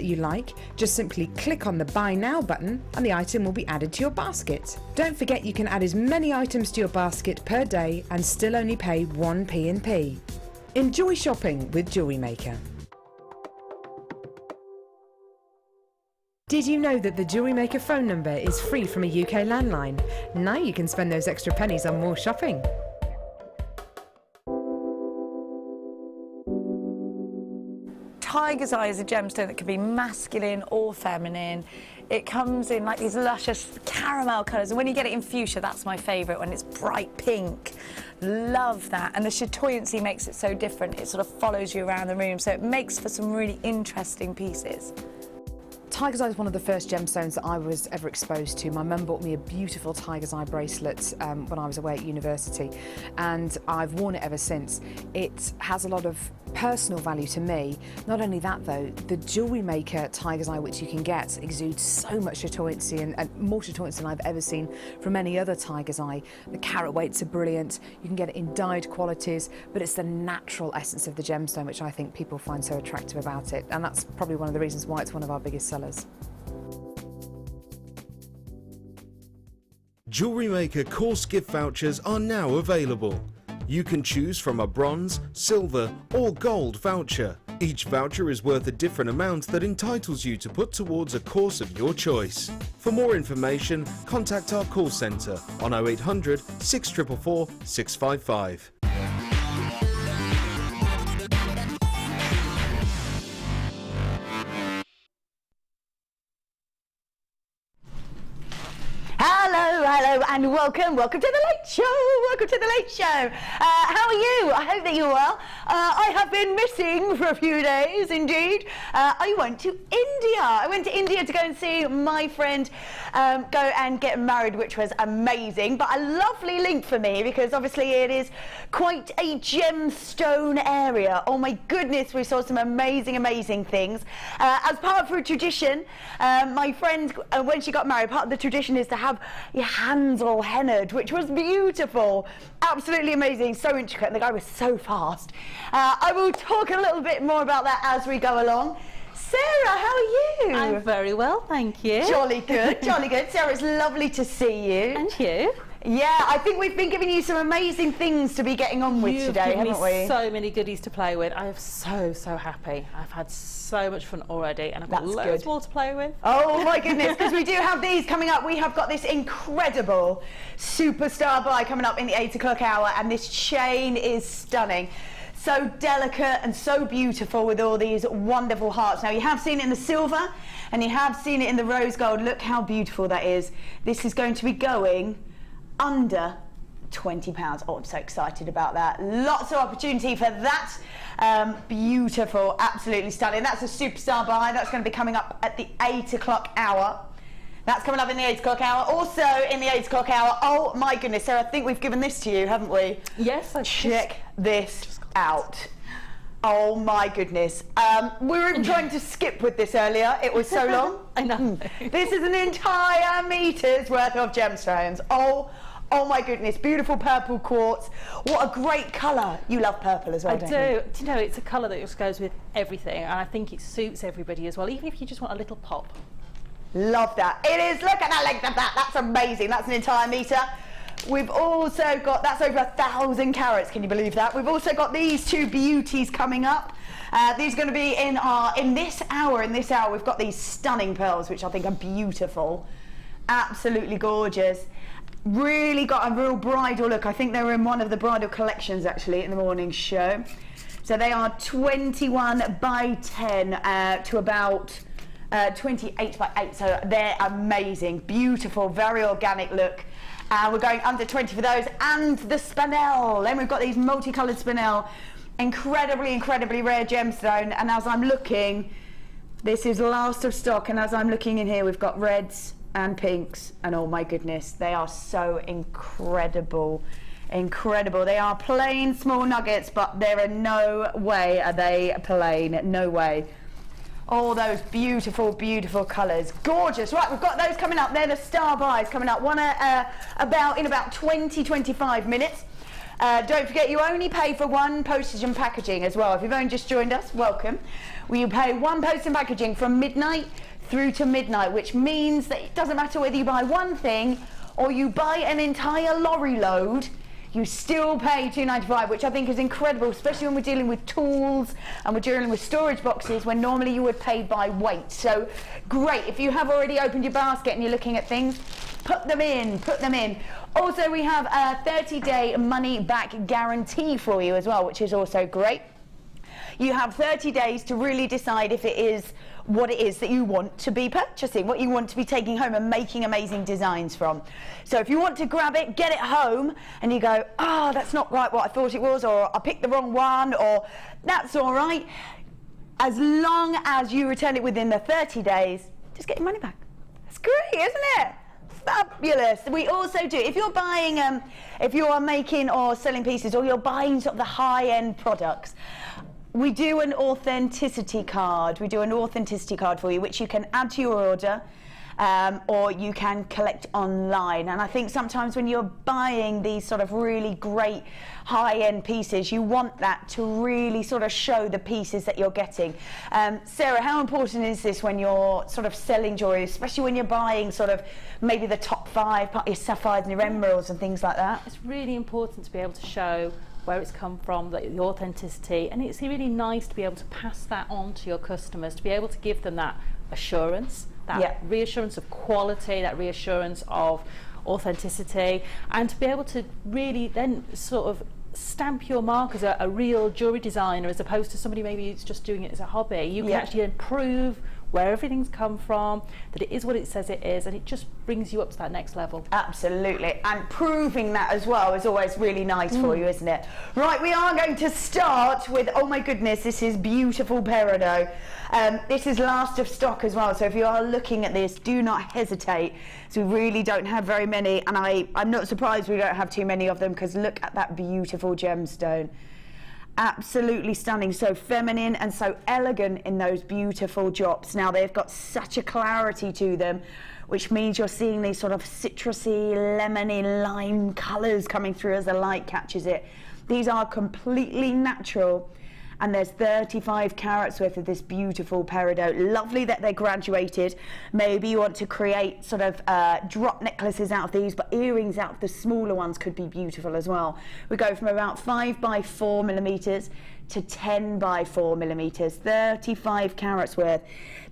you like, just simply click on the Buy Now button and the item will be added to your basket. Don't forget you can add as many items to your basket per day and still only pay 1 P&P. Enjoy shopping with JewelleryMaker. Did you know that the JewelleryMaker phone number is free from a UK landline? Now you can spend those extra pennies on more shopping. Tiger's Eye is a gemstone that can be masculine or feminine. It comes in like these luscious caramel colours, and when you get it in fuchsia, that's my favourite, when it's bright pink. Love that, and the chatoyancy makes it so different. It sort of follows you around the room, so it makes for some really interesting pieces. Tiger's Eye is one of the first gemstones that I was ever exposed to. My mum bought me a beautiful Tiger's Eye bracelet when I was away at university, and I've worn it ever since. It has a lot of personal value to me. Not only that though, the JewelleryMaker Tiger's Eye which you can get exudes so much chatoyancy, and more chatoyancy than I've ever seen from any other Tiger's Eye. The carat weights are brilliant, you can get it in dyed qualities, but it's the natural essence of the gemstone which I think people find so attractive about it, and that's probably one of the reasons why it's one of our biggest sellers. JewelleryMaker course gift vouchers are now available. You can choose from a bronze, silver or gold voucher. Each voucher is worth a different amount that entitles you to put towards a course of your choice. For more information, contact our call centre on 0800 644 655. Hello and welcome to the Late Show. How are you? I hope that you're well. I have been missing for a few days indeed. I went to India. I went to India to go and see my friend go and get married, which was amazing, but a lovely link for me because obviously it is quite a gemstone area. Oh my goodness, we saw some amazing things. As part of her tradition, my friend, when she got married, part of the tradition is to have your hands all hennaed, which was beautiful, absolutely amazing, so intricate, and the guy was so fast. I will talk a little bit more about that as we go along. Sarah, how are you? I'm very well, thank you. Jolly good, jolly good. Sarah, it's lovely to see you. And you? Yeah, I think we've been giving you some amazing things to be getting on with today, haven't we? So many goodies to play with. I am so happy. I've had so much fun already, and I've got loads more to play with. Oh my goodness, because we do have these coming up. We have got this incredible superstar buy coming up in the 8 o'clock hour, and this chain is stunning. So delicate and so beautiful with all these wonderful hearts. Now you have seen it in the silver and you have seen it in the rose gold. Look how beautiful that is. This is going to be going under £20. Oh, I'm so excited about that. Lots of opportunity for that. Beautiful, absolutely stunning. That's a superstar buy. That's going to be coming up at the 8 o'clock hour. That's coming up in the 8 o'clock hour. Also in the 8 o'clock hour, oh my goodness, Sarah, I think we've given this to you, haven't we? Yes. Check this out. Oh my goodness. We were even trying to skip with this earlier. It was so long. I know. This is an entire meter's worth of gemstones. Oh my goodness, beautiful purple quartz. What a great colour. You love purple as well, don't you? I do. Do you know, it's a colour that just goes with everything, and I think it suits everybody as well, even if you just want a little pop. Love that. It is. Look at that length of that. That's amazing. That's an entire metre. We've also got, that's over 1,000 carats, can you believe that? We've also got these two beauties coming up. These are going to be in this hour. We've got these stunning pearls, which I think are beautiful. Absolutely gorgeous. Really got a real bridal look. I think they were in one of the bridal collections actually in the morning show. So they are 21 by 10 to about 28 by 8. So they're amazing, beautiful, very organic look. We're going under 20 for those, and the Spinel. Then we've got these multicoloured Spinel, incredibly rare gemstone. And as I'm looking, this is last of stock. And as I'm looking in here, we've got reds and pinks, and oh my goodness, they are so incredible. They are plain small nuggets, but there are no way are they plain. No way. All those beautiful colours, gorgeous. Right, we've got those coming up. They're the star buys coming up. One in about 20-25 minutes. Don't forget, you only pay for one postage and packaging as well. If you've only just joined us, welcome. You pay one postage and packaging from midnight through to midnight, which means that it doesn't matter whether you buy one thing or you buy an entire lorry load, you still pay $2.95, which I think is incredible, especially when we're dealing with tools and we're dealing with storage boxes when normally you would pay by weight. So great. If you have already opened your basket and you're looking at things, put them in, put them in. Also, we have a 30-day money-back guarantee for you as well, which is also great. You have 30 days to really decide if it is what it is that you want to be purchasing, what you want to be taking home and making amazing designs from. So if you want to grab it, get it home, and you go, oh, that's not quite what I thought it was, or I picked the wrong one, or that's all right. As long as you return it within the 30 days, just get your money back. That's great, isn't it? Fabulous. We also do, if you're buying, if you are making or selling pieces, or you're buying sort of the high-end products, we do an authenticity card. We do an authenticity card for you, which you can add to your order, or you can collect online. And I think sometimes when you're buying these sort of really great high-end pieces, you want that to really sort of show the pieces that you're getting. Sarah, how important is this when you're sort of selling jewellery, especially when you're buying sort of maybe the top 5, part of your sapphires and your emeralds and things like that? It's really important to be able to show where it's come from, the authenticity, and it's really nice to be able to pass that on to your customers, to be able to give them that assurance, that reassurance of quality, that reassurance of authenticity, and to be able to really then sort of stamp your mark as a real jewellery designer, as opposed to somebody maybe who's just doing it as a hobby. You can actually improve where everything's come from, that it is what it says it is, and it just brings you up to that next level. Absolutely, and proving that as well is always really nice for you, isn't it? Right, we are going to start with, oh my goodness, this is beautiful Peridot. This is last of stock as well, so if you are looking at this, do not hesitate. So we really don't have very many, and I'm not surprised we don't have too many of them, because look at that beautiful gemstone. Absolutely stunning, so feminine and so elegant in those beautiful drops. Now they've got such a clarity to them, which means you're seeing these sort of citrusy, lemony, lime colours coming through as the light catches it. These are completely natural, and there's 35 carats worth of this beautiful Peridot. Lovely that they're graduated. Maybe you want to create sort of drop necklaces out of these, but earrings out of the smaller ones could be beautiful as well. We go from about 5 by 4 millimeters to 10 by 4 millimeters, 35 carats worth.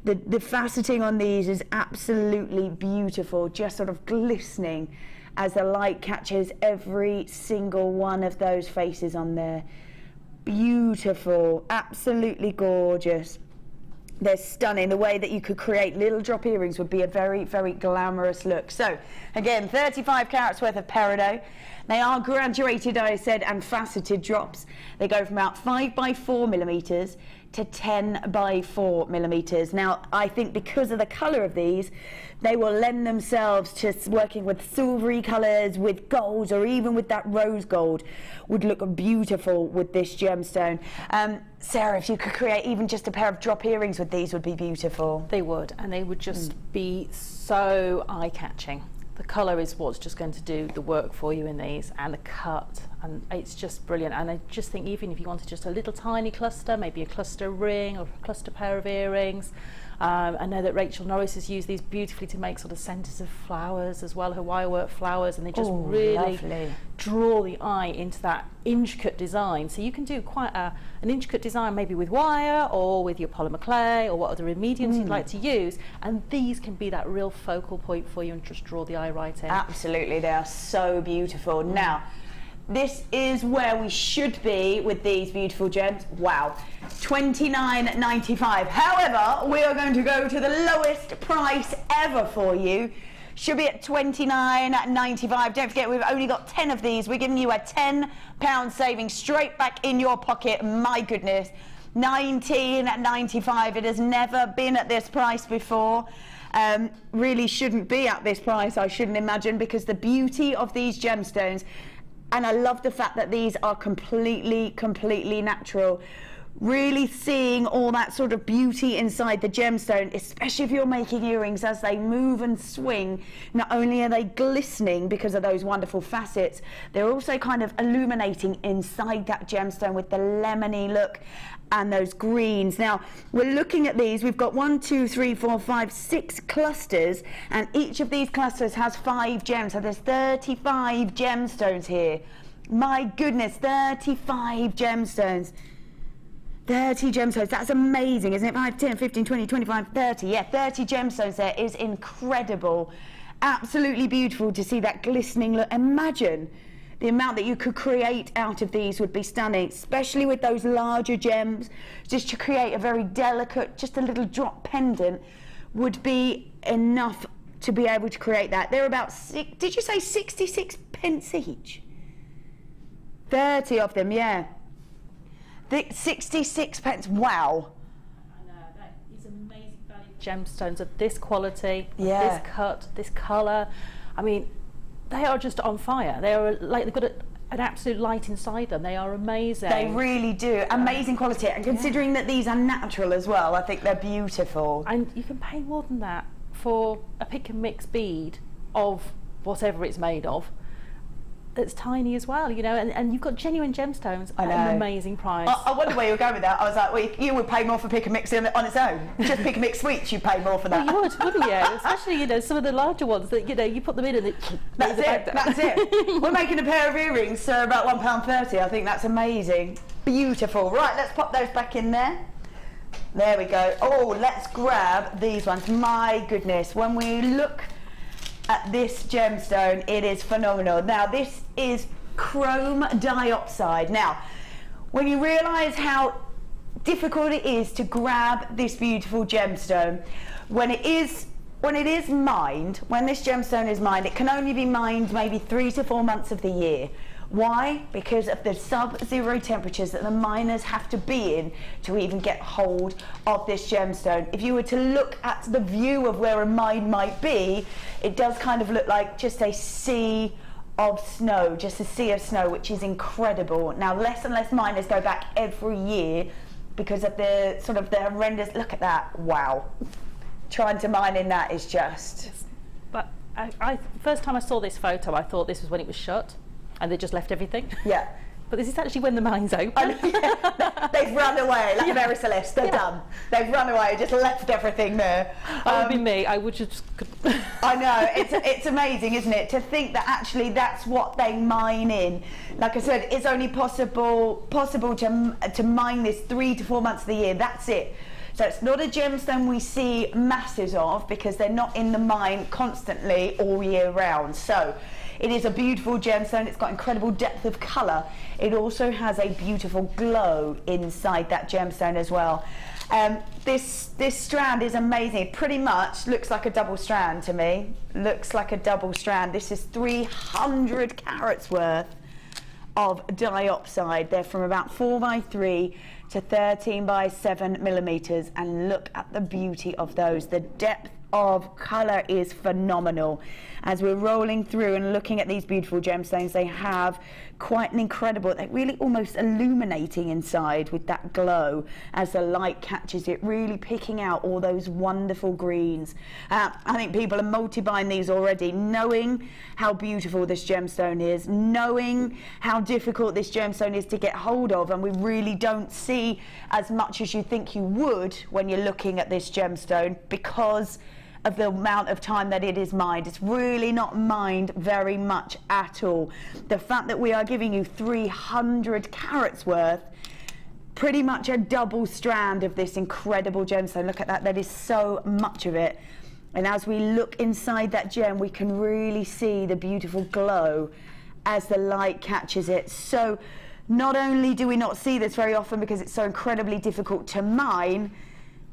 The faceting on these is absolutely beautiful, just sort of glistening as the light catches every single one of those faces on there. Beautiful, absolutely gorgeous. They're stunning. The way that you could create little drop earrings would be a very, very glamorous look. So again, 35 carats worth of Peridot. They are graduated, I said, and faceted drops. They go from about 5 by 4 millimeters to 10 by 4 millimeters. Now, I think because of the colour of these, they will lend themselves to working with silvery colours, with golds, or even with that rose gold would look beautiful with this gemstone. Sarah, if you could create even just a pair of drop earrings with these, would be beautiful. They would, and they would just be so eye-catching. The colour is what's just going to do the work for you in these, and the cut, and it's just brilliant. And I just think even if you wanted just a little tiny cluster, maybe a cluster ring or a cluster pair of earrings. I know that Rachel Norris has used these beautifully to make sort of centres of flowers as well, her wire work flowers, and they just really draw the eye into that intricate design. So you can do quite an intricate design maybe with wire or with your polymer clay or what other ingredients you'd like to use, and these can be that real focal point for you and just draw the eye right in. Absolutely, they are so beautiful. Now, this is where we should be with these beautiful gems. Wow, $29.95. However, we are going to go to the lowest price ever for you. Should be at $29.95. Don't forget, we've only got 10 of these. We're giving you a £10 saving straight back in your pocket. My goodness, $19.95. It has never been at this price before. Really shouldn't be at this price, I shouldn't imagine, because the beauty of these gemstones, and I love the fact that these are completely natural, Really seeing all that sort of beauty inside the gemstone, especially if you're making earrings as they move and swing. Not only are they glistening because of those wonderful facets, they're also kind of illuminating inside that gemstone with the lemony look and those greens. Now, we're looking at these. We've got 1, 2, 3, 4, 5, 6 clusters, and each of these clusters has 5 gems. So there's 35 gemstones here. My goodness, 35 gemstones. 30 gemstones, that's amazing, isn't it? 5, 10, 15, 20, 25, 30. Yeah, 30 gemstones there is incredible. Absolutely beautiful to see that glistening look. Imagine the amount that you could create out of these would be stunning, especially with those larger gems. Just to create a very delicate, just a little drop pendant would be enough to be able to create that. They're about, did you say 66 pence each? 30 of them, yeah. 66 pence, wow. I know, that is amazing value. Gemstones of this quality, yeah, this cut, this colour. I mean, they are just on fire. They are like, they've got an absolute light inside them. They are amazing. They really do. Amazing quality. And considering that these are natural as well, I think they're beautiful. And you can pay more than that for a pick and mix bead of whatever it's made of. That's tiny as well, you know, and you've got genuine gemstones at an amazing price. I wonder where you were going with that. I was like, well, you would pay more for pick and mix on its own. Just pick and mix sweets, you'd pay more for that. Well, you would, wouldn't you? Especially, you know, some of the larger ones that, you know, you put them in and that's it. That's it. We're making a pair of earrings for about £1.30. I think that's amazing. Beautiful. Right, let's pop those back in there. There we go. Oh, let's grab these ones. My goodness, when we look at this gemstone, it is phenomenal. Now, this is chrome dioxide. Now, when you realise how difficult it is to grab this beautiful gemstone, when it is mined, when this gemstone is mined, it can only be mined maybe 3 to 4 months of the year. Why? Because of the sub-zero temperatures that the miners have to be in to even get hold of this gemstone. If you were to look at the view of where a mine might be, it does kind of look like just a sea of snow, just a sea of snow, which is incredible. Now, less and less miners go back every year because of the sort of the horrendous, look at that, wow. Trying to mine in that is just... But first time I saw this photo, I thought this was when it was shut. And they just left everything. Yeah. But this is actually when the mine's open. Yeah. They've run away, like Mary Celeste, they're done. They've run away, just left everything there. That would be me, I would just... I know, it's amazing, isn't it? To think that actually that's what they mine in. Like I said, it's only possible to mine this 3 to 4 months of the year, that's it. So it's not a gemstone we see masses of because they're not in the mine constantly all year round. So it is a beautiful gemstone. It's got incredible depth of colour. It also has a beautiful glow inside that gemstone as well. This strand is amazing. It pretty much looks like a double strand to me. Looks like a double strand. This is 300 carats worth of diopside. They're from about 4x3 to 13x7 millimeters, and look at the beauty of those. The depth of colour is phenomenal. As we're rolling through and looking at these beautiful gemstones, they have quite an incredible, they're really almost illuminating inside with that glow as the light catches it, really picking out all those wonderful greens. I think people are multi-buying these already, knowing how beautiful this gemstone is, knowing how difficult this gemstone is to get hold of, and we really don't see as much as you think you would when you're looking at this gemstone because of the amount of time that it is mined. It's really not mined very much at all. The fact that we are giving you 300 carats worth, pretty much a double strand of this incredible gemstone. Look at that, that is so much of it. And as we look inside that gem, we can really see the beautiful glow as the light catches it. So not only do we not see this very often because it's so incredibly difficult to mine,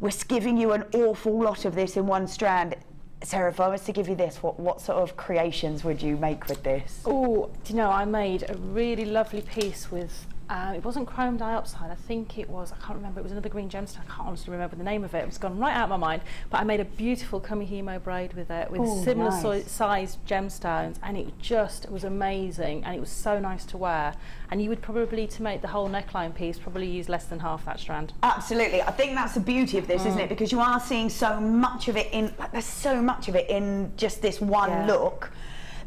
we're giving you an awful lot of this in one strand. Sarah, if I was to give you this, what sort of creations would you make with this? Oh, do you know, I made a really lovely piece with It wasn't chrome dioxide, I think it was, I can't remember, it was another green gemstone, I can't honestly remember the name of it, it's gone right out of my mind, but I made a beautiful Kamihimo braid with it, with similar sized gemstones, and it was amazing, and it was so nice to wear, and you would probably, to make the whole neckline piece, probably use less than half that strand. Absolutely, I think that's the beauty of this, isn't it, because you are seeing so much of it in, like, there's so much of it in just this one look,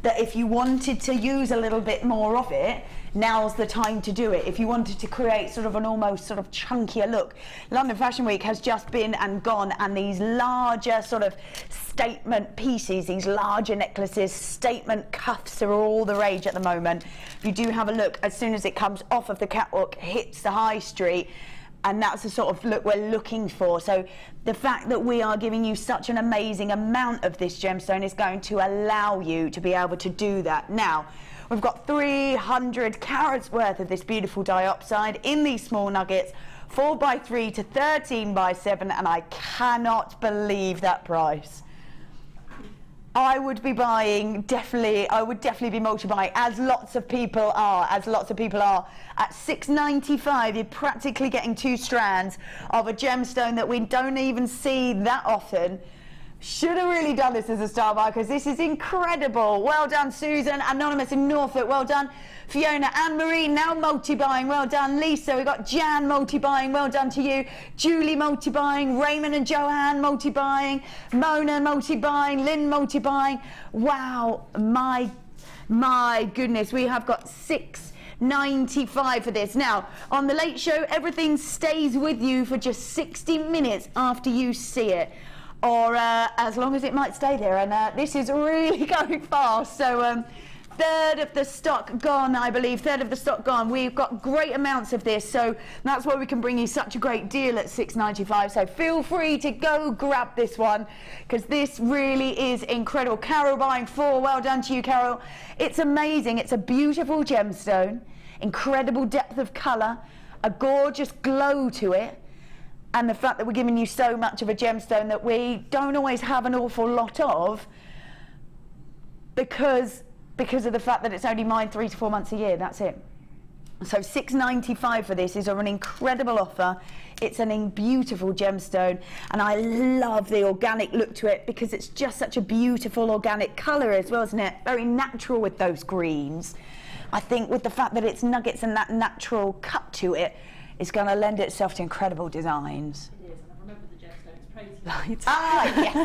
that if you wanted to use a little bit more of it, now's the time to do it. If you wanted to create sort of an almost sort of chunkier look, London Fashion Week has just been and gone, and these larger sort of statement pieces, these larger necklaces, statement cuffs are all the rage at the moment. If you do have a look, as soon as it comes off of the catwalk, hits the high street, and that's the sort of look we're looking for. So the fact that we are giving you such an amazing amount of this gemstone is going to allow you to be able to do that. Now, we've got 300 carats worth of this beautiful diopside in these small nuggets, 4x3 to 13x7, and I cannot believe that price. I would be buying, I would definitely be multi-buying, as lots of people are, At $6.95, you're practically getting 2 strands of a gemstone that we don't even see that often. Should have really done this as a star buy, because this is incredible. Well done, Susan. Anonymous in Norfolk, well done. Fiona, Anne-Marie, now multi-buying, well done. Lisa, we got Jan multi-buying, well done to you. Julie multi-buying, Raymond and Joanne multi-buying, Mona multi-buying, Lynn multi-buying. Wow, my goodness, we have got $6.95 for this. Now, on the Late Show, everything stays with you for just 60 minutes after you see it, or as long as it might stay there, and this is really going fast. So third of the stock gone, I believe, third of the stock gone. We've got great amounts of this, so that's why we can bring you such a great deal at $6.95. So feel free to go grab this one, because this really is incredible. Carol buying 4, well done to you, Carol. It's amazing. It's a beautiful gemstone, incredible depth of colour, a gorgeous glow to it, and the fact that we're giving you so much of a gemstone that we don't always have an awful lot of, because of the fact that it's only mined 3 to 4 months a year. That's it. So $6.95 for this is an incredible offer. It's a beautiful gemstone, and I love the organic look to it, because it's just such a beautiful organic colour as well, isn't it? Very natural with those greens. I think with the fact that it's nuggets and that natural cut to it, it's going to lend itself to incredible designs. It is, and I remember the gemstones, crazy light. Ah, yes.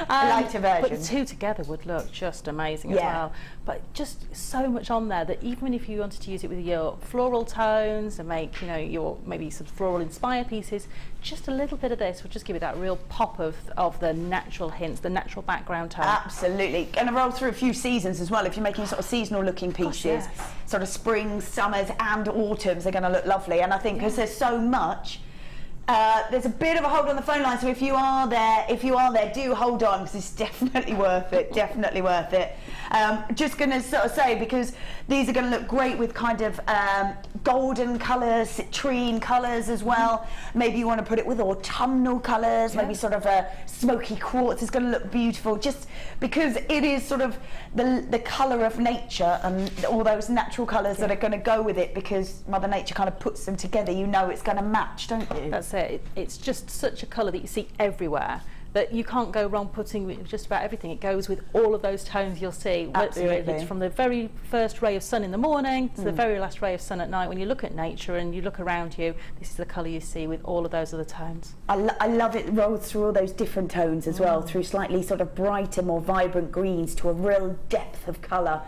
Lighter version. But the two together would look just amazing as well. But just so much on there that even if you wanted to use it with your floral tones and make, you know, your maybe some floral inspired pieces, just a little bit of this would just give it that real pop of the natural hints, the natural background tone. Absolutely. Going to roll through a few seasons as well. If you're making sort of seasonal looking pieces, sort of springs, summers and autumns are going to look lovely. And I think because there's so much, there's a bit of a hold on the phone line, so if you are there, do hold on, because it's definitely worth it, definitely worth it. Just going to sort of say, because these are going to look great with kind of golden colours, citrine colours as well. Maybe you want to put it with autumnal colours, maybe sort of a smoky quartz is going to look beautiful, just because it is sort of the colour of nature and all those natural colours that are going to go with it, because Mother Nature kind of puts them together. You know it's going to match, don't you? That's it. It's just such a colour that you see everywhere, that you can't go wrong putting with just about everything. It goes with all of those tones you'll see. Absolutely. It's from the very first ray of sun in the morning to the very last ray of sun at night. When you look at nature and you look around you, this is the colour you see with all of those other tones. I love it rolls through all those different tones as well, through slightly sort of brighter, more vibrant greens to a real depth of colour.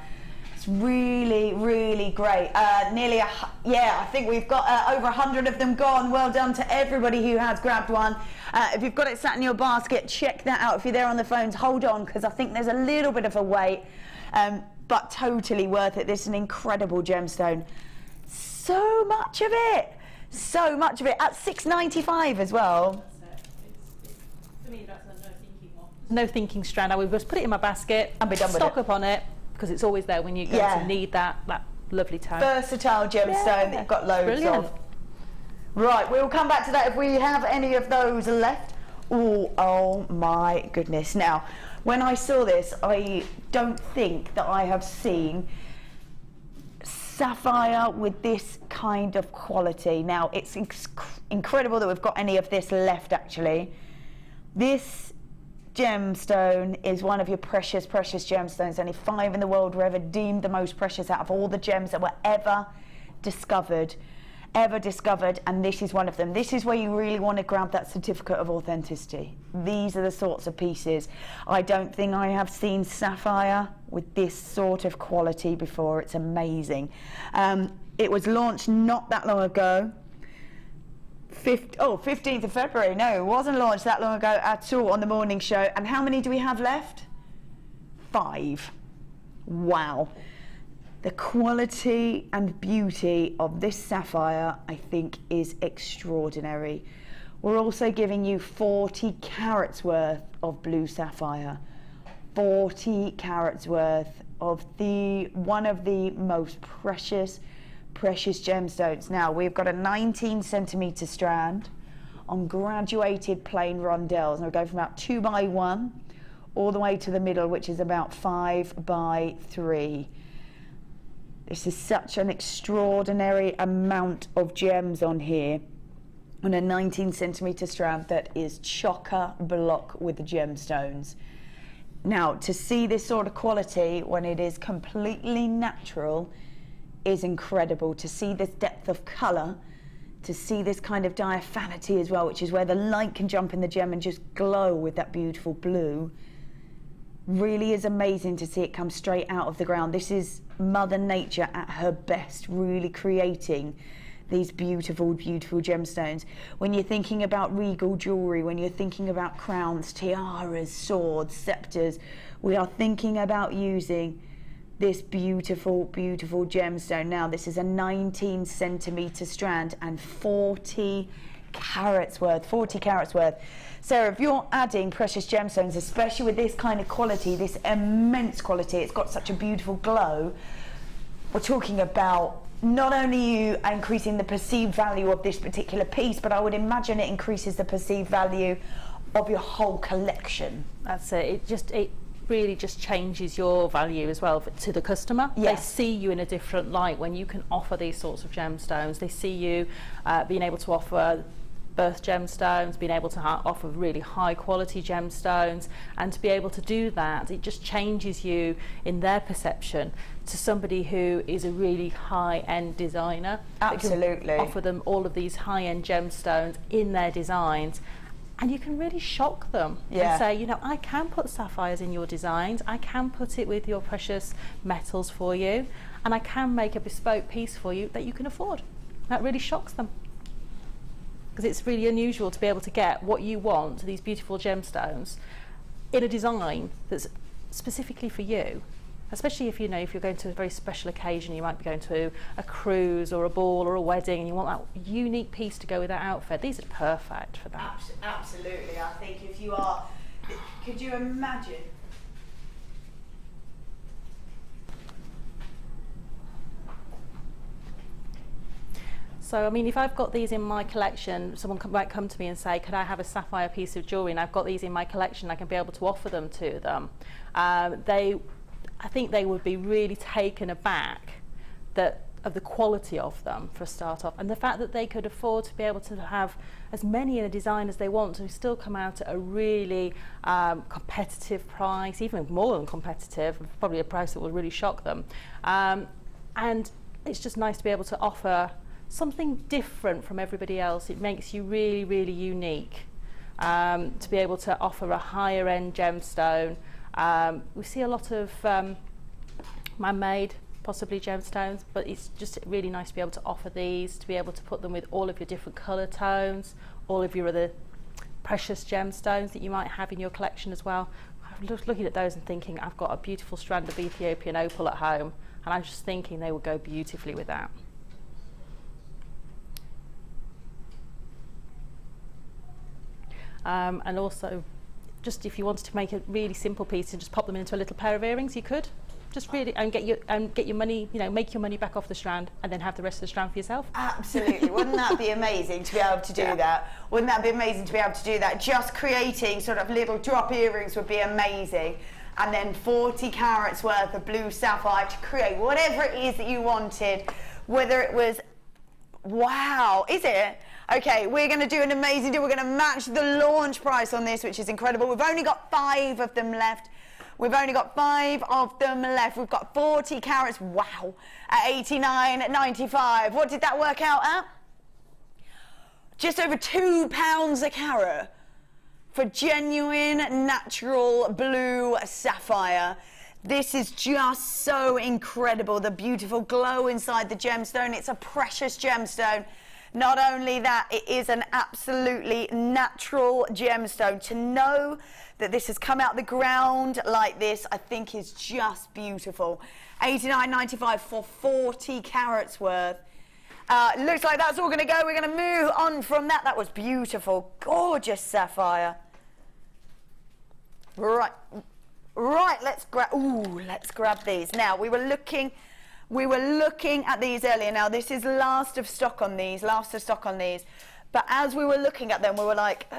It's really, really great. I think we've got over 100 of them gone. Well done to everybody who has grabbed one. If you've got it sat in your basket, check that out. If you're there on the phones, hold on, because I think there's a little bit of a wait, but totally worth it. This is an incredible gemstone. So much of it at $6.95 as well. For me, that's a no thinking one. No thinking strand. I would just put it in my basket and be done with it. Stock up on it, because it's always there when you go to need that lovely tone. Versatile gemstone that you've got loads of. Right, we'll come back to that if we have any of those left. Oh my goodness. Now, when I saw this, I don't think that I have seen sapphire with this kind of quality. Now, it's incredible that we've got any of this left, actually. This gemstone is one of your precious, precious gemstones. Only 5 in the world were ever deemed the most precious out of all the gems that were ever discovered, and this is one of them. This is where you really want to grab that certificate of authenticity. These are the sorts of pieces. I don't think I have seen sapphire with this sort of quality before. It's amazing. It was launched not that long ago. 15th of February. No, it wasn't launched that long ago at all on the morning show. And how many do we have left? 5. Wow. The quality and beauty of this sapphire, I think, is extraordinary. We're also giving you 40 carats worth of blue sapphire. 40 carats worth of one of the most precious gemstones. Now, we've got a 19 centimetre strand on graduated plain rondelles. And we'll go from about 2 by 1 all the way to the middle, which is about 5 by 3. This is such an extraordinary amount of gems on here on a 19 centimetre strand that is chock-a-block with the gemstones. Now, to see this sort of quality when it is completely natural is incredible. To see this depth of colour, to see this kind of diaphanity as well, which is where the light can jump in the gem and just glow with that beautiful blue, really is amazing to see it come straight out of the ground. This is Mother Nature at her best, really creating these beautiful, beautiful gemstones. When you're thinking about regal jewellery, when you're thinking about crowns, tiaras, swords, sceptres, we are thinking about using this beautiful, beautiful gemstone. Now, this is a 19 centimetre strand and 40 carats worth, 40 carats worth. Sarah, if you're adding precious gemstones, especially with this kind of quality, this immense quality, it's got such a beautiful glow, we're talking about not only you increasing the perceived value of this particular piece, but I would imagine it increases the perceived value of your whole collection. That's it. It really just changes your value as well to the customer. Yes. They see you in a different light when you can offer these sorts of gemstones. They see you being able to offer birth gemstones, being able to offer really high quality gemstones, and to be able to do that, it just changes you in their perception to somebody who is a really high-end designer. Absolutely. Offer them all of these high-end gemstones in their designs, and you can really shock them and say, you know, I can put sapphires in your designs, I can put it with your precious metals for you, and I can make a bespoke piece for you that you can afford. That really shocks them, because it's really unusual to be able to get what you want, these beautiful gemstones, in a design that's specifically for you. Especially if, you know, if you're going to a very special occasion, you might be going to a cruise or a ball or a wedding, and you want that unique piece to go with that outfit. These are perfect for that. Absolutely. I think if you are, could you imagine? So, I mean, if I've got these in my collection, someone might come to me and say, could I have a sapphire piece of jewellery? And I've got these in my collection, I can be able to offer them to them. I think they would be really taken aback of the quality of them, for a start off, and the fact that they could afford to be able to have as many in a design as they want and still come out at a really competitive price, even more than competitive, probably a price that will really shock them. And it's just nice to be able to offer something different from everybody else. It makes you really, really unique to be able to offer a higher end gemstone. We see a lot of man-made, possibly gemstones, but it's just really nice to be able to offer these, to be able to put them with all of your different colour tones, all of your other precious gemstones that you might have in your collection as well. I'm just looking at those and thinking, I've got a beautiful strand of Ethiopian opal at home, and I'm just thinking they would go beautifully with that. And also, just if you wanted to make a really simple piece and just pop them into a little pair of earrings, you could just really get your money, you know, make your money back off the strand, and then have the rest of the strand for yourself. Absolutely. Wouldn't that be amazing to be able to do that? Wouldn't that be amazing to be able to do that? Just creating sort of little drop earrings would be amazing. and then 40 carats worth of blue sapphire to create whatever it is that you wanted, whether it was, wow, is it? Okay, we're going to do an amazing deal. We're going to match the launch price on this, which is incredible. We've only got 5 of them left. We've only got 5 of them left. We've got 40 carats, wow, at $89.95. What did that work out at? Just over £2 a carat for genuine natural blue sapphire. This is just so incredible. The beautiful glow inside the gemstone. It's a precious gemstone. Not only that, it is an absolutely natural gemstone. To know that this has come out the ground like this, I think is just beautiful. $89.95 for 40 carats worth. Looks like that's all going to go. We're going to move on from that. That was beautiful, gorgeous sapphire. Right, let's grab these. Now, we were looking at these earlier. Now, this is last of stock on these. But as we were looking at them, we were like,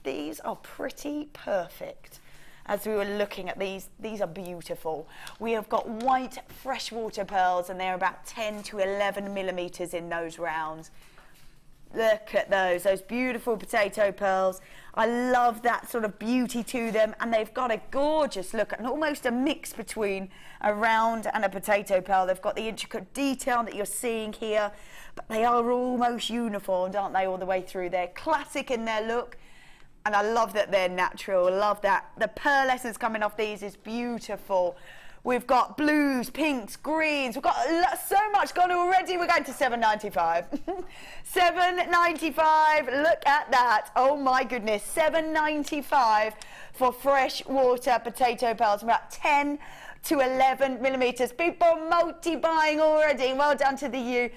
these are pretty perfect. As we were looking at these are beautiful. We have got white freshwater pearls, and they're about 10 to 11 millimeters in those rounds. Look at those beautiful potato pearls. I love that sort of beauty to them, and they've got a gorgeous look, and almost a mix between a round and a potato pearl. They've got the intricate detail that you're seeing here, but they are almost uniformed, aren't they, all the way through. They're classic in their look, and I love that they're natural. I love that. The pearlescence coming off these is beautiful. We've got blues, pinks, greens. We've got so much gone already. We're going to $7.95. $7.95. Look at that. Oh my goodness. $7.95 for freshwater potato pearls. About 10 to 11 millimeters. People multi-buying already. Well done to the you.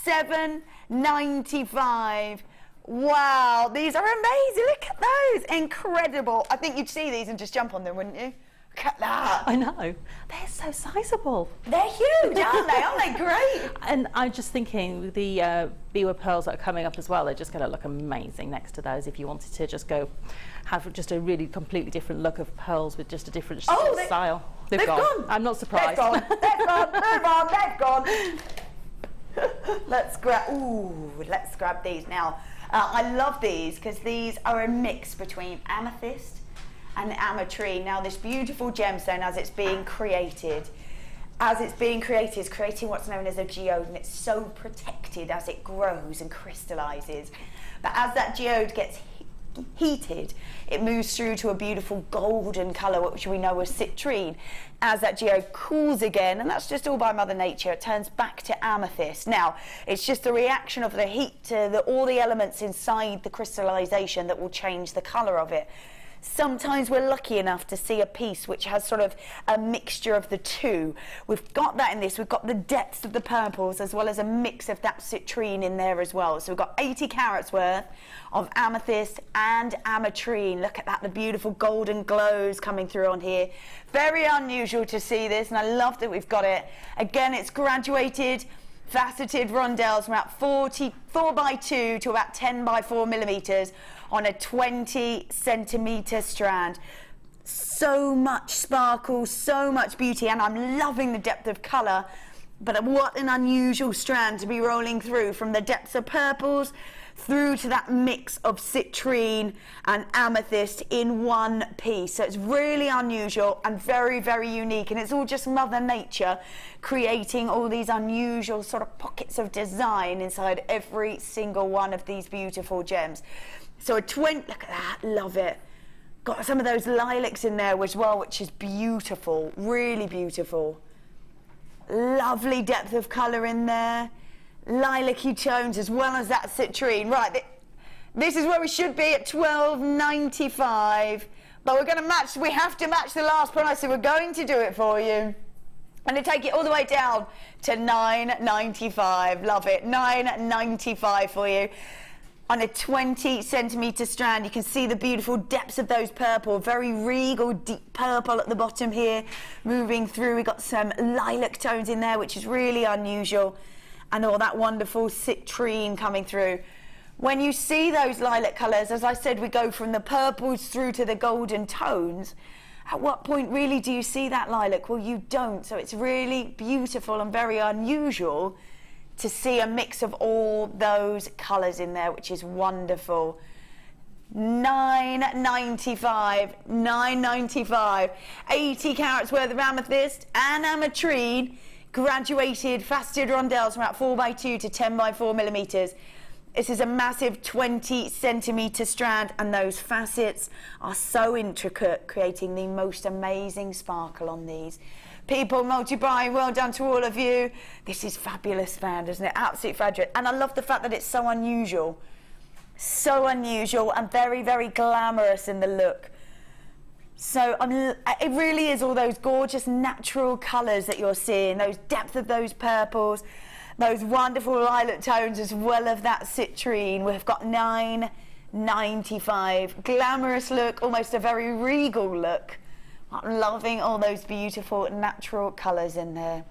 $7.95. Wow, these are amazing. Look at those. Incredible. I think you'd see these and just jump on them, wouldn't you? Look at that. I know. They're so sizable. They're huge, aren't they? Aren't they great? And I'm just thinking with the Biwa pearls that are coming up as well, they're just going to look amazing next to those if you wanted to just go have just a really completely different look of pearls with just a different style. They've gone. I'm not surprised. They've gone. Move on. They've gone. Let's grab these now. I love these because these are a mix between amethyst and ametrine. Now, this beautiful gemstone, as it's being created, is creating what's known as a geode, and it's so protected as it grows and crystallizes. But as that geode gets heated, it moves through to a beautiful golden color, which we know as citrine. As that geode cools again, and that's just all by Mother Nature, it turns back to amethyst. Now, it's just the reaction of the heat to all the elements inside the crystallization that will change the color of it. Sometimes we're lucky enough to see a piece which has sort of a mixture of the two. We've got that in this. We've got the depths of the purples as well as a mix of that citrine in there as well. So we've got 80 carats worth of amethyst and ametrine. Look at that, the beautiful golden glows coming through on here. Very unusual to see this, and I love that we've got it. Again, it's graduated, faceted rondelles from about 44 by 2 to about 10 by 4 millimeters on a 20 centimeter strand. So much sparkle, so much beauty, and I'm loving the depth of color. But what an unusual strand to be rolling through from the depths of purples through to that mix of citrine and amethyst in one piece. So it's really unusual and very, very unique, and it's all just Mother Nature creating all these unusual sort of pockets of design inside every single one of these beautiful gems. So look at that, love it. Got some of those lilacs in there as well, which is beautiful, really beautiful. Lovely depth of colour in there. Lilac-y tones as well as that citrine. Right, this is where we should be at $12.95. But we're going to match, we have to match the last price, so we're going to do it for you. And to take it all the way down to $9.95. Love it, $9.95 for you. On a 20 centimetre strand, you can see the beautiful depths of those purple, very regal, deep purple at the bottom here. Moving through, we've got some lilac tones in there, which is really unusual. And all that wonderful citrine coming through. When you see those lilac colours, as I said, we go from the purples through to the golden tones. At what point really do you see that lilac? Well, you don't. So it's really beautiful and very unusual to see a mix of all those colours in there, which is wonderful. $9.95, $9.95, 80 carats worth of amethyst and ametrine, graduated faceted rondelles from about 4x2 to 10x4 millimetres. This is a massive 20 centimetre strand, and those facets are so intricate, creating the most amazing sparkle on these. People multi-buying, well done to all of you. This is fabulous found, isn't it? Absolutely fabulous. And I love the fact that it's so unusual. So unusual and very, very glamorous in the look. So it really is all those gorgeous natural colours that you're seeing, those depth of those purples, those wonderful lilac tones, as well as that citrine. We've got $9.95. Glamorous look, almost a very regal look. I'm loving all those beautiful natural colours in there.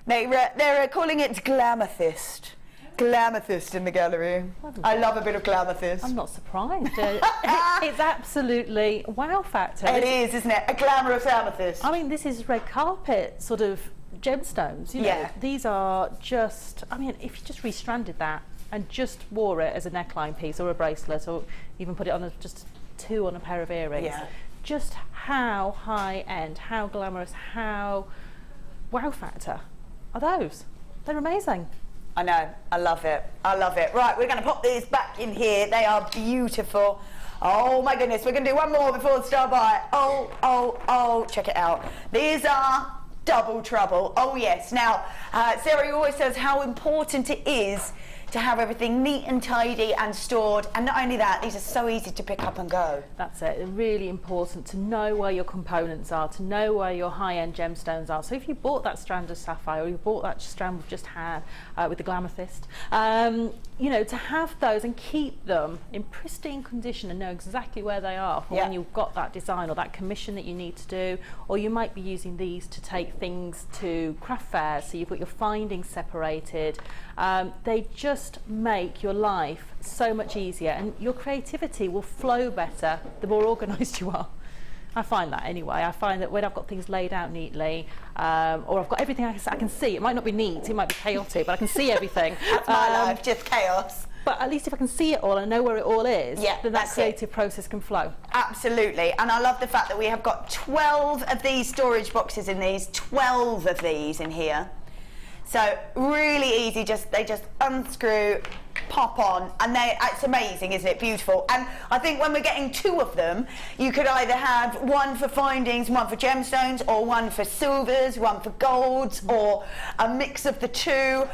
They're calling it Glamethyst. Glamethyst in the gallery. I love a bit of Glamethyst. I'm not surprised. It's absolutely wow factor. It is, isn't it? A glamorous amethyst. I mean, this is red carpet sort of gemstones. You know, Yeah. these are just. I mean, if you just restranded that and just wore it as a neckline piece or a bracelet, or even put it on just two on a pair of earrings. Yeah. Just how high end, how glamorous, how wow factor are those? They're amazing. I know, I love it, I love it. Right, we're going to pop these back in here. They are beautiful. Oh my goodness, we're going to do one more before the star by. Oh, check it out. These are double trouble. Oh yes. Now, Sarah always says how important it is to have everything neat and tidy and stored, and not only that, these are so easy to pick up and go. That's it. It's really important to know where your components are, to know where your high-end gemstones are. So if you bought that strand of sapphire, or you bought that strand we've just had with the Glamethyst, you know, to have those and keep them in pristine condition and know exactly where they are for when you've got that design or that commission that you need to do. Or you might be using these to take things to craft fairs, so you've got your findings separated. They just make your life so much easier, and your creativity will flow better the more organised you are. I find that anyway. I find that when I've got things laid out neatly, or I've got everything I can see, it might not be neat, it might be chaotic, but I can see everything. That's my life, just chaos. But at least if I can see it all and know where it all is, then that creative process can flow. Absolutely. And I love the fact that we have got 12 of these storage boxes in these, 12 of these in here. So really easy, they just unscrew, pop on, and it's amazing, isn't it? Beautiful. And I think when we're getting 2 of them, you could either have one for findings, one for gemstones, or one for silvers, one for golds, or a mix of the 2.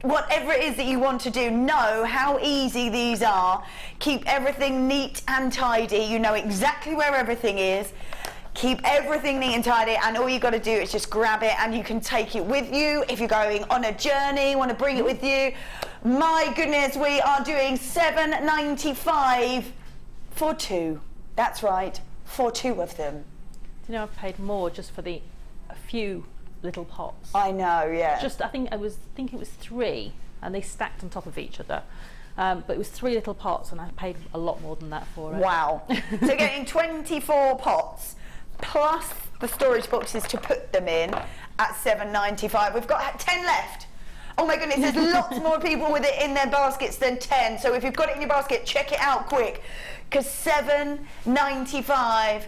Whatever it is that you want to do, know how easy these are. Keep everything neat and tidy. You know exactly where everything is. Keep everything neat and tidy, and all you've got to do is just grab it, and you can take it with you if you're going on a journey, want to bring it with you. My goodness, we are doing $7.95 for 2. That's right, for 2 of them. Do you know, I've paid more just for a few little pots. I know, yeah. Just, I think it was 3, and they stacked on top of each other. But it was 3 little pots, and I paid a lot more than that for it. Wow. So getting 24 pots, plus the storage boxes to put them in at $7.95. We've got 10 left. Oh my goodness, there's lots more people with it in their baskets than 10. So if you've got it in your basket, check it out quick, because $7.95.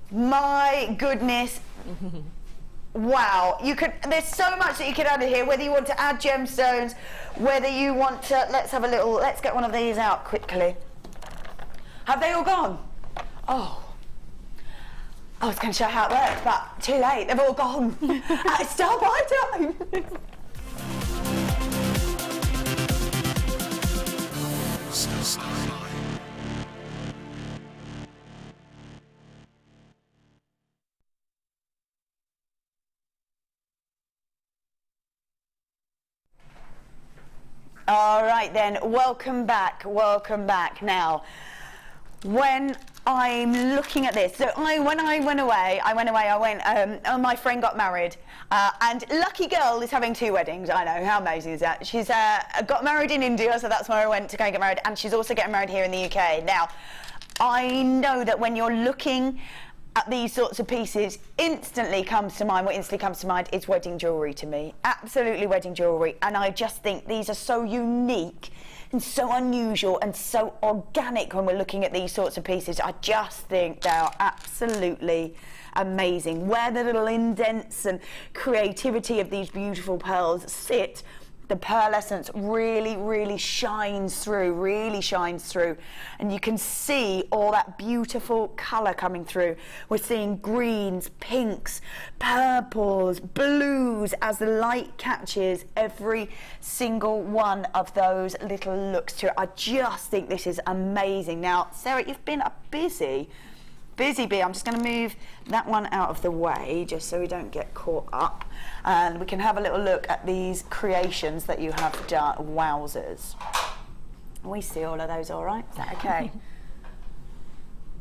My goodness. Wow, there's so much that you could add in here, whether you want to add gemstones, whether you want to, let's get one of these out quickly. Have they all gone? Oh. I was going to show how it works, but too late, they've all gone. It's star by time. All right then, welcome back. Now, when I'm looking at this, so when I went away, my friend got married, and lucky girl is having 2 weddings. I know, how amazing is that? She's got married in India, so that's where I went to go and get married, and she's also getting married here in the UK. Now, I know that when you're looking at these sorts of pieces, what instantly comes to mind is wedding jewellery to me. Absolutely wedding jewellery. And I just think these are so unique and so unusual and so organic when we're looking at these sorts of pieces. I just think they are absolutely amazing. Where the little indents and creativity of these beautiful pearls sit, the pearl essence really shines through, and you can see all that beautiful colour coming through. We're seeing greens, pinks, purples, blues as the light catches every single one of those little looks to it. I just think this is amazing. Now, Sarah, you've been a busy bee. I'm just going to move that one out of the way just so we don't get caught up, and we can have a little look at these creations that you have done. Wowzers. We see all of those all right? Is that okay?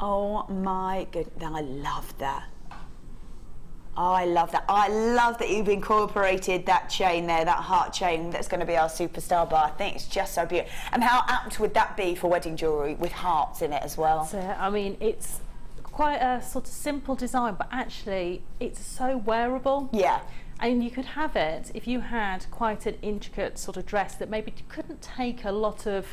Oh my goodness, I love that. I love that. I love that you've incorporated that chain there, that heart chain that's going to be our superstar bar. I think it's just so beautiful. And how apt would that be for wedding jewellery with hearts in it as well? So, I mean, it's quite a sort of simple design, but actually it's so wearable. Yeah. And you could have it if you had quite an intricate sort of dress that maybe couldn't take a lot of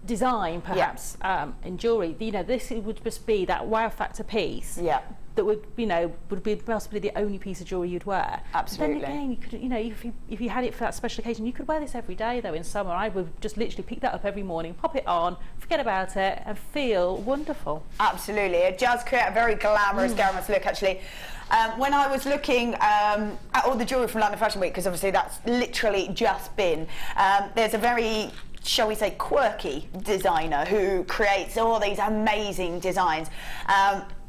design, perhaps, in jewellery. You know, this would just be that wow factor piece. Yeah. That would, you know, would be possibly the only piece of jewellery you'd wear. Absolutely. But then again, you could, you know, if you had it for that special occasion, you could wear this every day though in summer. I would just literally pick that up every morning, pop it on, forget about it, and feel wonderful. Absolutely. It does create a very glamorous look, actually. When I was looking at all the jewellery from London Fashion Week, because obviously that's literally just been, there's a very, shall we say, quirky designer who creates all these amazing designs.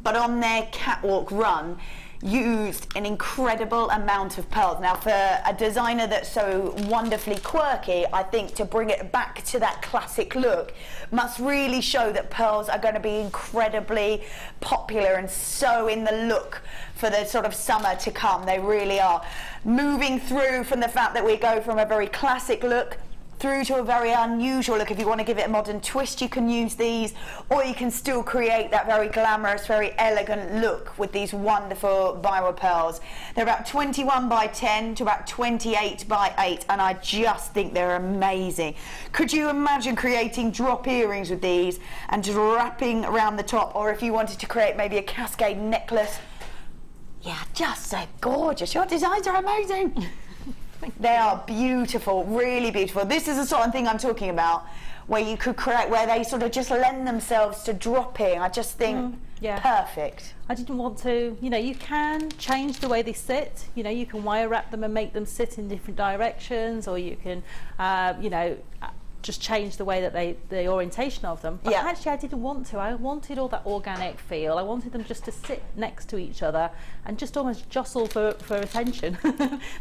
But on their catwalk run, used an incredible amount of pearls. Now, for a designer that's so wonderfully quirky, I think to bring it back to that classic look must really show that pearls are going to be incredibly popular and so in the look for the sort of summer to come. They really are. Moving through from the fact that we go from a very classic look through to a very unusual look. If you want to give it a modern twist, you can use these, or you can still create that very glamorous, very elegant look with these wonderful Biwa pearls. They're about 21 by 10 to about 28 by 8, and I just think they're amazing. Could you imagine creating drop earrings with these and just wrapping around the top, or if you wanted to create maybe a cascade necklace? Yeah, just so gorgeous. Your designs are amazing. They are beautiful, really beautiful. This is the sort of thing I'm talking about, where you could create, where they sort of just lend themselves to dropping. I just think perfect. I didn't want to, you know, you can change the way they sit. You know, you can wire wrap them and make them sit in different directions, or you can, you know, just change the way that the orientation of them. But actually I didn't want to. I wanted all that organic feel. I wanted them just to sit next to each other and just almost jostle for attention.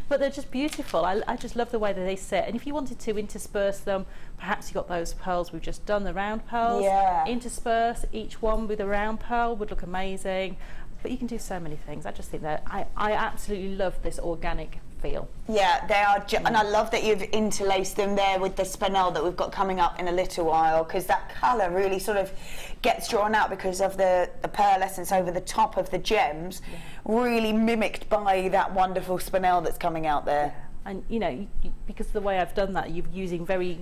But they're just beautiful. I just love the way that they sit. And if you wanted to intersperse them, perhaps you got those pearls we've just done, the round pearls. Yeah. Intersperse each one with a round pearl would look amazing. But you can do so many things. I just think that I absolutely love this organic feel. Yeah, they are, and I love that you've interlaced them there with the Spinel that we've got coming up in a little while, because that colour really sort of gets drawn out because of the pearl essence over the top of the gems, really mimicked by that wonderful Spinel that's coming out there. And you know, because of the way I've done that, you're using very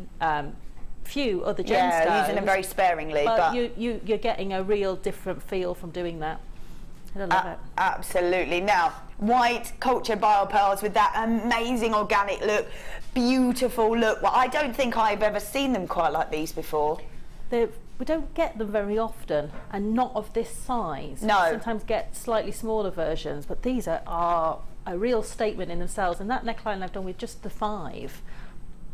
few other gemstones. Yeah, using them very sparingly. But you're getting a real different feel from doing that. I love it. Absolutely. Now, White Cultured Biwa Pearls with that amazing organic look, beautiful look. Well, I don't think I've ever seen them quite like these before. We don't get them very often, and not of this size. No. We sometimes get slightly smaller versions, but these are a real statement in themselves. And that neckline I've done with just the 5,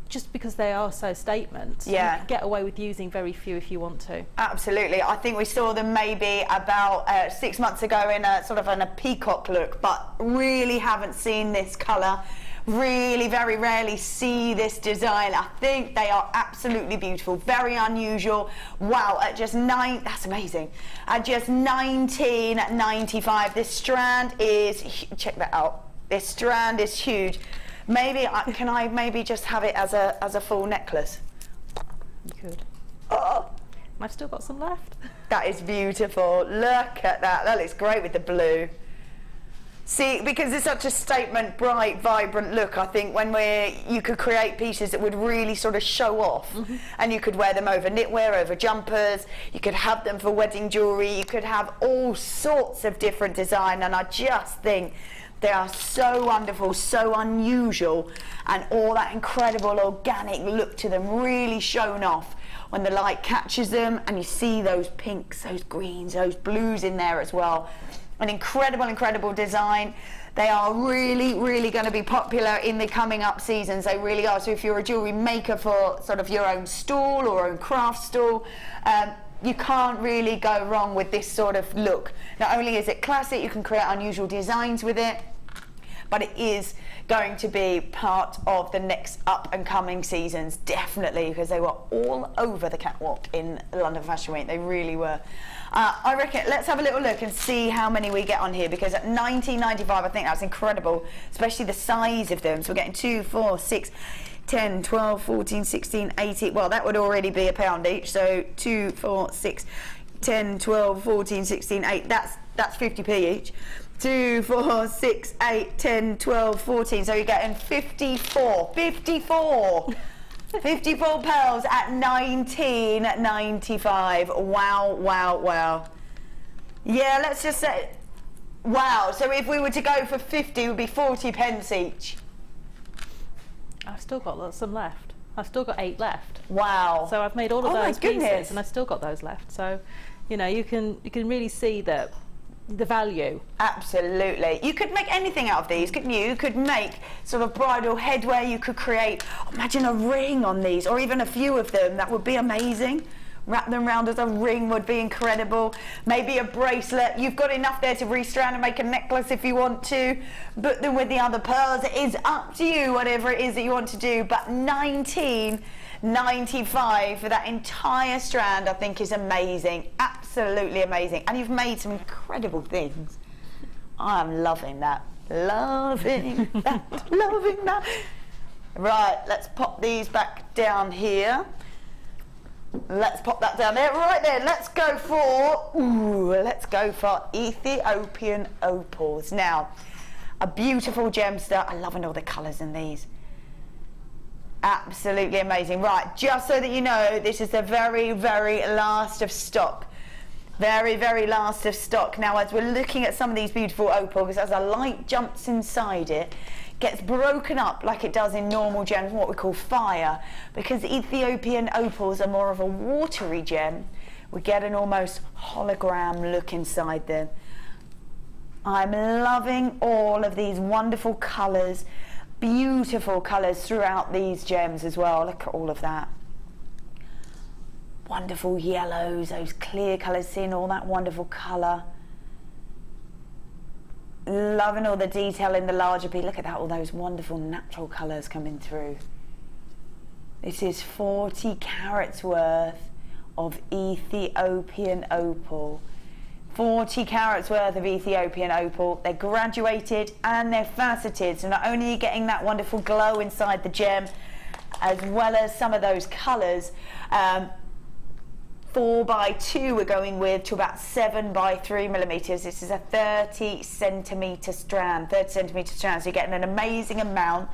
just because they are so statement. Yeah. You can get away with using very few if you want to. Absolutely. I think we saw them maybe about 6 months ago in a sort of a peacock look, but really haven't seen this colour. Really very rarely see this design. I think they are absolutely beautiful, very unusual. Wow, at just that's amazing. At just $19.95, this strand is, check that out. This strand is huge. Maybe can I maybe just have it as a full necklace? You could. Oh, I've still got some left. That is beautiful. Look at that. That looks great with the blue. See, because it's such a statement, bright, vibrant look, I think you could create pieces that would really sort of show off. And you could wear them over knitwear, over jumpers, you could have them for wedding jewellery, you could have all sorts of different design, and I just think they are so wonderful, so unusual, and all that incredible organic look to them really shown off when the light catches them, and you see those pinks, those greens, those blues in there as well. An incredible design. They are really going to be popular in the coming up seasons. They really are. So if you're a jewellery maker for sort of your own stall or own craft stall, you can't really go wrong with this sort of look. Not only is it classic, you can create unusual designs with it, but it is going to be part of the next up and coming seasons, definitely, because they were all over the catwalk in London Fashion Week. They really were. I reckon let's have a little look and see how many we get on here, because at $19.95 I think that's incredible, especially the size of them. So we're getting 2, 4, 6, 10, 12, 14, 16, 18. Well, that would already be £1 each. So 2, 4, 6, 10, 12, 14, 16, 8. That's 50p each. 2, 4, 6, 8, 10, 12, 14. So you're getting 54 pearls at $19.95. Wow. Yeah, let's just say, wow. So if we were to go for 50, it would be 40 pence each. I've still got some left. I've still got 8 left. Wow. So I've made all of those pieces, and I've still got those left. So, you know, you can really see that the value. Absolutely. You could make anything out of these, couldn't you? You could make sort of bridal headwear. You could create, imagine a ring on these, or even a few of them. That would be amazing. Wrap them round as a ring would be incredible. Maybe a bracelet. You've got enough there to restrand and make a necklace if you want to. Put them with the other pearls. It is up to you, whatever it is that you want to do. But $19.95 for that entire strand, I think, is amazing. Absolutely amazing. And you've made some incredible things. I'm loving that. Loving that. Right, let's pop these back down here. Let's pop that down there. Right then, let's go for Ethiopian opals. Now, a beautiful gemstone. I'm loving all the colours in these. Absolutely amazing. Right, just so that you know, this is the very last of stock. Very last of stock. Now, as we're looking at some of these beautiful opals, as a light jumps inside it, gets broken up like it does in normal gems, what we call fire, because Ethiopian opals are more of a watery gem. We get an almost hologram look inside them. I'm loving all of these wonderful colours, beautiful colours throughout these gems as well. Look at all of that. Wonderful yellows, those clear colours, seeing all that wonderful colour. Loving all the detail in the larger piece. Look at that, all those wonderful natural colours coming through. This is 40 carats worth of Ethiopian opal. 40 carats worth of Ethiopian opal. They're graduated and they're faceted. So not only are you getting that wonderful glow inside the gem, as well as some of those colours. 4x2 we're going with to about 7x3 millimeters. This is a 30 centimetre strand. So you're getting an amazing amount.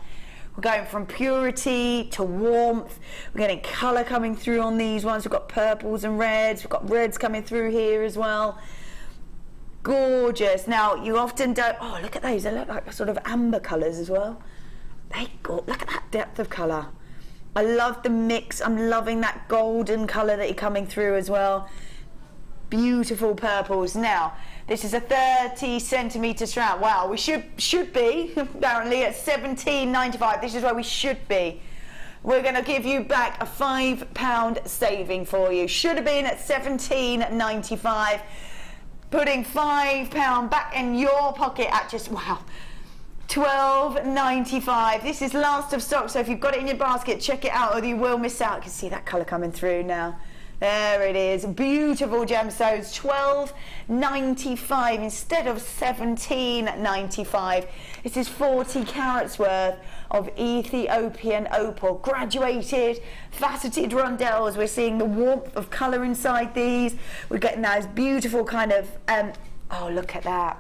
We're going from purity to warmth. We're getting colour coming through on these ones. We've got purples and reds. We've got reds coming through here as well. Gorgeous. Now, you often don't... Oh, look at those. They look like sort of amber colours as well. Look at that depth of colour. I love the mix. I'm loving that golden colour that you're coming through as well. Beautiful purples. Now, this is a 30 centimetre strand. Wow, we should be apparently at $17.95. This is where we should be. We're going to give you back a £5 saving for you. Should have been at $17.95. Putting £5 back in your pocket at just, wow, $12.95. This is last of stock, so if you've got it in your basket, check it out, or you will miss out. You can see that colour coming through now. There it is, beautiful gemstones, $12.95 instead of $17.95. This is 40 carats worth of Ethiopian opal, graduated, faceted rondelles. We're seeing the warmth of colour inside these. We're getting those beautiful kind of, oh, look at that.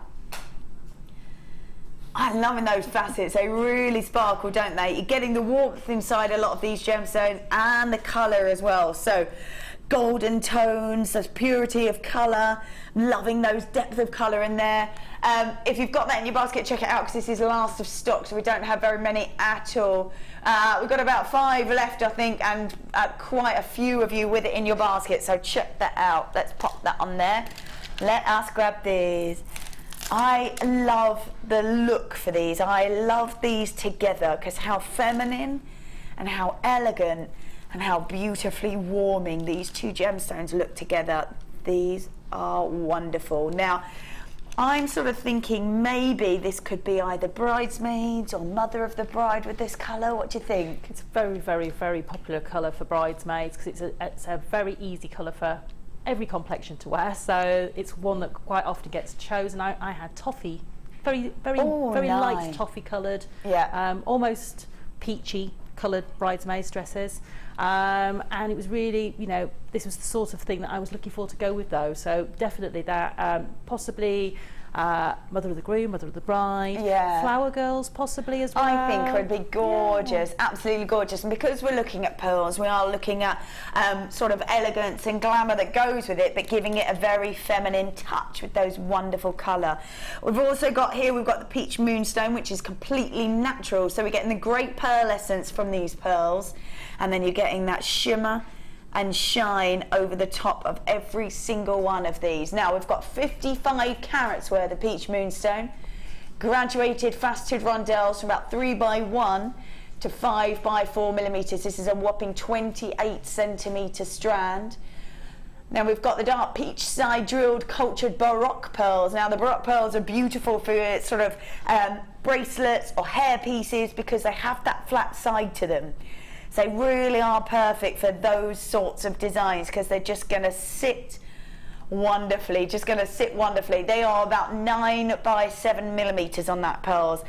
I'm loving those facets, they really sparkle, don't they? You're getting the warmth inside a lot of these gemstones and the colour as well. So golden tones, there's purity of colour, loving those depth of colour in there. If you've got that in your basket, check it out, because this is last of stock, so we don't have very many at all. We've got about 5 left, I think, and quite a few of you with it in your basket, so check that out. Let's pop that on there. Let us grab these. I love the look for these. I love these together because how feminine and how elegant and how beautifully warming these two gemstones look together. These are wonderful. Now, I'm sort of thinking maybe this could be either bridesmaids or mother of the bride with this colour. What do you think? It's a very, very, very popular colour for bridesmaids because it's a very easy colour for every complexion to wear, so it's one that quite often gets chosen. I had toffee, very nice. light toffee coloured, almost peachy coloured bridesmaids dresses, and it was really, you know, this was the sort of thing that I was looking for to go with those. So definitely that, possibly mother of the groom, mother of the bride, flower girls possibly as well. I think would be gorgeous, absolutely gorgeous. And because we're looking at pearls, we are looking at sort of elegance and glamour that goes with it, but giving it a very feminine touch with those wonderful colour. We've also got here, we've got the peach moonstone, which is completely natural. So we're getting the great pearl essence from these pearls, and then you're getting that shimmer and shine over the top of every single one of these. Now we've got 55 carats worth of peach moonstone, graduated faceted rondelles from about 3x1 to 5x4 millimeters. This is a whopping 28 centimeter strand. Now we've got the dark peach side drilled cultured barac pearls. Now the barac pearls are beautiful for sort of bracelets or hair pieces because they have that flat side to them. So they really are perfect for those sorts of designs because they're just going to sit wonderfully, They are about 9x7 millimeters on that pearls.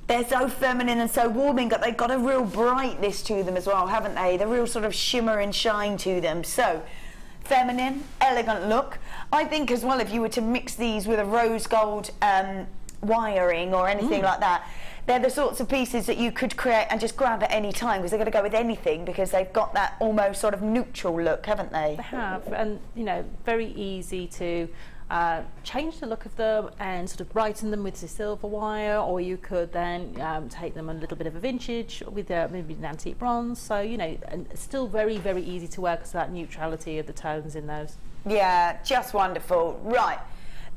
They're so feminine and so warming, but they've got a real brightness to them as well, haven't they? The real sort of shimmer and shine to them. So feminine, elegant look. I think as well, if you were to mix these with a rose gold wiring or anything like that, they're the sorts of pieces that you could create and just grab at any time because they're going to go with anything because they've got that almost sort of neutral look, haven't they? They have, and you know, very easy to change the look of them and sort of brighten them with the silver wire, or you could then take them a little bit of a vintage with maybe an antique bronze. So you know, and it's still very, very easy to wear because of that neutrality of the tones in those. Yeah, just wonderful. Right,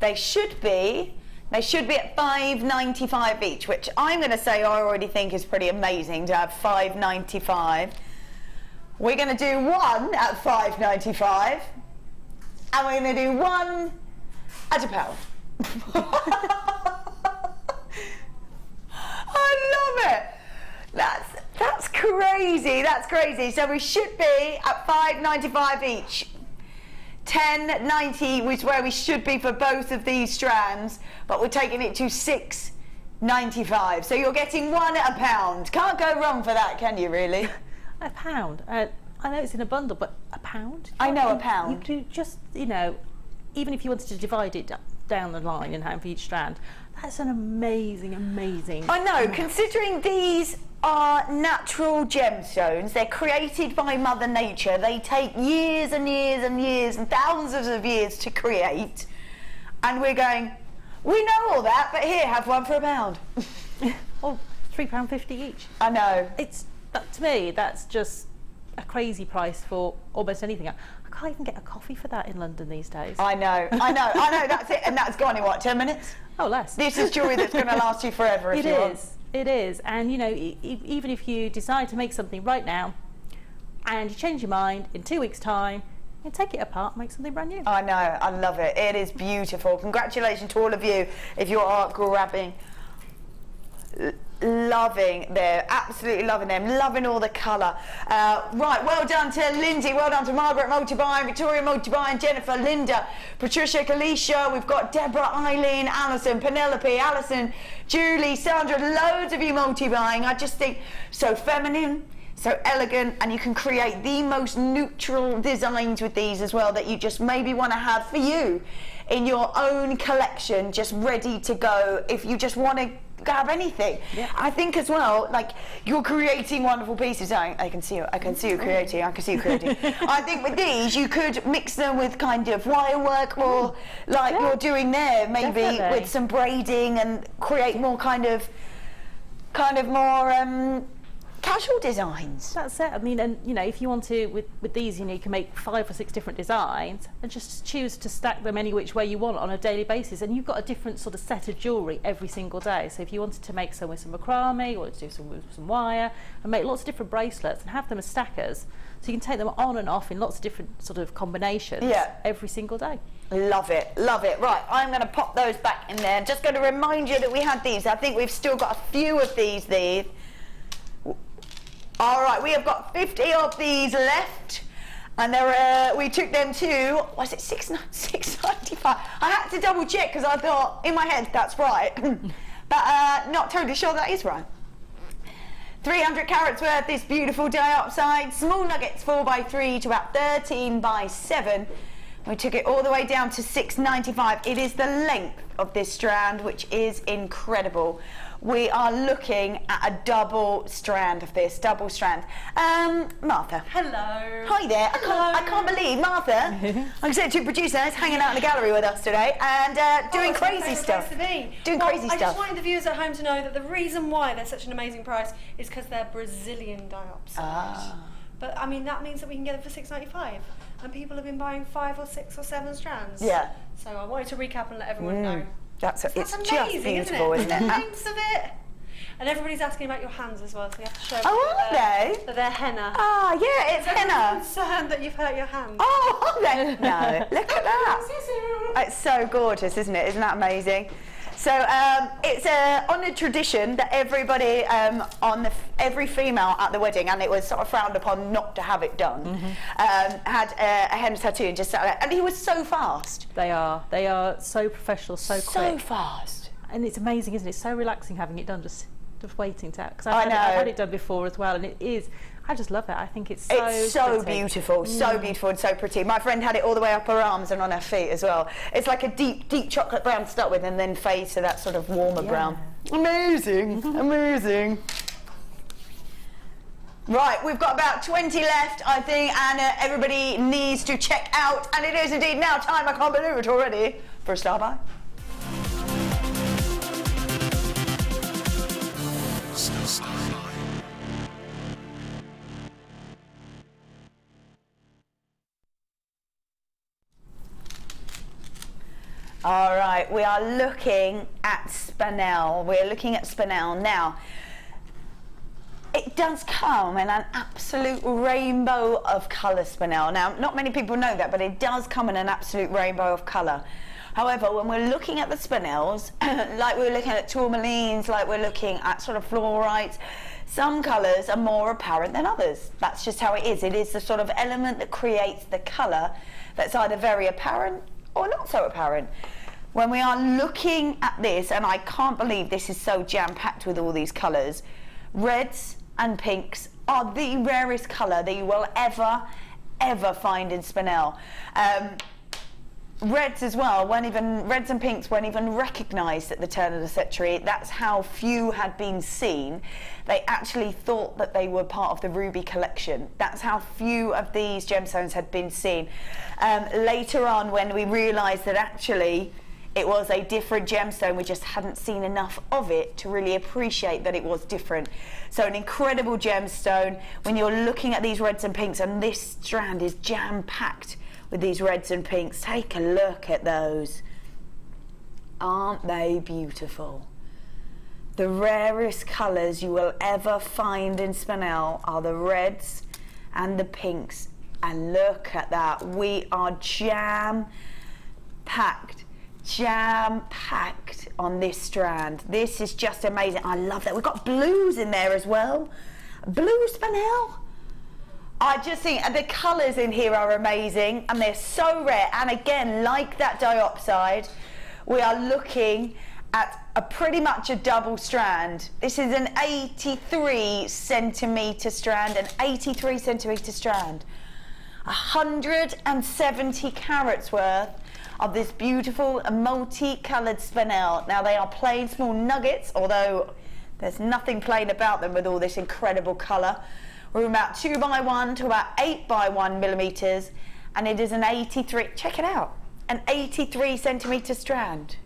they should be at $5.95 each, which I'm going to say I already think is pretty amazing to have $5.95. We're going to do one at $5.95, and we're going to do one at £1. I love it. That's crazy. That's crazy. So we should be at $5.95 each. $10.90 was where we should be for both of these strands, but we're taking it to $6.95. So you're getting one at £1. Can't go wrong for that, can you, really? £1. I know it's in a bundle, but £1? I know, £1. You do just, you know, even if you wanted to divide it down the line and have each strand, that's an amazing, amazing. I know, considering these are natural gemstones, they're created by Mother Nature, they take years and years and years and thousands of years to create, and we're going, we know all that, but here, have one for £1. Or £3.50 each. I know. To me, that's just a crazy price for almost anything. I can't even get a coffee for that in London these days. I know, that's it, and that's gone in what, 10 minutes? Oh, less. This is jewellery that's going to last you forever if you want. It is, and you know, even if you decide to make something right now, and you change your mind in 2 weeks' time, you take it apart, and make something brand new. I know, I love it. It is beautiful. Congratulations to all of you if you are grabbing loving them, absolutely loving them, loving all the colour. Right, well done to Lindsay, well done to Margaret Multi-buying, Victoria Multi-buying, Jennifer, Linda, Patricia, Kalisha, we've got Deborah, Eileen, Alison, Penelope, Alison, Julie, Sandra, loads of you multi-buying. I just think so feminine, so elegant, and you can create the most neutral designs with these as well that you just maybe want to have for you in your own collection, just ready to go if you just want to have anything. Yeah. I think as well, like, you're creating wonderful pieces. I can see you creating. I think with these you could mix them with kind of wire work, or like you're doing there, maybe with some braiding, and create more kind of more casual designs. That's it. I mean, and you know, if you want to, with these, you know, you can make 5 or 6 different designs and just choose to stack them any which way you want on a daily basis, and you've got a different sort of set of jewellery every single day. So if you wanted to make some with some macrame, or to do some with some wire, and make lots of different bracelets and have them as stackers, so you can take them on and off in lots of different sort of combinations every single day. Love it, love it. Right, I'm going to pop those back in there. Just going to remind you that we had these. I think we've still got a few of these. All right, we have got 50 of these left, and we took them to, was it $6.95? I had to double check because I thought in my head that's right, but not totally sure that is right. 300 carats worth, this beautiful diopside, small nuggets 4x3 to about 13x7. We took it all the way down to $6.95. It is the length of this strand, which is incredible. We are looking at a double strand of this, Martha. Hello. Hi there. I can't believe Martha, like I said, two producers hanging out in the gallery with us today and doing crazy stuff. I just wanted the viewers at home to know that the reason why they're such an amazing price is because they're Brazilian diopsides. But I mean, that means that we can get them for $6.95, and people have been buying 5 or 6 or 7 strands. Yeah. So I wanted to recap and let everyone know. It's amazing, just beautiful, isn't it? The lengths of it. And everybody's asking about your hands as well, so you have to show that they're henna. Ah, yeah, it's henna. I'm concerned that you've hurt your hands. Oh, are they? No, look at that. It's so gorgeous, isn't it? Isn't that amazing? So it's a honoured tradition that everybody, every female at the wedding, and it was sort of frowned upon not to have it done, had a henna tattoo and just sat there. And he was so fast. They are so professional, so quick. So fast. And it's amazing, isn't it? It's so relaxing having it done, just waiting to, because I've had it done before as well, and it is, I just love it. I think it's so beautiful, so beautiful and so pretty. My friend had it all the way up her arms and on her feet as well. It's like a deep, deep chocolate brown to start with, and then fades to that sort of warmer brown. Amazing, amazing. Right, we've got about 20 left, I think, and everybody needs to check out, and it is indeed now time, I can't believe it already, for a star buy. All right, we are looking at Spinel. We're looking at Spinel now. It does come in an absolute rainbow of colour, Spinel. Now, not many people know that, but it does come in an absolute rainbow of colour. However, when we're looking at the Spinels, like we're looking at tourmalines, like we're looking at sort of fluorites, some colours are more apparent than others. That's just how it is. It is the sort of element that creates the colour that's either very apparent or not so apparent. When we are looking at this, and I can't believe this is so jam-packed with all these colours, reds and pinks are the rarest colour that you will ever find in Spinel. Reds as well, reds and pinks weren't even recognised at the turn of the century. That's how few had been seen. They actually thought that they were part of the ruby collection. That's how few of these gemstones had been seen. Later on, when we realised that actually it was a different gemstone, we just hadn't seen enough of it to really appreciate that it was different. So an incredible gemstone when you're looking at these reds and pinks, and this strand is jam-packed with these reds and pinks. Take a look at those. Aren't they beautiful? The rarest colours you will ever find in Spinel are the reds and the pinks. And look at that. We are jam-packed. jam-packed on this strand. This is just amazing. I love that. We've got blues in there as well. Blue Spinel. I just think the colours in here are amazing, and they're so rare. And again, like that diopside, we are looking at pretty much a double strand. This is an 83 centimetre strand, 170 carats worth of this beautiful multi-coloured Spinel. Now they are plain small nuggets, although there's nothing plain about them with all this incredible colour. We're about 2x1 to about 8x1 millimetres, and it is an 83, check it out, an 83 centimetre strand.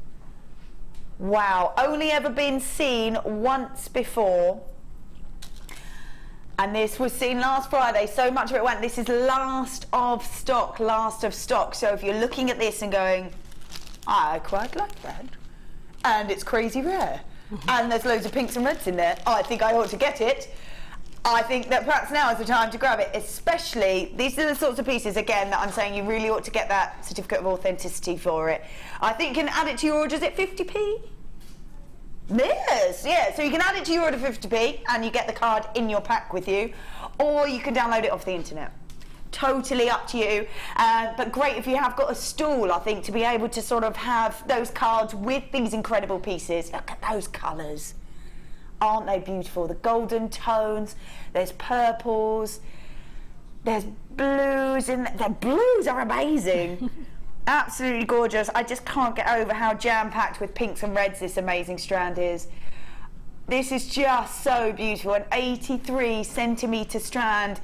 Wow, only ever been seen once before. And this was seen last Friday, so much of it went. This is last of stock. So if you're looking at this and going, I quite like that, and it's crazy rare, and there's loads of pinks and reds in there, I think I ought to get it. I think that perhaps now is the time to grab it, especially, these are the sorts of pieces, again, that I'm saying you really ought to get that certificate of authenticity for it. I think you can add it to your order, is it 50p? Yes, yeah, so you can add it to your order 50p and you get the card in your pack with you, or you can download it off the internet. Totally up to you, but great if you have got a stall, I think, to be able to sort of have those cards with these incredible pieces. Look at those colours. Aren't they beautiful? The golden tones, there's purples, there's blues in there. The blues are amazing. Absolutely gorgeous. I just can't get over how jam-packed with pinks and reds this amazing strand is. This is just so beautiful. An 83 centimetre strand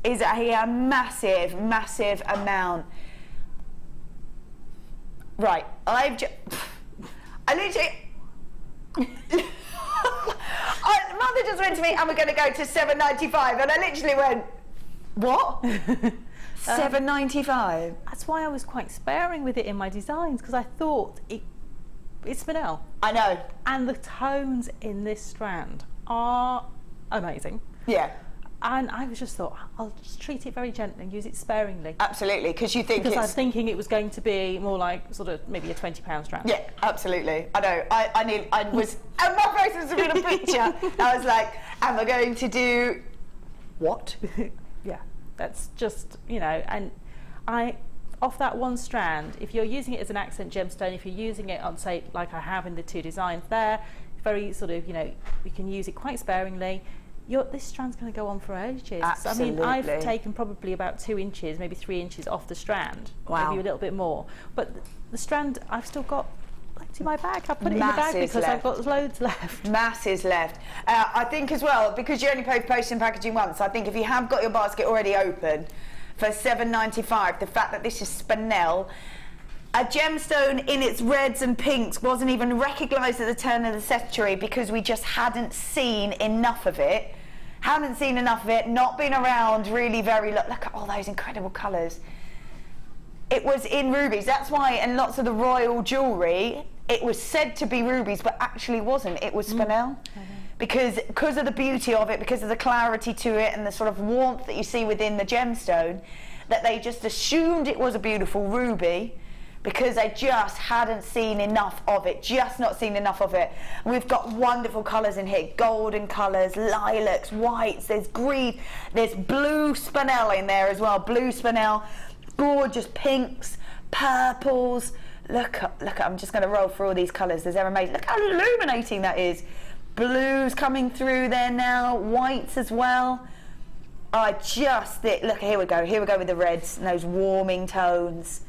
is a massive, massive amount. Right, I literally... Mother just went to me, and we're going to go to $7.95, and I literally went, what? $7.95. That's why I was quite sparing with it in my designs, because I thought it's Spinel. I know. And the tones in this strand are amazing. Yeah. And I just thought, I'll just treat it very gently and use it sparingly. Absolutely, because you think because I was thinking it was going to be more like sort of maybe a £20 strand. Yeah, absolutely. I know. I was, and my face was in a picture. I was like, am I going to do what? Yeah, that's just, you know, and off that one strand, if you're using it as an accent gemstone, if you're using it on, say, like I have in the two designs there, very sort of, you know, you can use it quite sparingly. This strand's going to go on for ages. Absolutely. I mean, I've taken probably about 2 inches, maybe 3 inches off the strand. Wow. Maybe a little bit more. But the strand, I've still got to my bag. I put it in the bag because I've got loads left. Masses left. I think as well, because you only pay for postage and packaging once, I think if you have got your basket already open for $7.95, the fact that this is Spinel, a gemstone in its reds and pinks wasn't even recognised at the turn of the century because we just hadn't seen enough of it. Not been around really very... Look at all those incredible colours. It was in rubies. That's why in lots of the royal jewellery, it was said to be rubies, but actually wasn't. It was Spinel. Because of the beauty of it, because of the clarity to it and the sort of warmth that you see within the gemstone, that they just assumed it was a beautiful ruby, because they just hadn't seen enough of it, We've got wonderful colours in here, golden colours, lilacs, whites, there's green, there's blue Spinel in there as well, blue Spinel, gorgeous pinks, purples, look at, I'm just going to roll through all these colours, they're amazing, look how illuminating that is, blues coming through there now, whites as well. Look, here we go with the reds and those warming tones.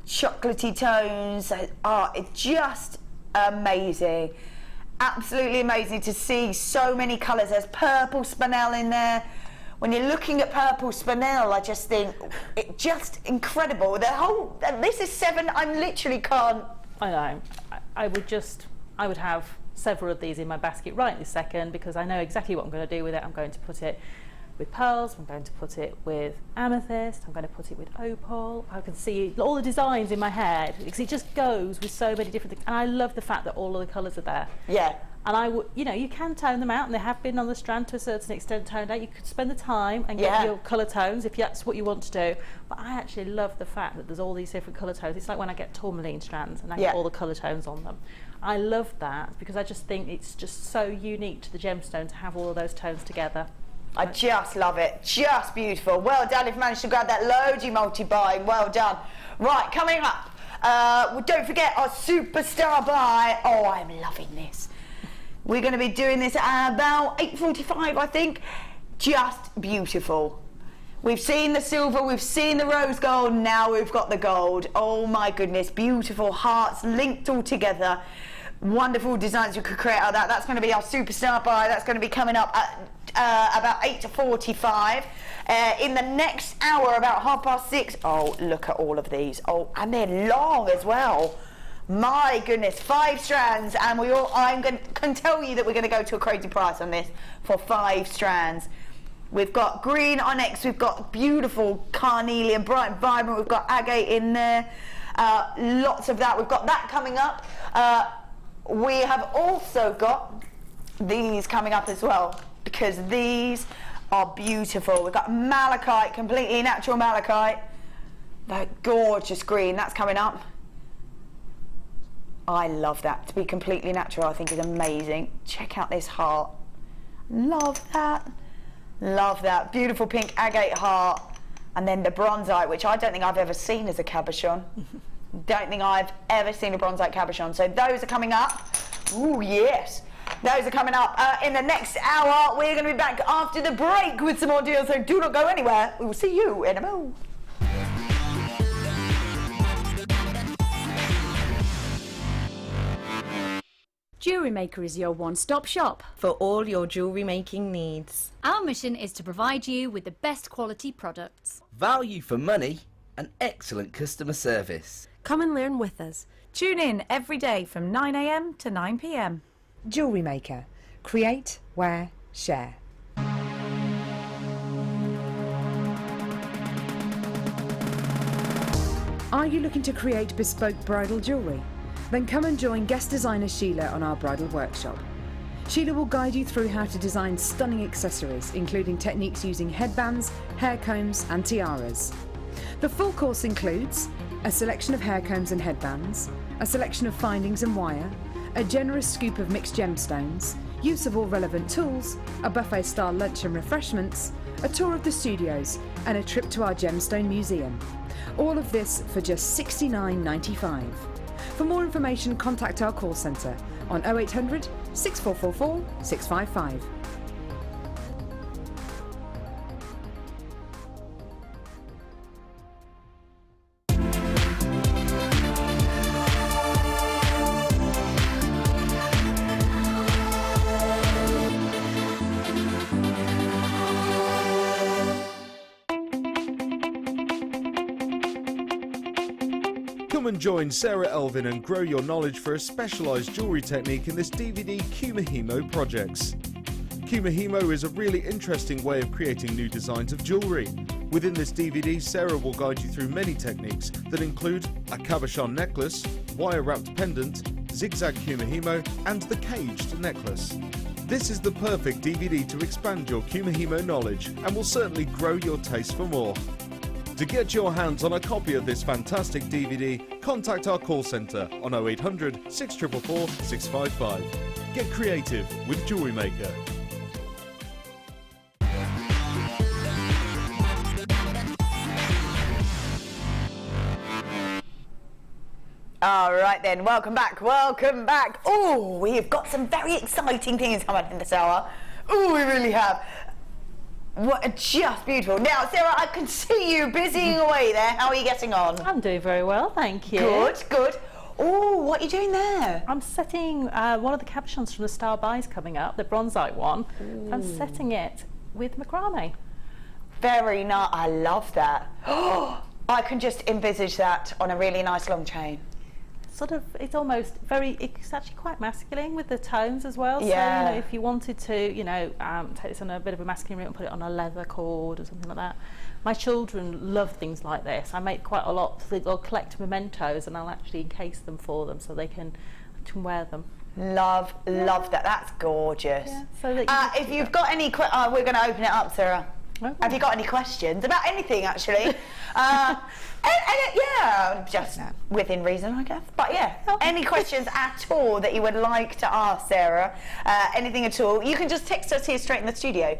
Chocolatey tones, it's just amazing, absolutely amazing to see so many colours. There's purple Spinel in there. When you're looking at purple Spinel, I just think it's just incredible. This is I literally can't. I know. I would have several of these in my basket right this second because I know exactly what I'm going to do with it. I'm going to put it with pearls, I'm going to put it with amethyst, I'm going to put it with opal. I can see all the designs in my head because it just goes with so many different things, and I love the fact that all of the colours are there. Yeah, And I would, you know, you can tone them out, and they have been on the strand to a certain extent toned out. You could spend the time and get your colour tones if that's what you want to do. But I actually love the fact that there's all these different colour tones. It's like when I get tourmaline strands and I get all the colour tones on them. I love that because I just think it's just so unique to the gemstone to have all of those tones together. I just love it. Just beautiful. Well done if you managed to grab that load, you multi-buying. Well done. Right, coming up. Don't forget our superstar buy. Oh, I'm loving this. We're going to be doing this at about 8:45, I think. Just beautiful. We've seen the silver, we've seen the rose gold, now we've got the gold. Oh my goodness, beautiful hearts linked all together. Wonderful designs you could create out of that. That's going to be our superstar buy. That's going to be coming up at about 8:45. In the next hour, about 6:30. Oh, look at all of these. Oh, and they're long as well. My goodness, 5 strands, and can tell you that we're going to go to a crazy price on this for 5 strands. We've got green onyx, we've got beautiful carnelian, bright and vibrant, we've got agate in there, lots of that. We've got that coming up. We have also got these coming up as well, because these are beautiful. We've got malachite, completely natural malachite, that gorgeous green, that's coming up. I love that. To be completely natural, I think is amazing. Check out this heart. Love that. Love that. Beautiful pink agate heart. And then the bronzite, which I don't think I've ever seen as a cabochon. Don't think I've ever seen a bronzite cabochon. So those are coming up. Ooh, yes. Those are coming up in the next hour. We're going to be back after the break with some more deals, so do not go anywhere. We will see you in a moment. JewelleryMaker is your one-stop shop for all your jewellery making needs. Our mission is to provide you with the best quality products, value for money, and excellent customer service. Come and learn with us. Tune in every day from 9 AM to 9 PM. JewelleryMaker. Create, wear, share. Are you looking to create bespoke bridal jewellery? Then come and join guest designer Sheila on our bridal workshop. Sheila will guide you through how to design stunning accessories, including techniques using headbands, hair combs and tiaras. The full course includes a selection of hair combs and headbands, a selection of findings and wire, a generous scoop of mixed gemstones, use of all relevant tools, a buffet-style lunch and refreshments, a tour of the studios and a trip to our gemstone museum. All of this for just $69.95. For more information, contact our call centre on 0800 6444 655. Come and join Sarah Elvin and grow your knowledge for a specialised jewellery technique in this DVD Kumihimo projects. Kumihimo is a really interesting way of creating new designs of jewellery. Within this DVD, Sarah will guide you through many techniques that include a cabochon necklace, wire-wrapped pendant, zigzag Kumihimo and the caged necklace. This is the perfect DVD to expand your Kumihimo knowledge and will certainly grow your taste for more. To get your hands on a copy of this fantastic DVD, contact our call centre on 0800 644 655. Get creative with JewelleryMaker. All right then, welcome back, welcome back. Oh, we've got some very exciting things coming in this hour. Oh, we really have. What, just beautiful. Now, Sarah, I can see you busying away there. How are you getting on? I'm doing very well, thank you. Good, good. Oh, what are you doing there? I'm setting one of the cabochons from the Star Buys coming up, the bronzite one. I'm setting it with macrame. Very nice. I love that. Oh, I can just envisage that on a really nice long chain. Sort of, it's almost very, it's actually quite masculine with the tones as well. Yeah. So, you know, if you wanted to, you know, take this on a bit of a masculine route and put it on a leather cord or something like that. My children love things like this. I make quite a lot. They'll collect mementos and I'll actually encase them for them so they can wear them. Love that. That's gorgeous. Yeah, so that if you've got any, we're going to open it up, Sarah. Okay. Have you got any questions about anything, actually? Yeah, just within reason, I guess. But yeah, any questions at all that you would like to ask Sarah, anything at all, you can just text us here straight in the studio.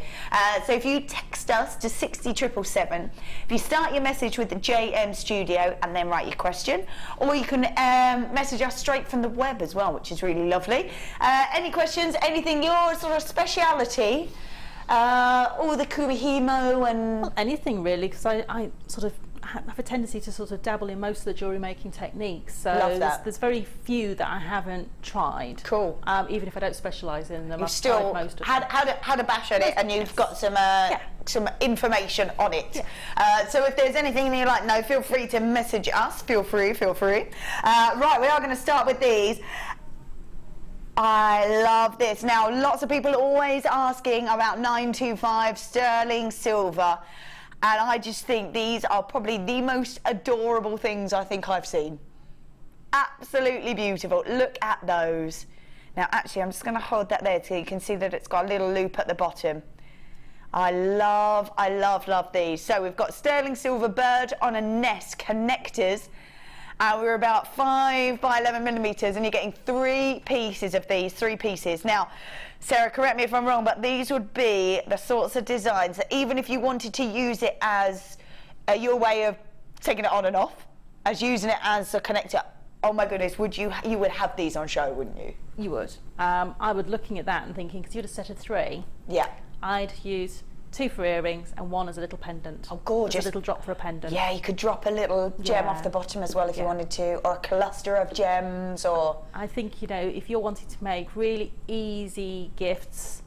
So if you text us to 60777, if you start your message with the JM Studio and then write your question, or you can message us straight from the web as well, which is really lovely. Any questions, anything, your sort of speciality? All the kurihimo and... Well, anything really, because I sort of have a tendency to sort of dabble in most of the jewellery making techniques. So there's very few that I haven't tried. Cool. Even if I don't specialise in them, You've I've still tried most of had a bash at it, and you've got some information on it. Yeah. So if there's anything that you're like, no, feel free to message us. Feel free. Right, we are going to start with these. I love this. Now, lots of people are always asking about 925 sterling silver, and I just think these are probably the most adorable things I think I've seen. Absolutely beautiful. Look at those. Now, actually, I'm just going to hold that there so you can see that it's got a little loop at the bottom. I love these. So we've got sterling silver bird on a nest connectors. We're about 5 by 11 millimeters, and you're getting 3 pieces of these, 3 pieces. Now, Sarah, correct me if I'm wrong, but these would be the sorts of designs that even if you wanted to use it as your way of taking it on and off, as using it as a connector, oh my goodness, you would have these on show, wouldn't you? You would. I would looking at that and thinking, because you had a set of 3. Yeah. I'd use 2 for earrings and 1 as a little pendant. Oh, gorgeous. As a little drop for a pendant. Yeah, you could drop a little gem off the bottom as well if you wanted to, or a cluster of gems, or... I think, you know, if you're wanting to make really easy gifts,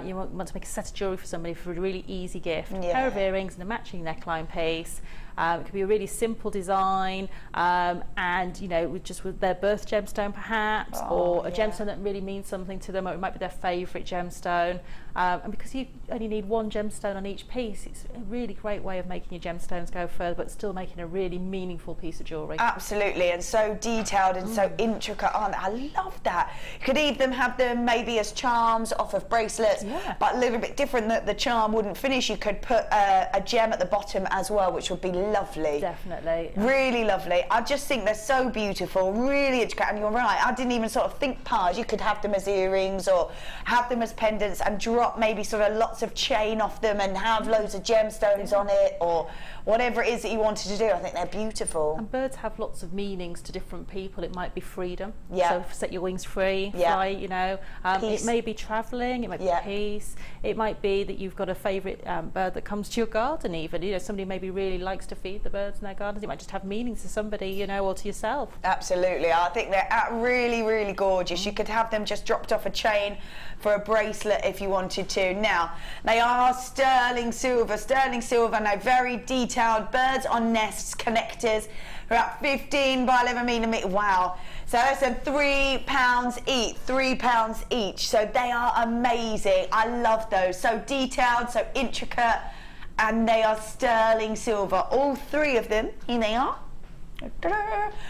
you want to make a set of jewellery for somebody for a really easy gift. A pair of earrings and a matching neckline piece. It could be a really simple design, and you know, with their birth gemstone perhaps, or a gemstone that really means something to them, or it might be their favourite gemstone. And because you only need 1 gemstone on each piece, it's a really great way of making your gemstones go further, but still making a really meaningful piece of jewellery. Absolutely, and so detailed and so intricate, aren't they? I love that. You could even have them maybe as charms off of bracelets, but a little bit different, that the charm wouldn't finish. You could put a gem at the bottom as well, which would be lovely. Definitely. Really lovely. I just think they're so beautiful, really intricate, and you're right, I didn't even sort of think past. You could have them as earrings or have them as pendants and drop maybe sort of lots of chain off them and have loads of gemstones on it, or whatever it is that you wanted to do. I think they're beautiful. And birds have lots of meanings to different people. It might be freedom, so set your wings free, fly, you know. It may be travelling, it might be peace, it might be that you've got a favourite bird that comes to your garden even. You know, somebody maybe really likes to feed the birds in their gardens. It might just have meanings to somebody, you know, or to yourself. Absolutely. I think they're really, really gorgeous. You could have them just dropped off a chain for a bracelet if you wanted to. Now, they are sterling silver, now very detailed birds on nests, connectors, about 15 by 11 millimeter. Wow. So that's £3 each, £3 each. So they are amazing. I love those. So detailed, so intricate, and they are sterling silver. All 3 of them, here they are.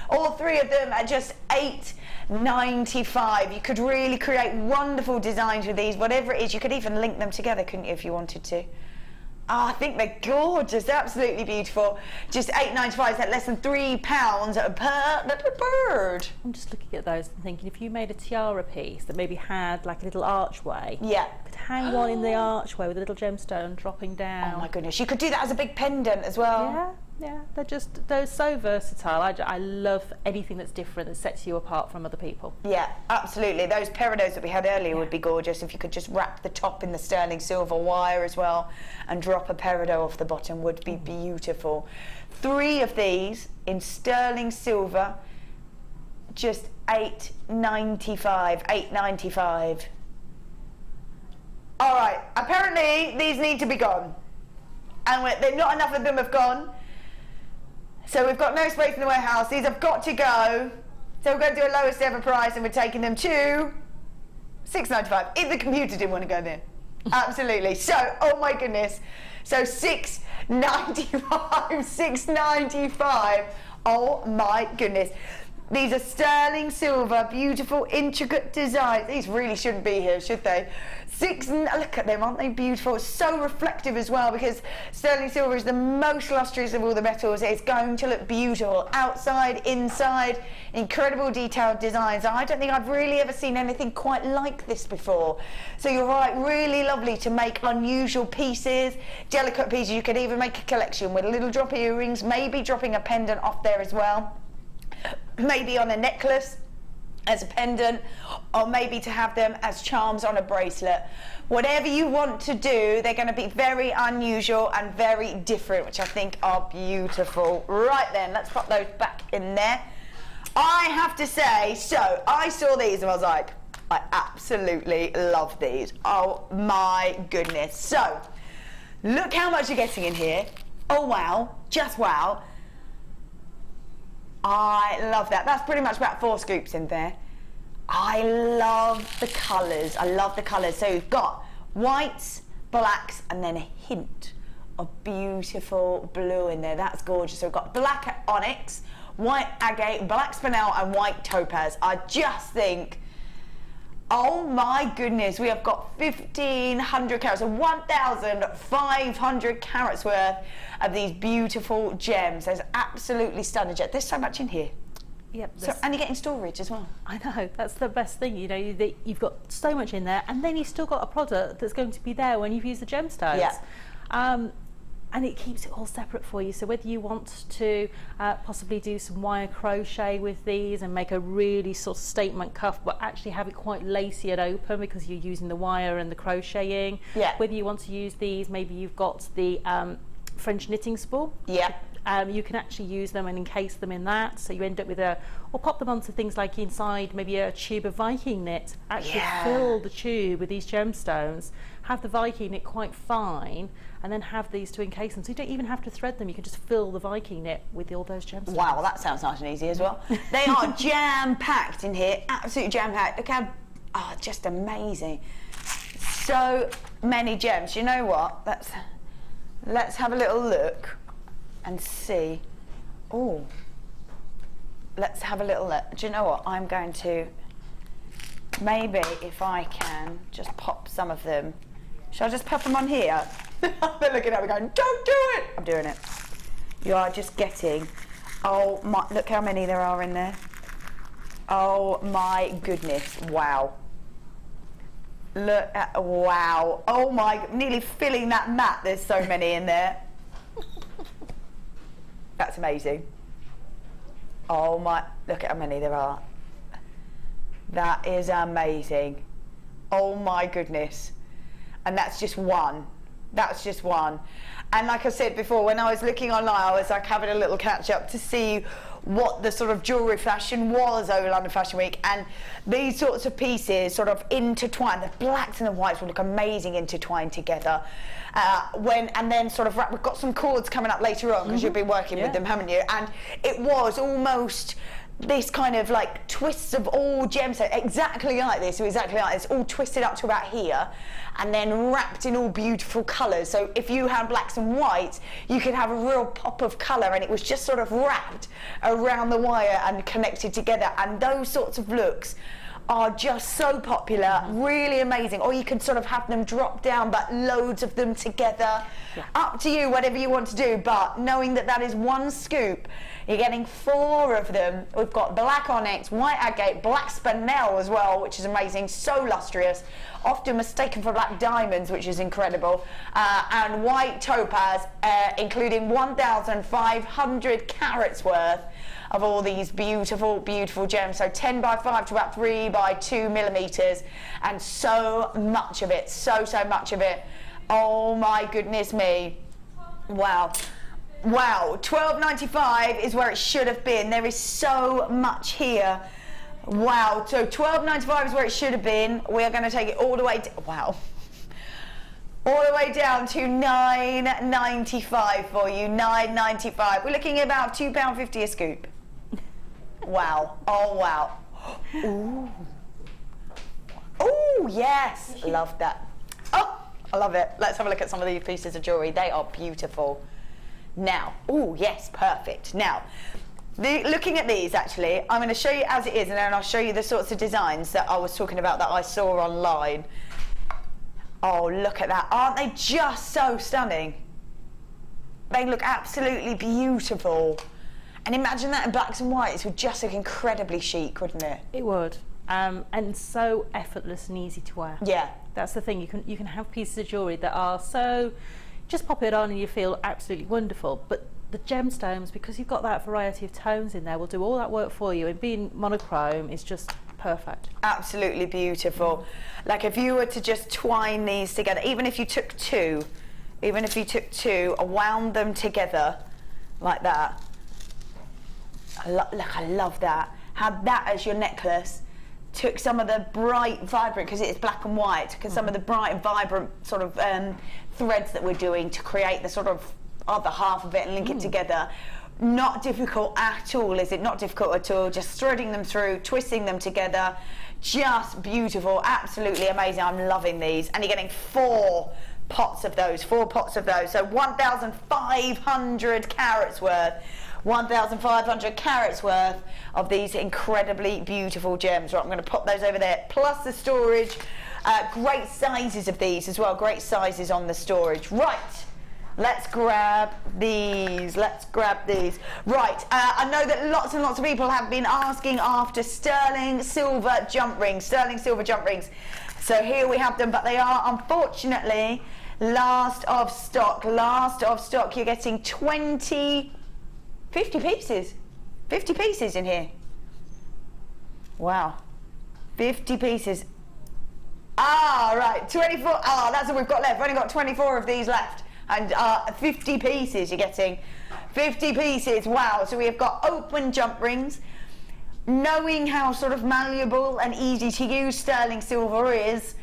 All 3 of them are just $8.95. You could really create wonderful designs with these. Whatever it is, you could even link them together, couldn't you, if you wanted to? Oh, I think they're gorgeous, absolutely beautiful. Just $8.95, so less than £3 per little bird. I'm just looking at those and thinking, if you made a tiara piece that maybe had like a little archway, you could hang one in the archway with a little gemstone dropping down. Oh my goodness, you could do that as a big pendant as well. Yeah, they're so versatile. I love anything that's different, that sets you apart from other people. Yeah, absolutely. Those peridots that we had earlier would be gorgeous if you could just wrap the top in the sterling silver wire as well and drop a peridot off the bottom. Would be beautiful. 3 of these in sterling silver, just $8.95. $8.95. All right, apparently these need to be gone, and not enough of them have gone. So we've got no space in the warehouse. These have got to go. So we're going to do a lowest ever price, and we're taking them to $6.95. If the computer didn't want to go there. Absolutely. So, oh my goodness. So $6.95. $6.95. Oh my goodness. These are sterling silver, beautiful, intricate designs. These really shouldn't be here, should they? Look at them, aren't they beautiful? It's so reflective as well, because sterling silver is the most lustrous of all the metals. It's going to look beautiful outside, inside, incredible detailed designs. I don't think I've really ever seen anything quite like this before. So you're right, really lovely to make unusual pieces, delicate pieces. You could even make a collection with a little drop earrings, maybe dropping a pendant off there as well. Maybe on a necklace as a pendant, or maybe to have them as charms on a bracelet. Whatever you want to do, they're going to be very unusual and very different, which I think are beautiful. Right then, let's pop those back in there. I have to say, so I saw these and I was like, I absolutely love these. Oh my goodness. So look how much you're getting in here. Oh wow, just wow. I love that. That's pretty much about 4 scoops in there. I love the colours. I love the colours. So you've got whites, blacks, and then a hint of beautiful blue in there. That's gorgeous. So we've got black onyx, white agate, black spinel, and white topaz. I just think, oh my goodness, we have got 1,500 carats, so 1,500 carats worth of these beautiful gems. There's absolutely stunning gems. There's so much in here. Yep. So, and you're getting storage as well. I know, that's the best thing, you know, you've got so much in there, and then you've still got a product that's going to be there when you've used the gemstones. Yeah. And it keeps it all separate for you. So whether you want to possibly do some wire crochet with these and make a really sort of statement cuff, but actually have it quite lacy and open because you're using the wire and the crocheting. Yeah. Whether you want to use these, maybe you've got the French knitting spool. Yeah. You can actually use them and encase them in that, so you end up with or pop them onto things like inside maybe a tube of Viking knit. Actually fill the tube with these gemstones, have the Viking knit quite fine, and then have these to encase them. So you don't even have to thread them, you can just fill the Viking knit with all those gemstones. Wow, that sounds nice and easy as well. They are jam-packed in here, absolutely jam-packed. Look how, just amazing. So many gems. You know what? Let's have a little look and see. Oh, let's have a little look. Do you know what? I'm going to, maybe if I can just pop some of them. Shall I just pop them on here? They're looking at me going, don't do it! I'm doing it. You are just getting, oh my, look how many there are in there. Oh my goodness, wow. Look at, wow. Oh my, nearly filling that mat, there's so many in there. That's amazing. Oh my, look at how many there are. That is amazing. Oh my goodness. And that's just one. That's just one. And like I said before, when I was looking online, I was like having a little catch up to see what the sort of jewellery fashion was over London Fashion Week, and these sorts of pieces sort of intertwined. The blacks and the whites will look amazing intertwined together. And then sort of we've got some cords coming up later on because you've been working with them, haven't you? And it was almost this kind of like twists of all gemstones, exactly like this, exactly like this, all twisted up to about here, and then wrapped in all beautiful colours. So if you had blacks and whites, you could have a real pop of colour, and it was just sort of wrapped around the wire and connected together. And those sorts of looks are just so popular, really amazing. Or you could sort of have them drop down, but loads of them together. Up to you, whatever you want to do, but knowing that that is one scoop, you're getting 4 of them. We've got black onyx, white agate, black spinel as well, which is amazing, so lustrous, often mistaken for black diamonds, which is incredible, and white topaz, including 1,500 carats worth of all these beautiful, beautiful gems. So 10 by 5 to about 3 by 2 millimeters, and so much of it, so much of it. Oh my goodness me. Wow. Wow, $12.95 is where it should have been. There is so much here. Wow, so $12.95 is where it should have been. We are going to take it all the way, wow. All the way down to $9.95 for you, $9.95. We're looking at about £2.50 a scoop. Wow, oh wow. Ooh. Oh, yes, love that. Oh, I love it. Let's have a look at some of these pieces of jewellery. They are beautiful. Now, oh yes, perfect. Now, Looking at these, actually, I'm going to show you as it is, and then I'll show you the sorts of designs that I was talking about that I saw online. Oh, look at that. Aren't they just so stunning? They look absolutely beautiful. And imagine that in blacks and whites would just look incredibly chic, wouldn't it? It would. And so effortless and easy to wear. Yeah. That's the thing. You can have pieces of jewellery that are so, just pop it on and you feel absolutely wonderful. But the gemstones, because you've got that variety of tones in there, will do all that work for you. And being monochrome is just perfect. Absolutely beautiful. Like if you were to just twine these together, even if you took two, wound them together like that. Look, I love that. Had that as your necklace. Took some of the bright, vibrant, because it's black and white, took some of the bright and vibrant sort of threads that we're doing to create the sort of other half of it and link it together. Not difficult at all, is it? Not difficult at all. Just threading them through, twisting them together. Just beautiful, absolutely amazing. I'm loving these. And you're getting 4 pots of those, 4 pots of those. So 1,500 carats worth. 1,500 carats worth of these incredibly beautiful gems. Right, I'm going to pop those over there, plus the storage. Great sizes of these as well, great sizes on the storage. Right, let's grab these, Right, I know that lots and lots of people have been asking after sterling silver jump rings, So here we have them, but they are unfortunately last of stock. You're getting 50 pieces. 50 pieces in here. Wow. 50 pieces. Ah, right. 24. Ah, that's what we've got left. We've only got 24 of these left. And 50 pieces you're getting. 50 pieces. Wow. So we have got open jump rings. Knowing how sort of malleable and easy to use sterling silver is,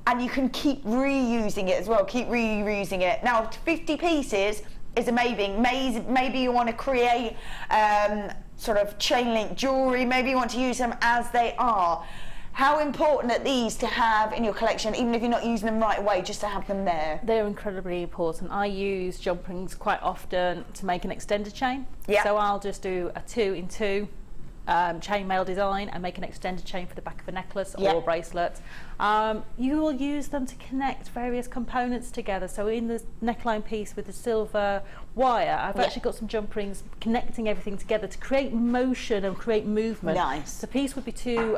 and you can keep reusing it as well. Keep reusing it. Now, 50 pieces is amazing. Maybe you want to create sort of chain link jewellery, maybe you want to use them as they are. How important are these to have in your collection, even if you're not using them right away, just to have them there? They're incredibly important. I use jump rings quite often to make an extended chain. Yeah. So I'll just do a 2-in-2 chainmail design and make an extended chain for the back of a necklace or bracelet. You will use them to connect various components together. So in the neckline piece with the silver wire, I've actually got some jump rings connecting everything together to create motion and create movement. Nice. The piece would be too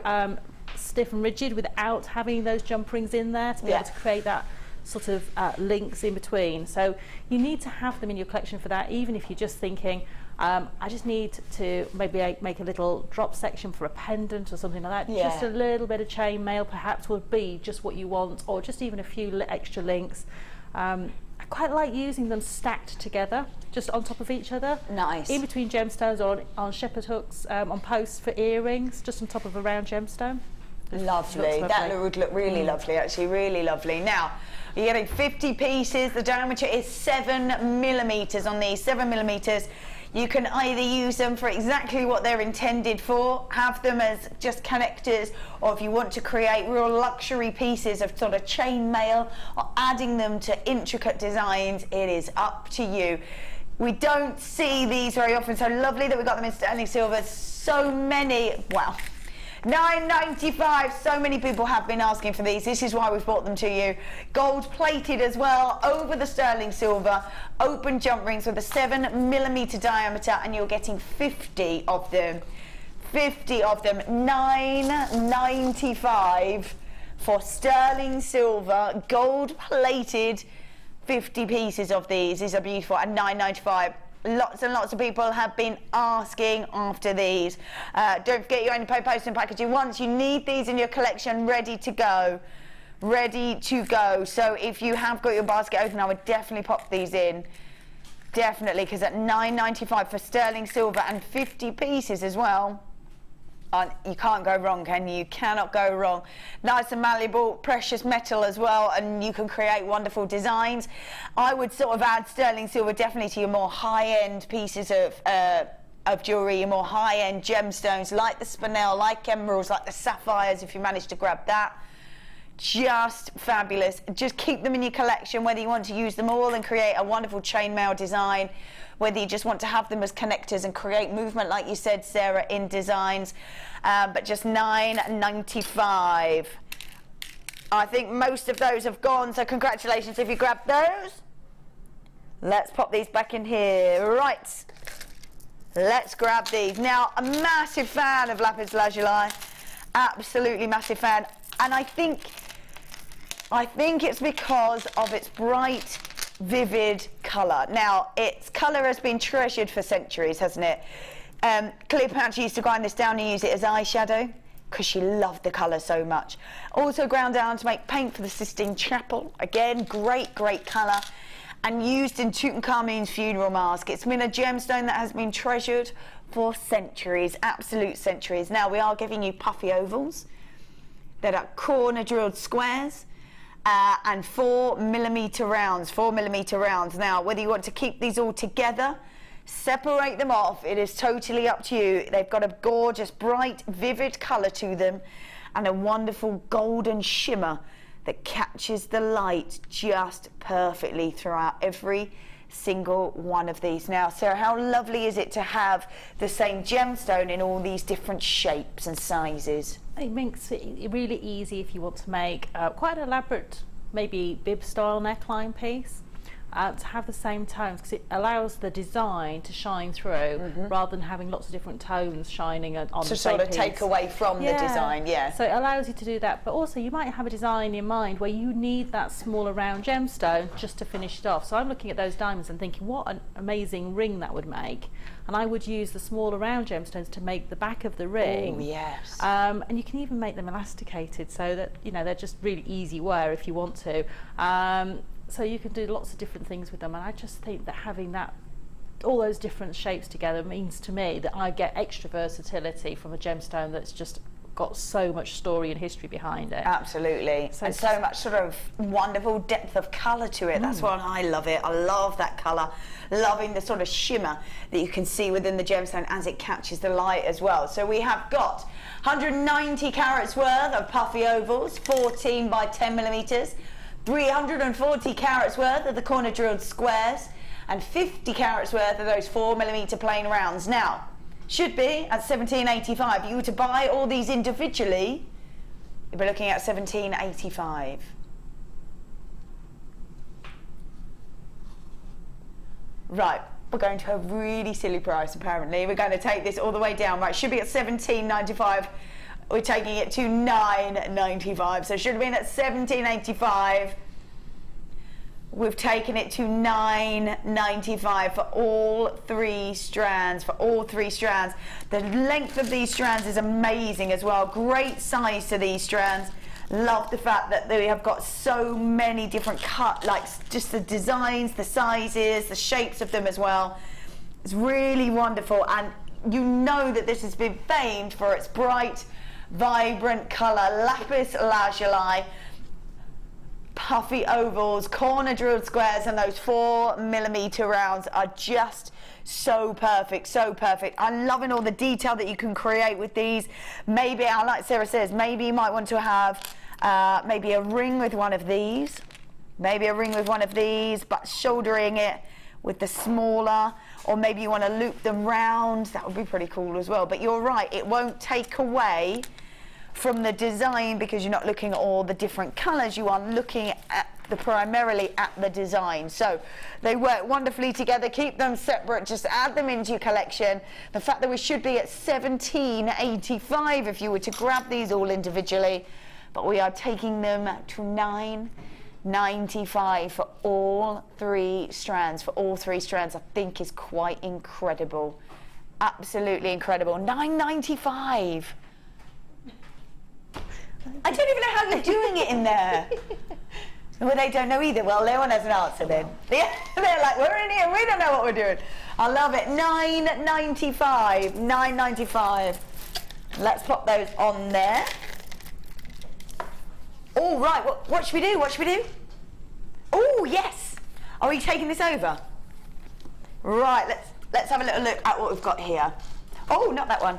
stiff and rigid without having those jump rings in there to be able to create that sort of links in between. So you need to have them in your collection for that, even if you're just thinking, I just need to maybe make a little drop section for a pendant or something like that. Yeah. Just a little bit of chainmail perhaps would be just what you want, or just even a few extra links. I quite like using them stacked together, just on top of each other. Nice. In between gemstones, or on shepherd hooks, on posts for earrings, just on top of a round gemstone. Lovely. That would look really lovely, actually, really lovely. Now, you're getting 50 pieces. The diameter is 7 millimeters on these, 7 millimeters. You can either use them for exactly what they're intended for, have them as just connectors, or if you want to create real luxury pieces of sort of chainmail, or adding them to intricate designs, it is up to you. We don't see these very often, so lovely that we got them in sterling silver. So many, wow. $9.95, so many people have been asking for these. This is why we've brought them to you. Gold plated as well, over the sterling silver, open jump rings with a 7 millimeter diameter, and you're getting 50 of them. 50 of them, $9.95 for sterling silver, gold plated, 50 pieces of these. These are beautiful, and $9.95. Lots and lots of people have been asking after these. Don't forget your only post and packaging once. You need these in your collection ready to go. Ready to go. So if you have got your basket open, I would definitely pop these in. Definitely, because at $9.95 for sterling silver and 50 pieces as well. You can't go wrong, can you? You cannot go wrong. Nice and malleable, precious metal as well, and you can create wonderful designs. I would sort of add sterling silver definitely to your more high-end pieces of jewellery, your more high-end gemstones like the Spinel, like emeralds, like the sapphires, if you manage to grab that. Just fabulous. Just keep them in your collection, whether you want to use them all and create a wonderful chainmail design, whether you just want to have them as connectors and create movement, like you said, Sarah, in designs. But just $9.95. I think most of those have gone, so congratulations if you grabbed those. Let's pop these back in here. Right. Let's grab these. Now, a massive fan of Lapis Lazuli. Absolutely massive fan. And I think it's because of its bright, vivid colour. Now, its colour has been treasured for centuries, hasn't it? Cleopatra used to grind this down and use it as eyeshadow because she loved the colour so much. Also ground down to make paint for the Sistine Chapel. Again, great, great colour. And used in Tutankhamun's funeral mask. It's been a gemstone that has been treasured for centuries, absolute centuries. Now, we are giving you puffy ovals that are corner drilled squares and 4mm rounds, 4mm rounds. Now, whether you want to keep these all together, separate them off, it is totally up to you. They've got a gorgeous, bright, vivid colour to them and a wonderful golden shimmer that catches the light just perfectly throughout every single one of these. Now, Sarah, how lovely is it to have the same gemstone in all these different shapes and sizes? It makes it really easy if you want to make quite an elaborate, maybe bib style neckline piece. To have the same tones, because it allows the design to shine through rather than having lots of different tones shining on the same piece. To sort of take away from the design, yeah. So it allows you to do that, but also you might have a design in mind where you need that smaller round gemstone just to finish it off. So I'm looking at those diamonds and thinking what an amazing ring that would make, and I would use the smaller round gemstones to make the back of the ring. Oh, yes. And you can even make them elasticated so that, you know, they're just really easy wear if you want to. So you can do lots of different things with them, and I just think that having that, all those different shapes together means to me that I get extra versatility from a gemstone that's just got so much story and history behind it. Absolutely. So, and so much sort of wonderful depth of colour to it. That's why I love it. I love that colour. Loving the sort of shimmer that you can see within the gemstone as it catches the light as well. So we have got 190 carats worth of puffy ovals, 14 by 10mm. 340 carats worth of the corner drilled squares and 50 carats worth of those 4mm plain rounds. Now, should be at $17.85. If you were to buy all these individually, you'd be looking at $17.85. Right, we're going to a really silly price apparently. We're going to take this all the way down. Right, should be at $17.95. We're taking it to $9.95, so it should have been at $17.85. We've taken it to $9.95 for all three strands. For all three strands, the length of these strands is amazing as well. Great size to these strands. Love the fact that we have got so many different just the designs, the sizes, the shapes of them as well. It's really wonderful, and you know that this has been famed for its bright, vibrant colour. Lapis lazuli, puffy ovals, corner drilled squares, and those 4mm rounds are just so perfect, so perfect. I'm loving all the detail that you can create with these. Maybe, like Sarah says, maybe you might want to have maybe a ring with one of these, but shouldering it with the smaller, or maybe you want to loop them round. That would be pretty cool as well. But you're right, it won't take away from the design because you're not looking at all the different colours. You are looking at primarily at the design. So they work wonderfully together. Keep them separate, just add them into your collection. The fact that we should be at $17.85 if you were to grab these all individually, but we are taking them to $9.95 for all three strands. For all three strands, I think is quite incredible. Absolutely incredible. $9.95. I don't even know how you're doing it in there. Well, they don't know either. Well, no one has an answer then. They're like, we're in here, we don't know what we're doing. I love it. $9.95. $9.95. Let's pop those on there. All right, what should we do? What should we do? Oh, yes. Are we taking this over? Right, let's have a little look at what we've got here. Oh, not that one.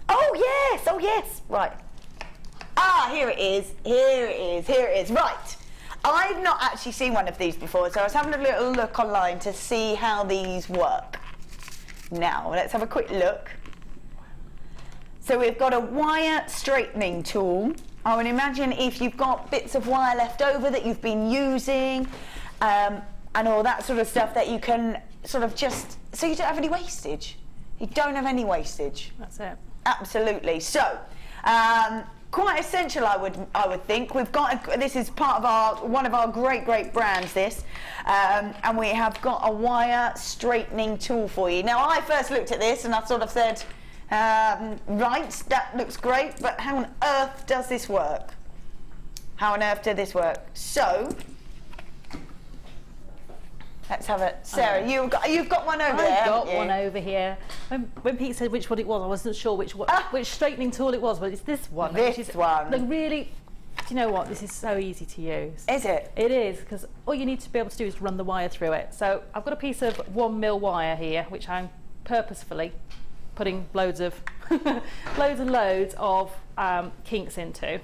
Oh, yes. Oh, yes. Right. Here it is. Here it is. Here it is. Right. I've not actually seen one of these before, so I was having a little look online to see how these work. Now, let's have a quick look. So we've got a wire straightening tool. I would imagine if you've got bits of wire left over that you've been using, and all that sort of stuff, that you can sort of just, so you don't have any wastage. You don't have any wastage. That's it. Absolutely. So, quite essential, I would think. We've got this is part of one of our great brands. This, and we have got a wire straightening tool for you. Now, I first looked at this and I sort of said, right, that looks great, but how on earth does this work? How on earth did this work? So, let's have it. Sarah, you've got one over there. I've got one over here. When Pete said which one it was, I wasn't sure which straightening tool it was, but it's this one. This one. Like, really, do you know what? This is so easy to use. Is it? It is, because all you need to be able to do is run the wire through it. So I've got a piece of 1 mil wire here, which I'm purposefully putting loads and loads of kinks into.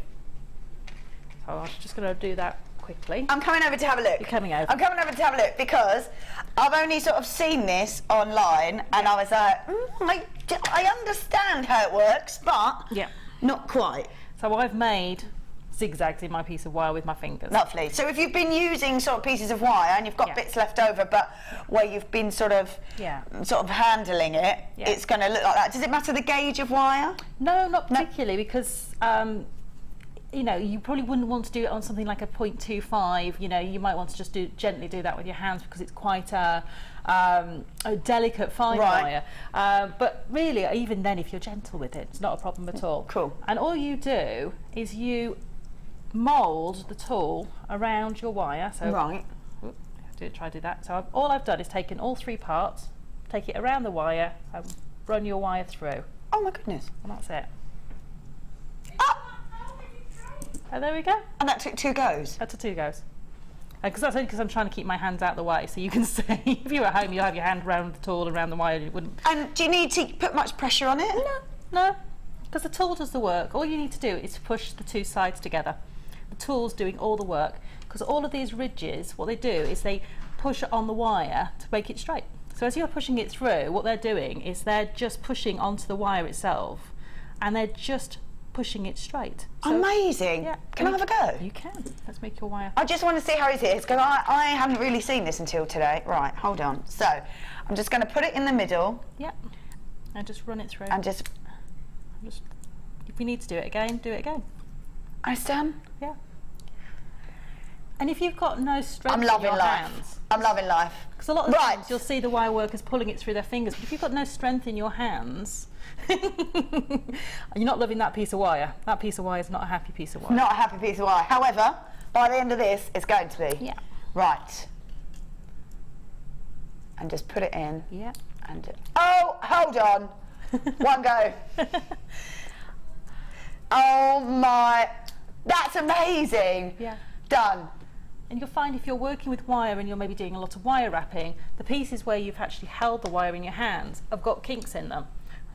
So I'm just going to do that quickly. I'm coming over to have a look. You're coming over. I'm coming over to have a look because I've only sort of seen this online, and I was like, I understand how it works, but not quite. So I've made zigzags in my piece of wire with my fingers. Lovely. So if you've been using sort of pieces of wire and you've got bits left over, but where you've been sort of handling it, it's going to look like that. Does it matter the gauge of wire? No, not particularly, because you know, you probably wouldn't want to do it on something like a 0.25. You know, you might want to just gently do that with your hands, because it's quite a delicate fine wire. But really, even then, if you're gentle with it, it's not a problem at all. Cool. And all you do is you mould the tool around your wire. So try to do that. So all I've done is taken all 3 parts, take it around the wire, and run your wire through. Oh my goodness. And that's it. And there we go. And that took 2 goes? That took 2 goes. Because that's only because I'm trying to keep my hands out of the way, so you can see, if you were at home, you'll have your hand around the tool, around the wire, and it wouldn't... And do you need to put much pressure on it? No, because the tool does the work. All you need to do is push the 2 sides together. The tool's doing all the work, because all of these ridges, what they do is they push it on the wire to make it straight. So as you're pushing it through, what they're doing is they're just pushing onto the wire itself, and they're just pushing it straight. So, amazing. Yeah. Can I have a go? You can. Let's make your wire. I just want to see how easy it is, because I haven't really seen this until today. Right, hold on. So I'm just going to put it in the middle. Yeah. And just run it through. And just if you need to do it again, do it again. And it's done? Yeah. And if you've got no strength in your hands... I'm loving life. Because a lot of times you'll see the wire workers pulling it through their fingers, but if you've got no strength in your hands, you're not loving that piece of wire. That piece of wire is not a happy piece of wire. Not a happy piece of wire. However, by the end of this, it's going to be. Yeah. Right. And just put it in. Yeah. And oh, hold on. One go. Oh my, that's amazing. Yeah. Done. And you'll find if you're working with wire and you're maybe doing a lot of wire wrapping, the pieces where you've actually held the wire in your hands have got kinks in them.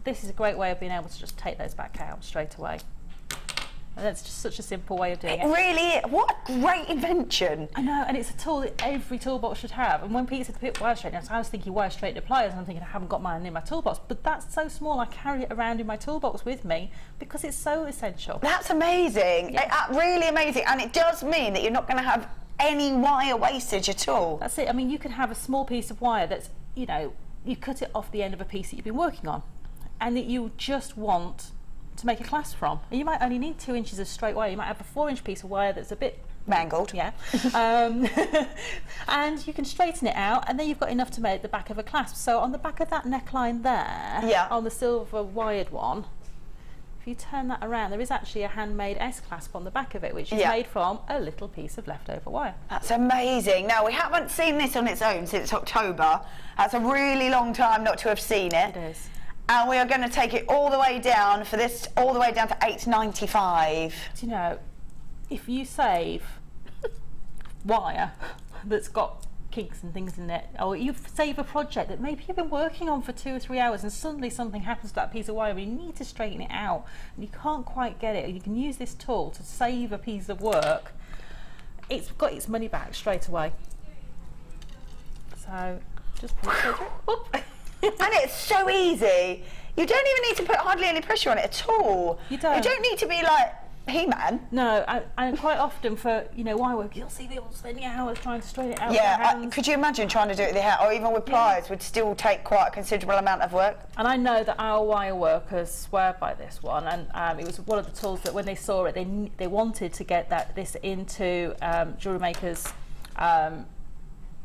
This is a great way of being able to just take those back out straight away. And that's just such a simple way of doing it. It really is. What a great invention. I know, and it's a tool that every toolbox should have. And when Pete said put wire straightener, I was thinking wire straightener pliers, and I'm thinking I haven't got mine in my toolbox. But that's so small, I carry it around in my toolbox with me because it's so essential. That's amazing. Yeah. Really amazing. And it does mean that you're not going to have any wire wastage at all. That's it. I mean, you can have a small piece of wire that's, you know, you cut it off the end of a piece that you've been working on, and that you just want to make a clasp from. And you might only need 2 inches of straight wire. You might have a 4-inch piece of wire that's a bit mangled. Yeah. And you can straighten it out, and then you've got enough to make the back of a clasp. So on the back of that neckline there, on the silver wired one, if you turn that around, there is actually a handmade S-clasp on the back of it, which is made from a little piece of leftover wire. That's amazing. Now, we haven't seen this on its own since October. That's a really long time not to have seen it. It is. And we are going to take it all the way down for this, all the way down to $8.95. Do you know, if you save wire that's got kinks and things in it, or you save a project that maybe you've been working on for 2 or 3 hours and suddenly something happens to that piece of wire and you need to straighten it out and you can't quite get it, you can use this tool to save a piece of work. It's got its money back straight away. So just pull it through. And it's so easy. You don't even need to put hardly any pressure on it at all. You don't. You don't need to be like He-Man. No, and quite often for, you know, wire work, you'll see people spending hours trying to straighten it out with their Yeah, hands. could you imagine trying to do it with your hand, or even with pliers would still take quite a considerable amount of work? And I know that our wire workers swear by this one, and it was one of the tools that when they saw it, they wanted to get this into jewellery makers'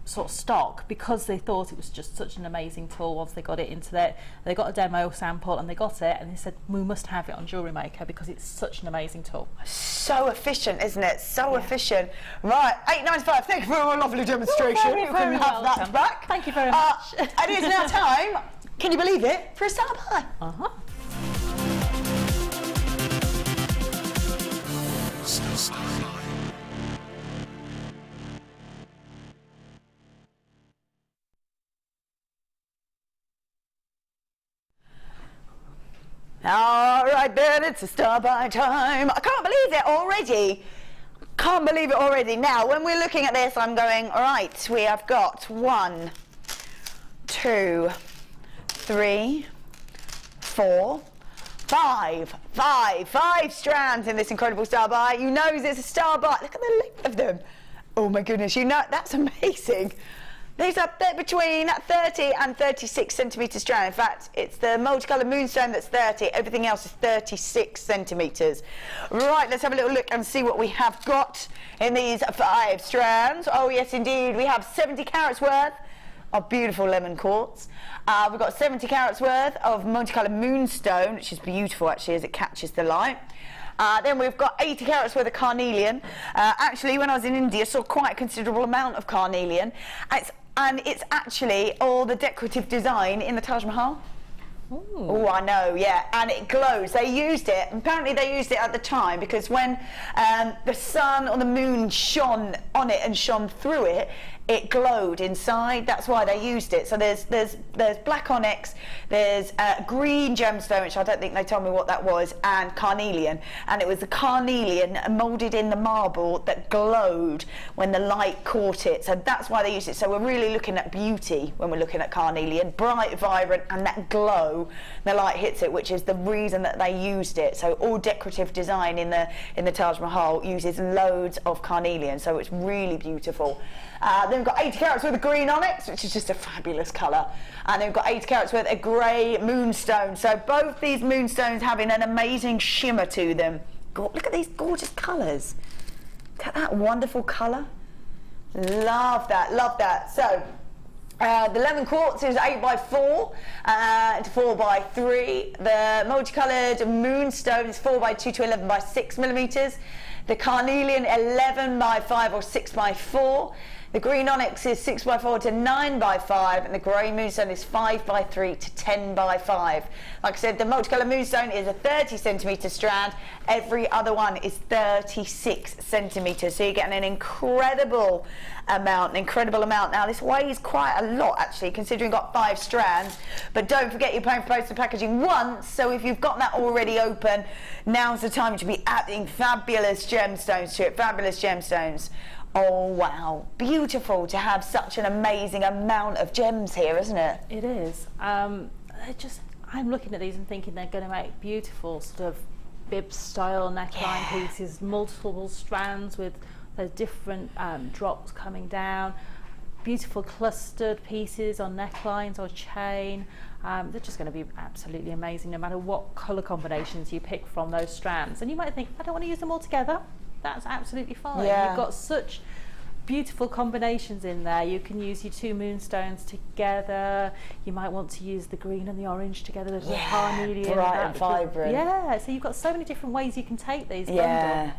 sort of stock, because they thought it was just such an amazing tool. Once they got it into there, they got a demo sample and they got it and they said, we must have it on Jewellery Maker because it's such an amazing tool. So efficient, isn't it? So efficient. Right, £8.95. Thank you for a lovely demonstration. Very, you can very have that welcome. back. Thank you very much. It is now time, can you believe it, for a Sapphire. All right then, it's a star by time. I can't believe it already. Can't believe it already. Now, when we're looking at this, I'm going, all right, we have got 1, 2, 3, 4, 5 strands in this incredible star bar. You know it's a star bar. Look at the length of them. Oh my goodness, you know, that's amazing. These are between 30 and 36 centimetre strand. In fact, it's the multicoloured Moonstone that's 30. Everything else is 36 centimetres. Right, let's have a little look and see what we have got in these 5 strands. Oh yes, indeed. We have 70 carats worth of beautiful lemon quartz. We've got 70 carats worth of multicoloured Moonstone, which is beautiful actually as it catches the light. Then we've got 80 carats worth of Carnelian. Actually, when I was in India, I saw quite a considerable amount of Carnelian. And it's actually all the decorative design in the Taj Mahal. Oh, I know, yeah, and it glows. They used it, apparently they used it at the time because when the sun or the moon shone on it and shone through it, it glowed inside. That's why they used it. So there's black onyx, there's green gemstone, which I don't think they told me what that was, and carnelian. And it was the carnelian moulded in the marble that glowed when the light caught it. So that's why they used it. So we're really looking at beauty when we're looking at carnelian, bright, vibrant, and that glow, the light hits it, which is the reason that they used it. So all decorative design in the Taj Mahal uses loads of carnelian. So it's really beautiful. Then we've got 80 carats worth of green onyx, which is just a fabulous colour. And then we've got 80 carats worth of grey moonstone. So both these moonstones having an amazing shimmer to them. Look at these gorgeous colours. Look at that wonderful colour. Love that, love that. So the lemon quartz is 8x4 to 4x3. The multicoloured moonstone is 4x2 to 11x6 millimetres. The carnelian 11x5 or 6x4. The green onyx is 6x4 to 9x5, and the grey moonstone is 5x3 to 10x5. Like I said, the multicoloured moonstone is a 30 centimetre strand. Every other one is 36 centimetres. So you're getting an incredible amount, Now this weighs quite a lot actually, considering you've got 5 strands. But don't forget you're paying for postal packaging once. So if you've got that already open, now's the time to be adding fabulous gemstones to it. Fabulous gemstones. Oh wow, beautiful to have such an amazing amount of gems here, isn't it? It is. I'm looking at these and thinking they're going to make beautiful sort of bib style neckline pieces, multiple strands with those different drops coming down, beautiful clustered pieces on necklines or chain. They're just going to be absolutely amazing no matter what colour combinations you pick from those strands. And you might think, I don't want to use them all together. That's absolutely fine. Yeah. You've got such beautiful combinations in there. You can use your 2 moonstones together. You might want to use the green and the orange together. There's the carnelian, bright and vibrant. Yeah, so you've got so many different ways you can take these. Yeah.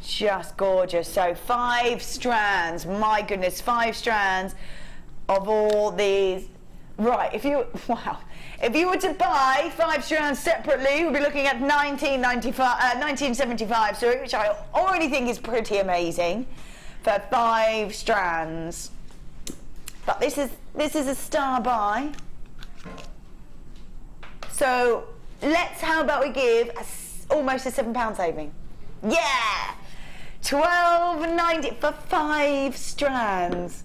Just gorgeous. So 5 strands, my goodness, 5 strands of all these. Right, if you were to buy 5 strands separately, we'd be looking at $19.75, which I already think is pretty amazing. for 5 strands. But this is a star buy. So how about we give almost a £7 saving? Yeah, £12.90 for 5 strands.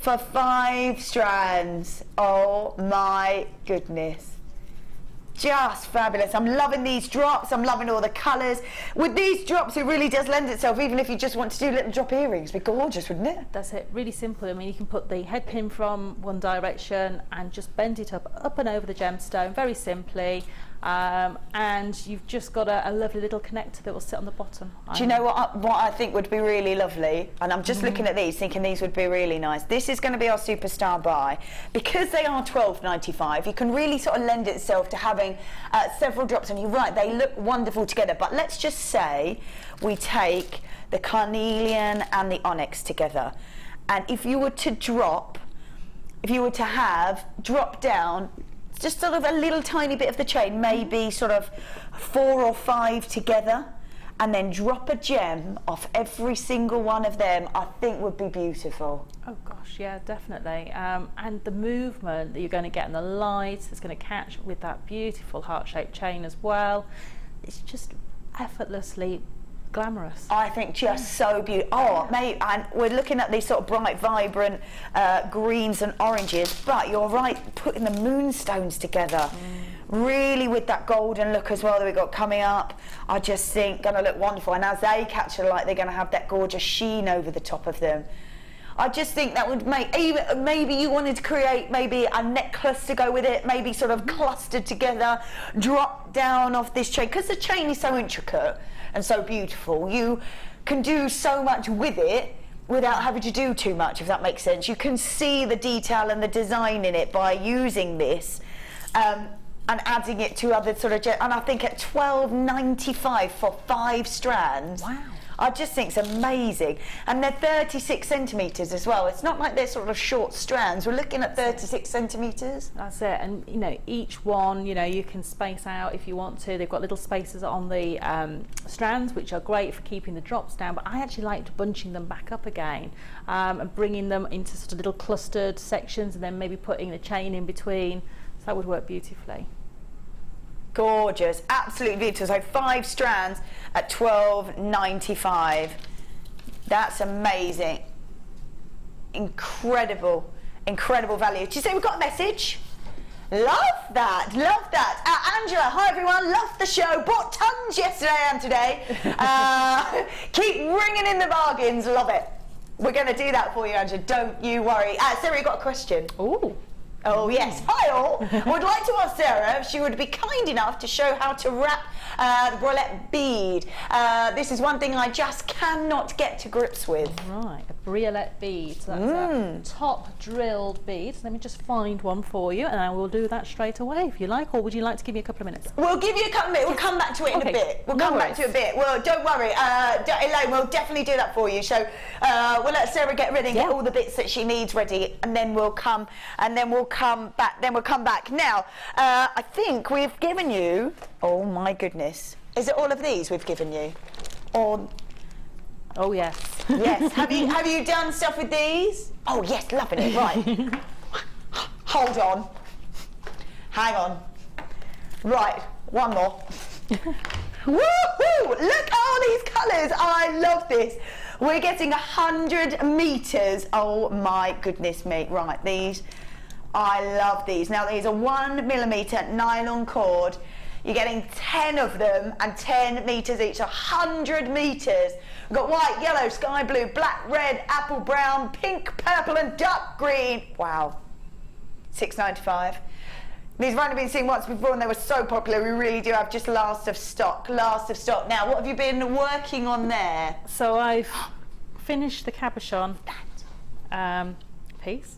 For 5 strands. Oh my goodness. Just fabulous. I'm loving these drops. I'm loving all the colours. With these drops, it really does lend itself, even if you just want to do little drop earrings. It'd be gorgeous, wouldn't it? That's it. Really simple. I mean, you can put the head pin from one direction and just bend it up and over the gemstone, very simply. And you've just got a lovely little connector that will sit on the bottom. Do you know what I think would be really lovely? And I'm just looking at these, thinking these would be really nice. This is going to be our superstar buy. Because they are £12.95, you can really sort of lend itself to having several drops. And you're right, they look wonderful together. But let's just say we take the Carnelian and the Onyx together. And if you were to drop down just sort of a little tiny bit of the chain, maybe sort of 4 or 5 together, and then drop a gem off every single one of them, I think would be beautiful. Oh gosh, yeah, definitely. And the movement that you're going to get in the light is going to catch with that beautiful heart-shaped chain as well. It's just effortlessly glamorous. I think just so beautiful. Oh, mate, and we're looking at these sort of bright, vibrant greens and oranges, but you're right, putting the moonstones together, really with that golden look as well that we've got coming up, I just think going to look wonderful. And as they catch the light, they're going to have that gorgeous sheen over the top of them. I just think that would make, even maybe you wanted to create maybe a necklace to go with it, maybe sort of clustered together, drop down off this chain, because the chain is so intricate and so beautiful. You can do so much with it without having to do too much, if that makes sense. You can see the detail and the design in it by using this and adding it to other sort of, and I think at £12.95 for 5 strands. Wow. I just think it's amazing. And they're 36 centimetres as well. It's not like they're sort of short strands. We're looking at 36 centimetres. That's it. And, you know, each one, you know, you can space out if you want to. They've got little spaces on the strands, which are great for keeping the drops down. But I actually liked bunching them back up again and bringing them into sort of little clustered sections and then maybe putting the chain in between. So that would work beautifully. Gorgeous, absolutely beautiful. So 5 strands at £12.95. That's amazing. Incredible, incredible value. Do you say we've got a message? Love that, love that. Angela, hi everyone, loved the show. Bought tons yesterday and today. Keep ringing in the bargains, love it. We're going to do that for you, Angela, don't you worry. Sarah, you got a question? Ooh. Oh yes, hi all. Would like to ask Sarah if she would be kind enough to show how to wrap the bralette bead. This is one thing I just cannot get to grips with. Right, a bralette bead. So that's a top drilled bead. So let me just find one for you and I will do that straight away if you like, or would you like to give me a couple of minutes? We'll give you a couple of minutes, we'll come back to it in a bit. We'll come back to it a bit. Well, don't worry, Elaine, we'll definitely do that for you. So we'll let Sarah get ready and get all the bits that she needs ready, and then we'll come back. Now, I think we've given you, oh my goodness, is it all of these we've given you? Or, oh yes. Yes, have you done stuff with these? Oh yes, loving it, right. Hold on, hang on. Right, one more. Woohoo! Look at all these colours, I love this. We're getting 100 metres, oh my goodness me. Right, these, I love these. Now these are 1mm nylon cord. You're getting 10 of them and 10 metres each, 100 metres. We've got white, yellow, sky blue, black, red, apple brown, pink, purple and dark green. Wow, £6.95. These have only been seen once before and they were so popular. We really do have just last of stock. Now, what have you been working on there? So I've finished the cabochon piece,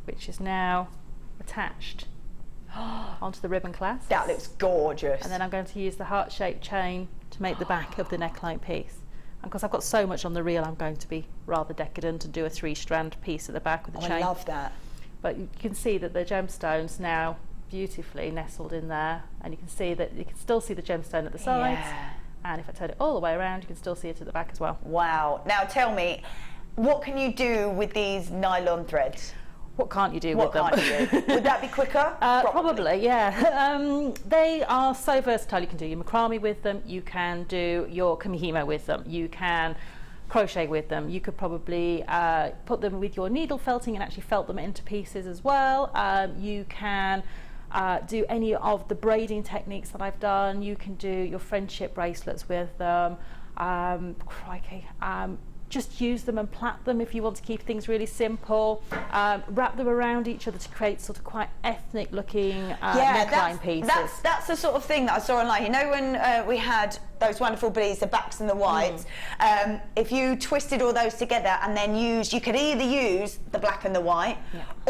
which is now attached onto the ribbon clasp. That looks gorgeous. And then I'm going to use the heart-shaped chain to make the back of the neckline piece. And because I've got so much on the reel, I'm going to be rather decadent and do a 3-strand piece at the back with the chain. I love that. But you can see that the gemstones now beautifully nestled in there, and you can see that you can still see the gemstone at the sides, And if I turn it all the way around, you can still see it at the back as well. Wow. Now tell me, what can you do with these nylon threads? What can't you do with them? What can't you do? Would that be quicker? Probably, yeah. They are so versatile. You can do your macrame with them, you can do your kamihimo with them, you can crochet with them. You could probably put them with your needle felting and actually felt them into pieces as well. You can do any of the braiding techniques that I've done. You can do your friendship bracelets with them. Just use them and plait them if you want to keep things really simple. Wrap them around each other to create sort of quite ethnic looking neckline pieces. That's the sort of thing that I saw online. You know when we had those wonderful beads, the blacks and the whites, if you twisted all those together and then you could either use the black and the white,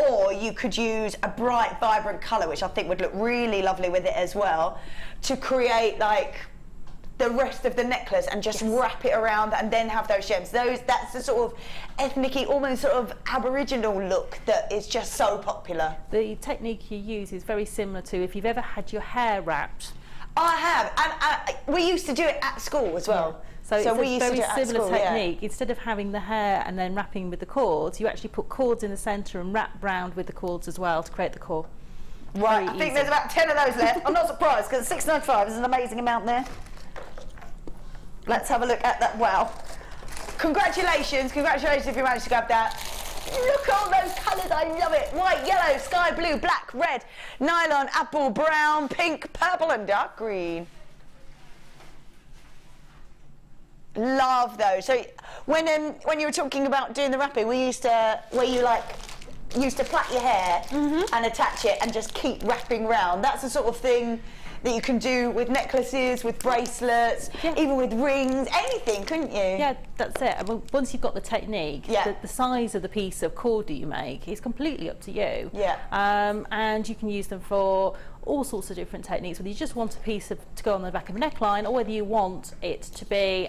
or you could use a bright, vibrant colour, which I think would look really lovely with it as well, to create like the rest of the necklace and just wrap it around and then have those gems. That's the sort of ethnic-y, almost sort of aboriginal look that is just so popular. The technique you use is very similar to if you've ever had your hair wrapped. I have, and we used to do it at school as well. So it's a very similar technique. Instead of having the hair and then wrapping with the cords, you actually put cords in the centre and wrap round with the cords as well to create the core. Right, I think there's about 10 of those left. I'm not surprised because $6.95 is an amazing amount there. Let's have a look at that. Wow. Congratulations if you managed to grab that. Look at all those colours, I love it. White, yellow, sky blue, black, red, nylon, apple, brown, pink, purple and dark green. Love those. So when you were talking about doing the wrapping, where you used to plait your hair and attach it and just keep wrapping round. That's the sort of thing that you can do with necklaces, with bracelets, even with rings, anything, couldn't you? Yeah, that's it. I mean, once you've got the technique, the size of the piece of cord that you make is completely up to you. Yeah. And you can use them for all sorts of different techniques, whether you just want a piece to go on the back of a neckline, or whether you want it to be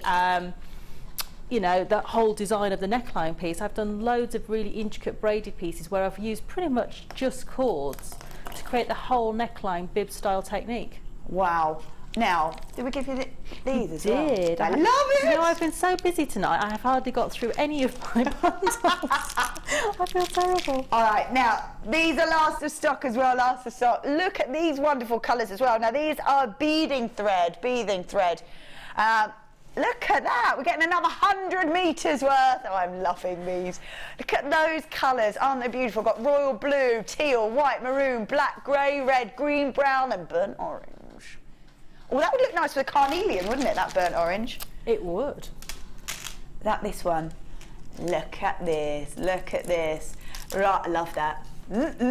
you know, that whole design of the neckline piece. I've done loads of really intricate braided pieces where I've used pretty much just cords to create the whole neckline bib style technique. Wow. Now, did we give you these as well? Did. I love it! You know, I've been so busy tonight, I have hardly got through any of my bundles. I feel terrible. All right, now, these are last of stock as well, last of stock. Look at these wonderful colours as well. Now, these are beading thread. Look at that, we're getting another 100 metres worth. Oh, I'm loving these. Look at those colours, aren't they beautiful? Got royal blue, teal, white, maroon, black, grey, red, green, brown and burnt orange. Oh, that would look nice with a carnelian, wouldn't it, that burnt orange? It would. This one. Look at this, look at this. Right, I love that. Look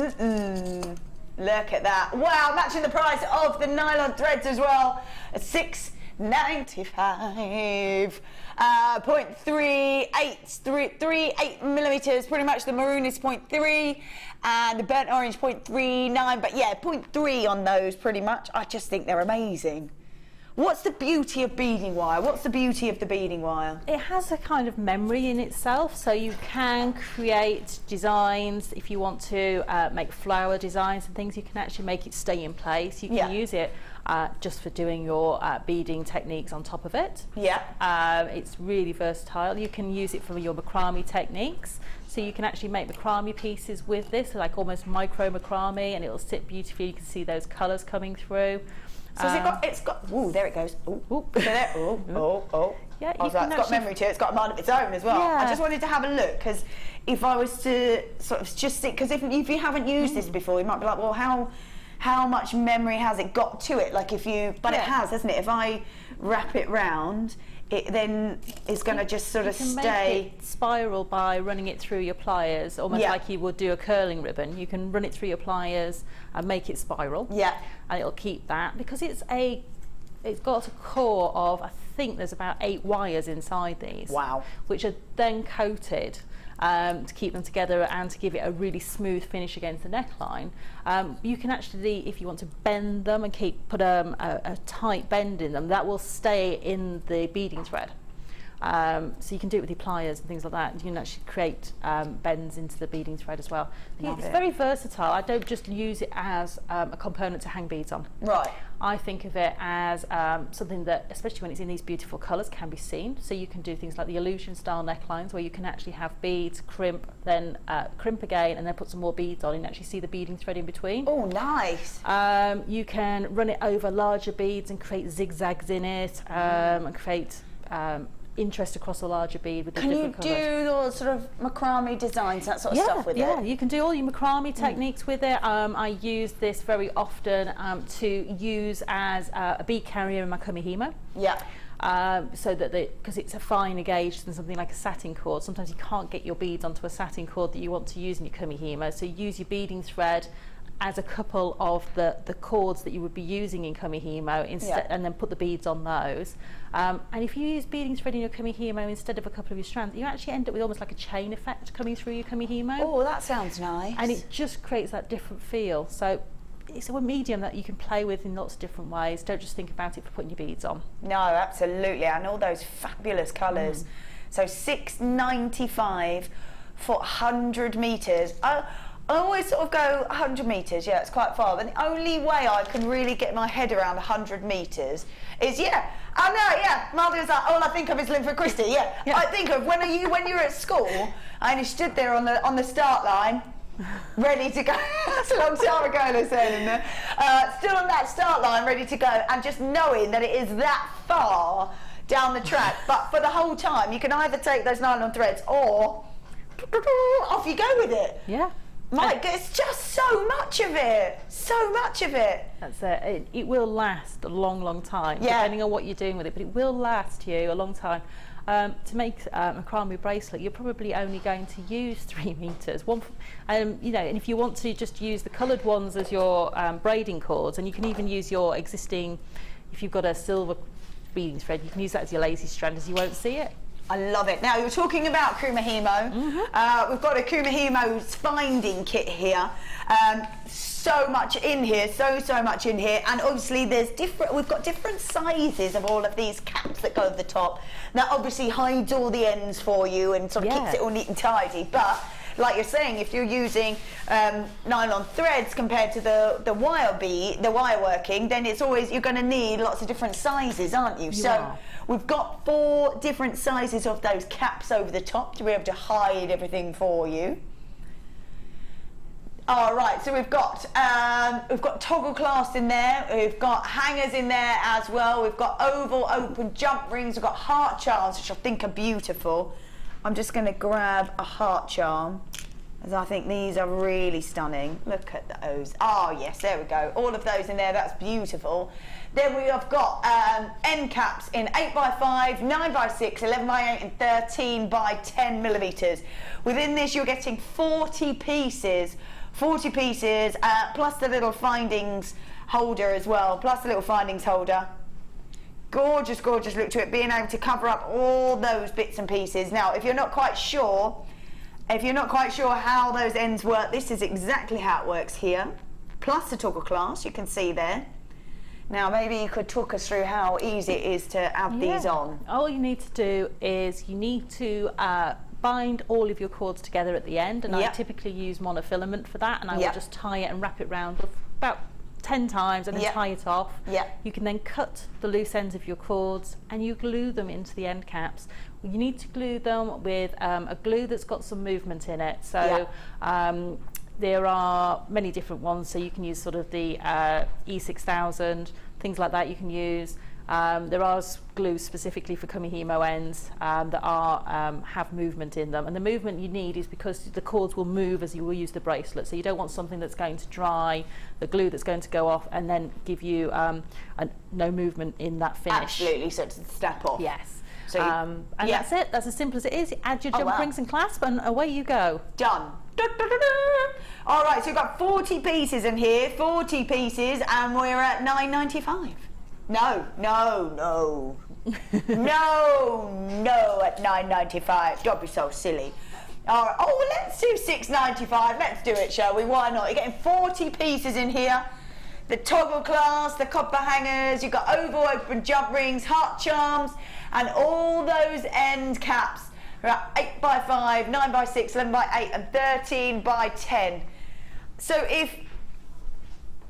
at that. Wow, matching the price of the nylon threads as well. $6.95. 0.38 millimetres, pretty much. The maroon is 0.3 and the burnt orange 0.39, but yeah, 0.3 on those pretty much. I just think they're amazing. What's the beauty of beading wire? What's the beauty of the beading wire? It has a kind of memory in itself, so you can create designs. If you want to make flower designs and things, you can actually make it stay in place. You can use it just for doing your beading techniques on top of it. Yeah. It's really versatile. You can use it for your macrame techniques. So you can actually make macrame pieces with this, like almost micro macrame, and it'll sit beautifully. You can see those colours coming through. So it's got, ooh, there it goes. Ooh, ooh, there, ooh, oh, oh. Yeah, it's got memory to it, it's got a mind of its own as well. Yeah. I just wanted to have a look, because if I was to sort of just see, because if you haven't used this before, you might be like, well, how much memory has it got to it? Like if you, but it has, hasn't it? If I wrap it round, it then is going to just sort of stay. Make it spiral by running it through your pliers, almost like you would do a curling ribbon. You can run it through your pliers and make it spiral. Yeah. And it'll keep that, because it's got a core of, I think there's about 8 wires inside these. Wow. Which are then coated to keep them together and to give it a really smooth finish against the neckline. You can actually, if you want to bend them and put a tight bend in them, that will stay in the beading thread. So you can do it with your pliers and things like that. You can actually create bends into the beading thread as well. It's very versatile. I don't just use it as a component to hang beads on. Right. I think of it as something that, especially when it's in these beautiful colours, can be seen. So you can do things like the illusion style necklines where you can actually have beads, crimp, then crimp again, and then put some more beads on and actually see the beading thread in between. Oh, nice. You can run it over larger beads and create zigzags in it, and create interest across a larger bead with the different colours. Can you do all sort of macrame designs, that sort of stuff with it? Yeah, you can do all your macrame techniques with it. I use this very often to use as a bead carrier in my kumihimo. Yeah. So that because it's a finer gauge than something like a satin cord, sometimes you can't get your beads onto a satin cord that you want to use in your kumihimo, so use your beading thread as a couple of the cords that you would be using in kumihimo instead, and then put the beads on those. And if you use beading thread in your kumihimo instead of a couple of your strands, you actually end up with almost like a chain effect coming through your kumihimo. Oh, that sounds nice. And it just creates that different feel. So it's a medium that you can play with in lots of different ways. Don't just think about it for putting your beads on. No, absolutely, and all those fabulous colours. So $6.95 for 100 metres. I always sort of go 100 metres, yeah, it's quite far, but the only way I can really get my head around 100 metres is, Mother was like, all I think of is Linford Christie, I think of when you were at school and you stood there on the start line, ready to go. That's a long time ago, they're saying in there. Still on that start line, ready to go, and just knowing that it is that far down the track, but for the whole time, you can either take those nylon threads or off you go with it. Yeah. Mike, it's just so much of it. So much of it. That's it. It will last a long, long time, depending on what you're doing with it, but it will last you a long time. To make a macrame bracelet, you're probably only going to use 3 metres. And if you want to just use the coloured ones as your braiding cords, and you can even use your existing, if you've got a silver beading thread, you can use that as your lazy strand, as you won't see it. I love it. Now, you're talking about kumihimo. We've got a kumihimo's finding kit here. So much in here, so much in here. And obviously we've got different sizes of all of these caps that go over the top. That obviously hides all the ends for you and sort of keeps it all neat and tidy. But like you're saying, if you're using nylon threads compared to the wire working, then it's always, you're going to need lots of different sizes, aren't you? We've got 4 different sizes of those caps over the top to be able to hide everything for you. All right, so we've got toggle clasps in there, we've got hangers in there as well, we've got oval open jump rings, we've got heart charms, which I think are beautiful. I'm just going to grab a heart charm, as I think these are really stunning. Look at those. Oh yes, there we go. All of those in there, that's beautiful. Then we have got end caps in 8x5, 9x6, 11x8 and 13x10 millimetres. Within this you're getting 40 pieces, plus the little findings holder as well, Gorgeous, gorgeous look to it, being able to cover up all those bits and pieces. Now, if you're not quite sure how those ends work, this is exactly how it works here. Plus the toggle clasp, you can see there. Now, maybe you could talk us through how easy it is to add these on. All you need to do is you need to bind all of your cords together at the end, and I typically use monofilament for that, and I will just tie it and wrap it round about 10 times and then tie it off. You can then cut the loose ends of your cords and you glue them into the end caps. You need to glue them with a glue that's got some movement in it. So there are many different ones, so you can use sort of the E6000, things like that you can use. There are glues specifically for kumihimo ends that have movement in them, and the movement you need is because the cords will move as you will use the bracelet, so you don't want something that's going to dry, the glue that's going to go off and then give you no movement in that finish. Absolutely, so it's a snap off. Yes. So and that's it, that's as simple as it is. Add your jump rings and clasp and away you go. Done. All right, so we've got 40 pieces in here, 40 pieces, and we're at $9.95. No, at $9.95. Don't be so silly. All right. Oh, well, let's do $6.95. Let's do it, shall we? Why not? You're getting 40 pieces in here. the toggle clasp, the copper hangers, you've got oval open jump rings, heart charms, and all those end caps are 8 by 5, 9 by 6, 11 by 8, and 13 by 10. So if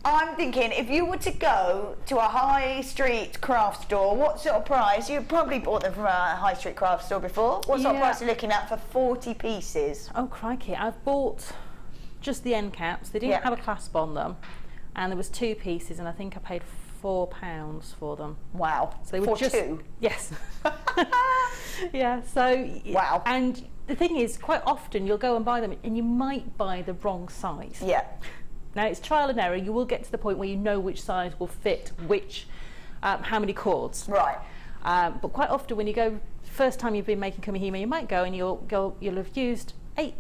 I'm thinking, if you were to go to a high street craft store, what sort of price? You've probably bought them from a high street craft store before. What sort of price are you looking at for 40 pieces? Oh crikey, I've bought just the end caps. They didn't have a clasp on them, and there was 2 pieces, and I think I paid £4 for them. Wow. So they were for just 2? Yes. Yeah, so wow. And the thing is, quite often you'll go and buy them and you might buy the wrong size. Yeah. Now it's trial and error. You will get to the point where you know which size will fit which, how many cords. Right. But quite often when you go, first time you've been making kumihimo, you might go and you'll have used 8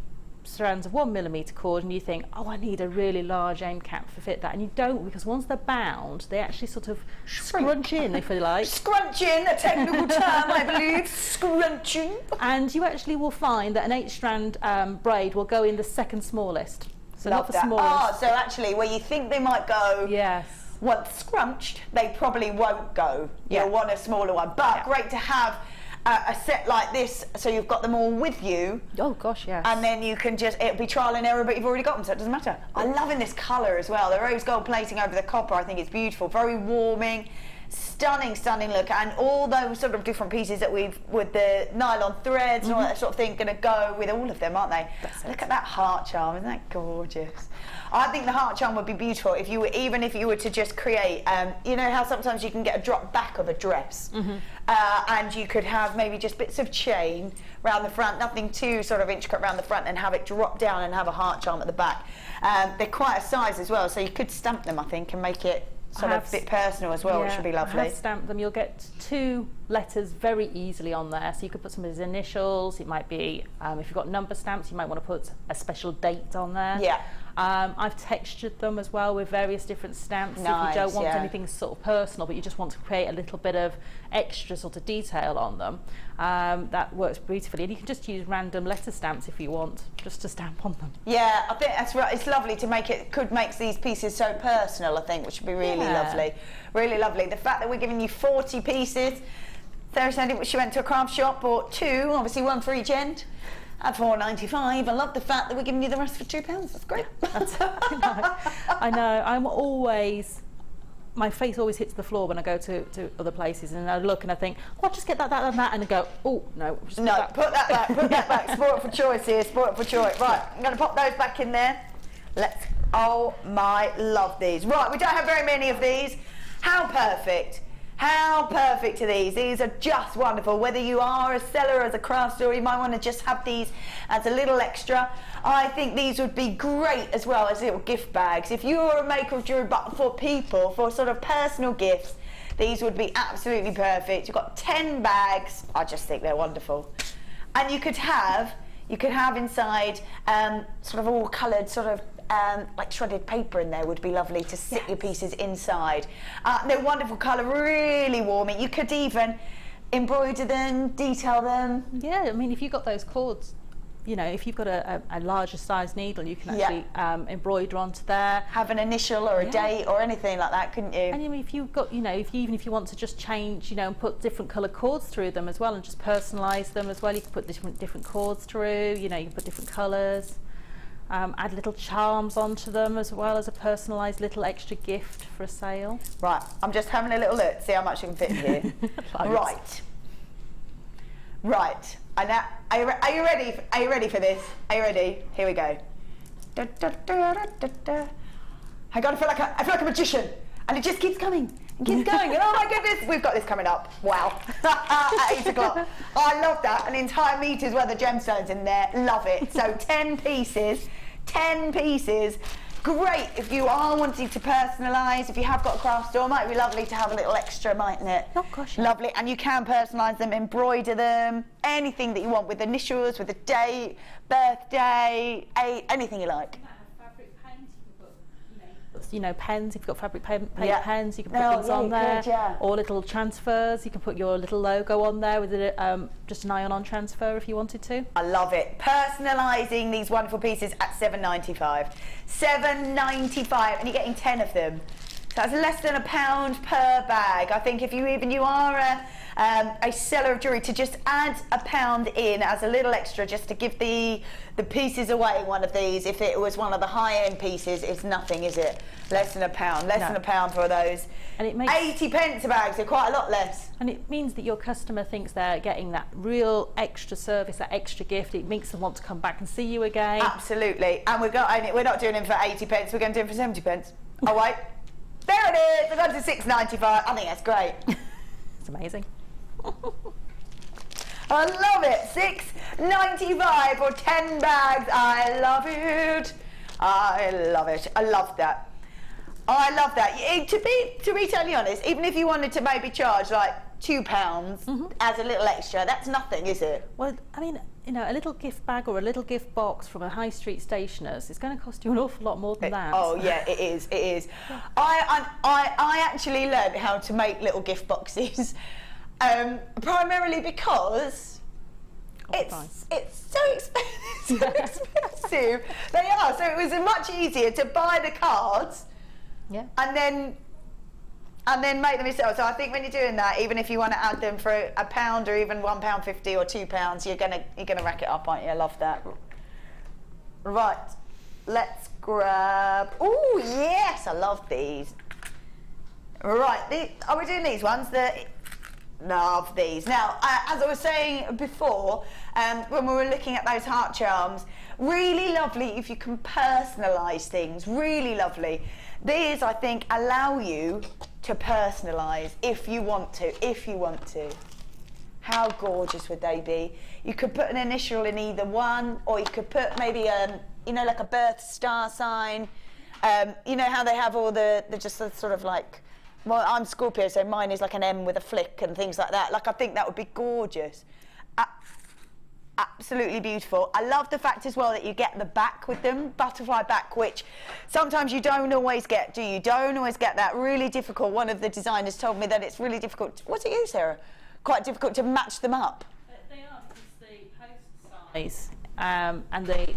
strands of 1mm cord, and you think, oh, I need a really large end cap to fit that, and you don't, because once they're bound, they actually sort of scrunch in, if you like. Scrunch in, a technical term, I believe. Scrunching. And you actually will find that an 8-strand braid will go in the second smallest. So Love not the that. smallest. Ah, so actually, where you think they might go, yes, once scrunched, they probably won't go. Yeah. You'll want a smaller one, but great to have a set like this, so you've got them all with you. Oh gosh, yes. And then you can just, it'll be trial and error, but you've already got them, so it doesn't matter. I'm loving this colour as well. The rose gold plating over the copper, I think it's beautiful, very warming, stunning, stunning look. And all those sort of different pieces that we've, with the nylon threads and all that sort of thing, going to go with all of them, aren't they? Look at that heart charm, isn't that gorgeous? I think the heart charm would be beautiful if you were, even if you were to just create, you know how sometimes you can get a drop back of a dress, and you could have maybe just bits of chain around the front, nothing too sort of intricate around the front, and have it drop down and have a heart charm at the back. They're quite a size as well, so you could stamp them, I think, and make it sort of a bit personal as well, which would be lovely. I have stamped them. You'll get 2 letters very easily on there, so you could put some of his initials. It might be, if you've got number stamps, you might want to put a special date on there. Yeah. I've textured them as well with various different stamps. Nice, if you don't want anything sort of personal, but you just want to create a little bit of extra sort of detail on them, that works beautifully. And you can just use random letter stamps if you want, just to stamp on them. Yeah, I think that's right. It's lovely to make it, could make these pieces so personal, I think, which would be really lovely. Really lovely. The fact that we're giving you 40 pieces, Sarah said she went to a craft shop, bought 2, obviously 1 for each end, at £4.95. I love the fact that we're giving you the rest for £2. That's great. I know. I'm always, my face always hits the floor when I go to other places, and I look and I think, oh, I'll just get that, and that, and I go, oh no, just no, put that back, put that back. Sport for choice here, sport for choice. Right, I'm going to pop those back in there. Let's. Oh my, love these. Right, we don't have very many of these. How perfect. How perfect are these? These are just wonderful. Whether you are a seller or as a craft store, you might want to just have these as a little extra. I think these would be great as well as little gift bags. If you're a maker of jewellery, but for people, for sort of personal gifts, these would be absolutely perfect. You've got 10 bags. I just think they're wonderful. And you could have inside sort of all coloured sort of like shredded paper in there would be lovely to sit your pieces inside. They're wonderful colour, really warming. You could even embroider them, detail them. Yeah, I mean, if you've got those cords, you know, if you've got a larger size needle, you can actually embroider onto there. Have an initial or a date or anything like that, couldn't you? And I mean, if you've got, you know, even if you want to just change, you know, and put different coloured cords through them as well, and just personalise them as well, you can put different cords through. You know, you can put different colours. Add little charms onto them as well as a personalised little extra gift for a sale. Right, I'm just having a little look, see how much you can fit in here. Right. And now, are you ready? Are you ready for this? Are you ready? Here we go. Da, da, da, da, da, da. I feel like a magician, and it just keeps coming and keeps going. And oh my goodness, we've got this coming up. Wow, at 8 o'clock. I love that. An entire meter's worth of gemstones in there. Love it. So 10 pieces. 10 pieces. Great if you are wanting to personalise. If you have got a craft store, might be lovely to have a little extra, mightn't it? Oh gosh. Lovely. And you can personalise them, embroider them, anything that you want with initials, with a date, birthday, anything you like. You know, pens, if you've got fabric pens, you can put things on there. Could, or little transfers, you can put your little logo on there with just an ion-on transfer if you wanted to. I love it. Personalising these wonderful pieces at £7.95. £7.95, and you're getting 10 of them. That's less than £1 per bag. I think if you are a seller of jewellery, to just add £1 in as a little extra, just to give the pieces away. One of these, if it was one of the high-end pieces, it's nothing, is it? Less than £1. Less than £1 for those. And it makes 80p a bag, so quite a lot less. And it means that your customer thinks they're getting that real extra service, that extra gift. It makes them want to come back and see you again. Absolutely. And we're not doing them for 80p. We're going to do them for 70p. Oh wait, there it is. We're going to £6.95. I think that's great. It's amazing. I love it. £6.95 for 10 bags. I love it. I love it. I love that. I love that. To be totally honest, even if you wanted to maybe charge like £2 as a little extra, that's nothing, is it? Well, I mean, you know, a little gift bag or a little gift box from a high street stationer's is going to cost you an awful lot more than that. Oh yeah, it is. It is. Yeah. I actually learned how to make little gift boxes, primarily because it's so expensive. They are. So it was much easier to buy the cards. Yeah. And then make them yourself. So I think when you're doing that, even if you want to add them for £1 or even £1.50 or £2, you're gonna rack it up, aren't you? I love that. Right, let's grab. Oh yes, I love these. Right, are we doing these ones? Love these. Now, as I was saying before, when we were looking at those heart charms, really lovely if you can personalise things. Really lovely. These, I think, allow you to personalise if you want to. How gorgeous would they be? You could put an initial in either one, or you could put maybe you know, like a birth star sign. You know how they have all the just the sort of like, well, I'm Scorpio, so mine is like an M with a flick and things like that. Like, I think that would be gorgeous. Absolutely beautiful. I love the fact as well that you get the back with them, butterfly back, which sometimes you don't always get, do you? Don't always get that. Really difficult. One of the designers told me that it's really difficult. What's it you, Sarah? Quite difficult to match them up. They are, because the post size and the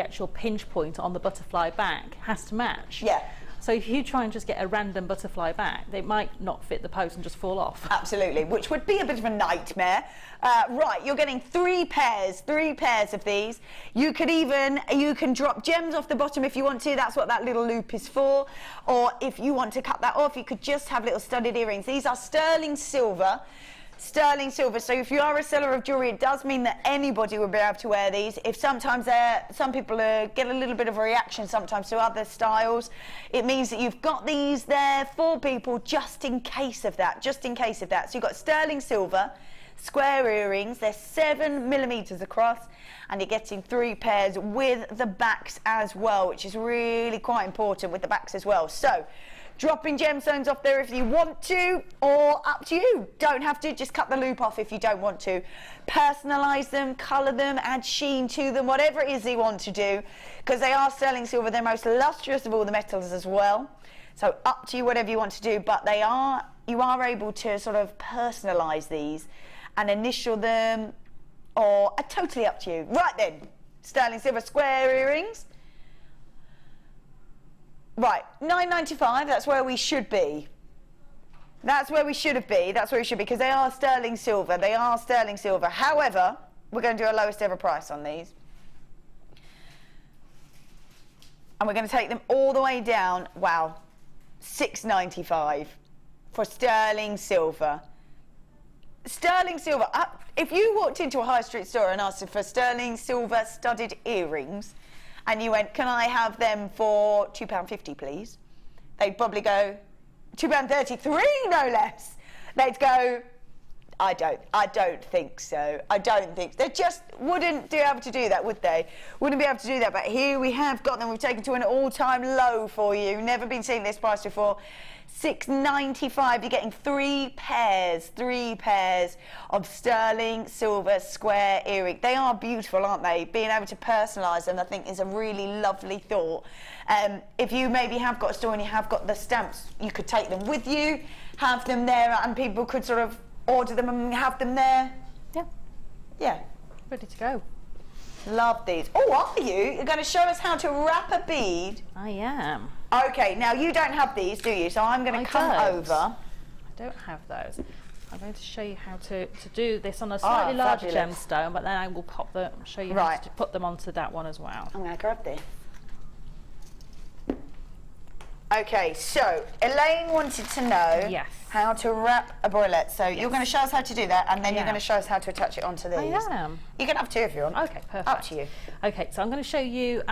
actual pinch point on the butterfly back has to match. Yeah. So if you try and just get a random butterfly back, they might not fit the post and just fall off. Absolutely, which would be a bit of a nightmare. Right, you're getting three pairs of these. You can drop gems off the bottom if you want to. That's what that little loop is for. Or if you want to cut that off, you could just have little studded earrings. These are sterling silver. Sterling silver. So if you are a seller of jewellery, it does mean that anybody will be able to wear these. If sometimes some people get a little bit of a reaction sometimes to other styles, it means that you've got these there for people just in case of that. Just in case of that. So you've got sterling silver, square earrings. They're 7mm across, and you're getting 3 pairs with the backs as well, which is really quite important with the backs as well. So dropping gemstones off there if you want to, or up to you. Don't have to, just cut the loop off if you don't want to. Personalise them, colour them, add sheen to them, whatever it is you want to do, because they are sterling silver. They're most lustrous of all the metals as well. So up to you, whatever you want to do, but you are able to sort of personalise these and initial them, or totally up to you. Right then, sterling silver square earrings. Right, £9.95, that's where we should be. That's where we should have been. That's where we should be, because they are sterling silver. They are sterling silver. However, we're going to do a lowest ever price on these. And we're going to take them all the way down. Wow, £6.95 for sterling silver. Sterling silver. If you walked into a high street store and asked for sterling silver studded earrings, and you went, can I have them for £2.50, please? They'd probably go, £2.33, no less. They'd go, I don't think so. I don't think. They just wouldn't be able to do that, would they? Wouldn't be able to do that. But here we have got them. We've taken to an all-time low for you. Never been seeing this price before. £6.95. You're getting 3 pairs of sterling silver square earring. They are beautiful, aren't they? Being able to personalise them, I think, is a really lovely thought. If you maybe have got a store and you have got the stamps, you could take them with you, have them there, and people could sort of order them and have them there. Yeah. Yeah. Ready to go. Love these. Oh, are you? You're going to show us how to wrap a bead? I am. Okay, now you don't have these, do you? So I'm going to come over. I don't have those. I'm going to show you how to do this on a slightly larger gemstone, but then I will show you how to put them onto that one as well. I'm going to grab this. Okay, so Elaine wanted to know how to wrap a bralette. So you're going to show us how to do that, and then you're going to show us how to attach it onto these. I am. You can have two if you want. Okay, perfect. Up to you. Okay, so I'm going to show you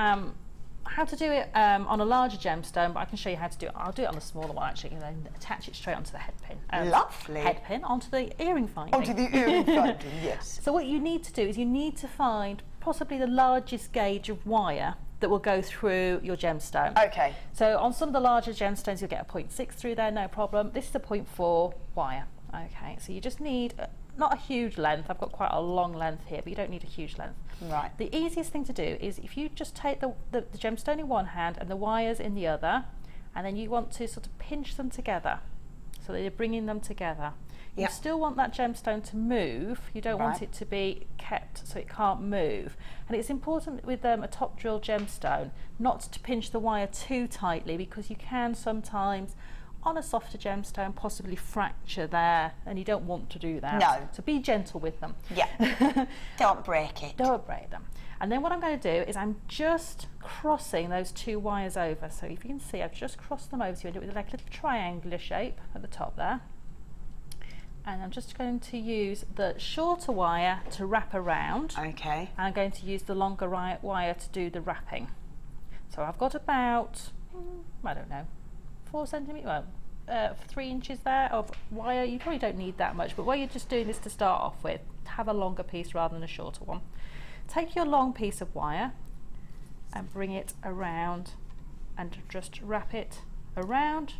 how to do it on a larger gemstone, but I can show you how to do it. I'll do it on a smaller one actually, and then attach it straight onto the head pin. Lovely. Head pin onto the earring finding. Onto the earring finding, yes. So what you need to do is you need to find possibly the largest gauge of wire that will go through your gemstone. Okay. So on some of the larger gemstones you'll get a 0.6 through there, no problem. This is a 0.4 wire. Okay, so you just need not a huge length. I've got quite a long length here, but you don't need a huge length. Right. The easiest thing to do is if you just take the gemstone in one hand and the wires in the other, and then you want to sort of pinch them together so that you're bringing them together. You still want that gemstone to move. You don't want it to be kept so it can't move. And it's important with a top drill gemstone not to pinch the wire too tightly, because you can sometimes on a softer gemstone possibly fracture there, and you don't want to do that. No. So be gentle with them. Yeah. Don't break it. Don't break them. And then what I'm going to do is I'm just crossing those two wires over. So if you can see, I've just crossed them over, so you do it with like a little triangular shape at the top there. And I'm just going to use the shorter wire to wrap around. Okay. And I'm going to use the longer wire to do the wrapping. So I've got about, I don't know, 4 centimetres, 3 inches there of wire. You probably don't need that much, but where you're just doing this to start off with, have a longer piece rather than a shorter one. Take your long piece of wire and bring it around and just wrap it around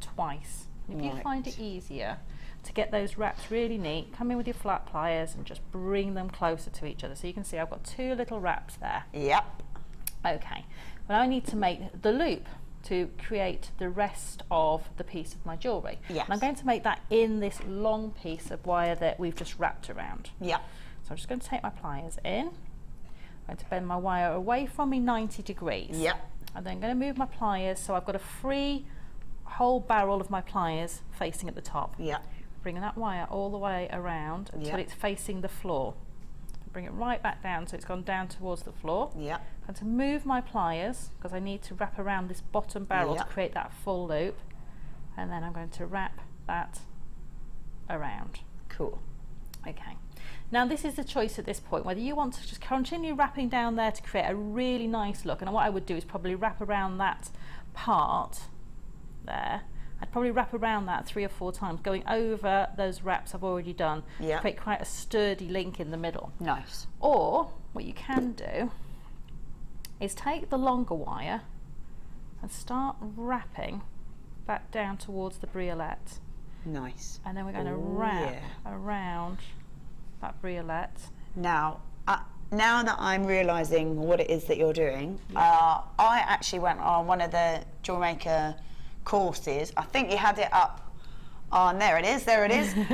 twice. If you find it easier to get those wraps really neat, come in with your flat pliers and just bring them closer to each other. So you can see I've got 2 little wraps there. Yep. Okay, but I need to make the loop to create the rest of the piece of my jewellery. Yes. And I'm going to make that in this long piece of wire that we've just wrapped around. Yep. So I'm just going to take my pliers in. I'm going to bend my wire away from me 90 degrees. Yep. And then I'm going to move my pliers so I've got a free whole barrel of my pliers facing at the top. Yep. Bringing that wire all the way around until it's facing the floor. Bring it right back down so it's gone down towards the floor. Yep. And to move my pliers, because I need to wrap around this bottom barrel to create that full loop, and then I'm going to wrap that around. Cool. Okay. Now this is the choice at this point, whether you want to just continue wrapping down there to create a really nice look, and what I would do is probably wrap around that part there. I'd probably wrap around that 3 or 4 times, going over those wraps I've already done to create quite a sturdy link in the middle. Nice. Or what you can do is take the longer wire and start wrapping back down towards the briolette. Nice. And then we're going to wrap around that briolette. Now that I'm realising what it is that you're doing, I actually went on one of the JewelleryMaker courses. I think you had it up on there it is and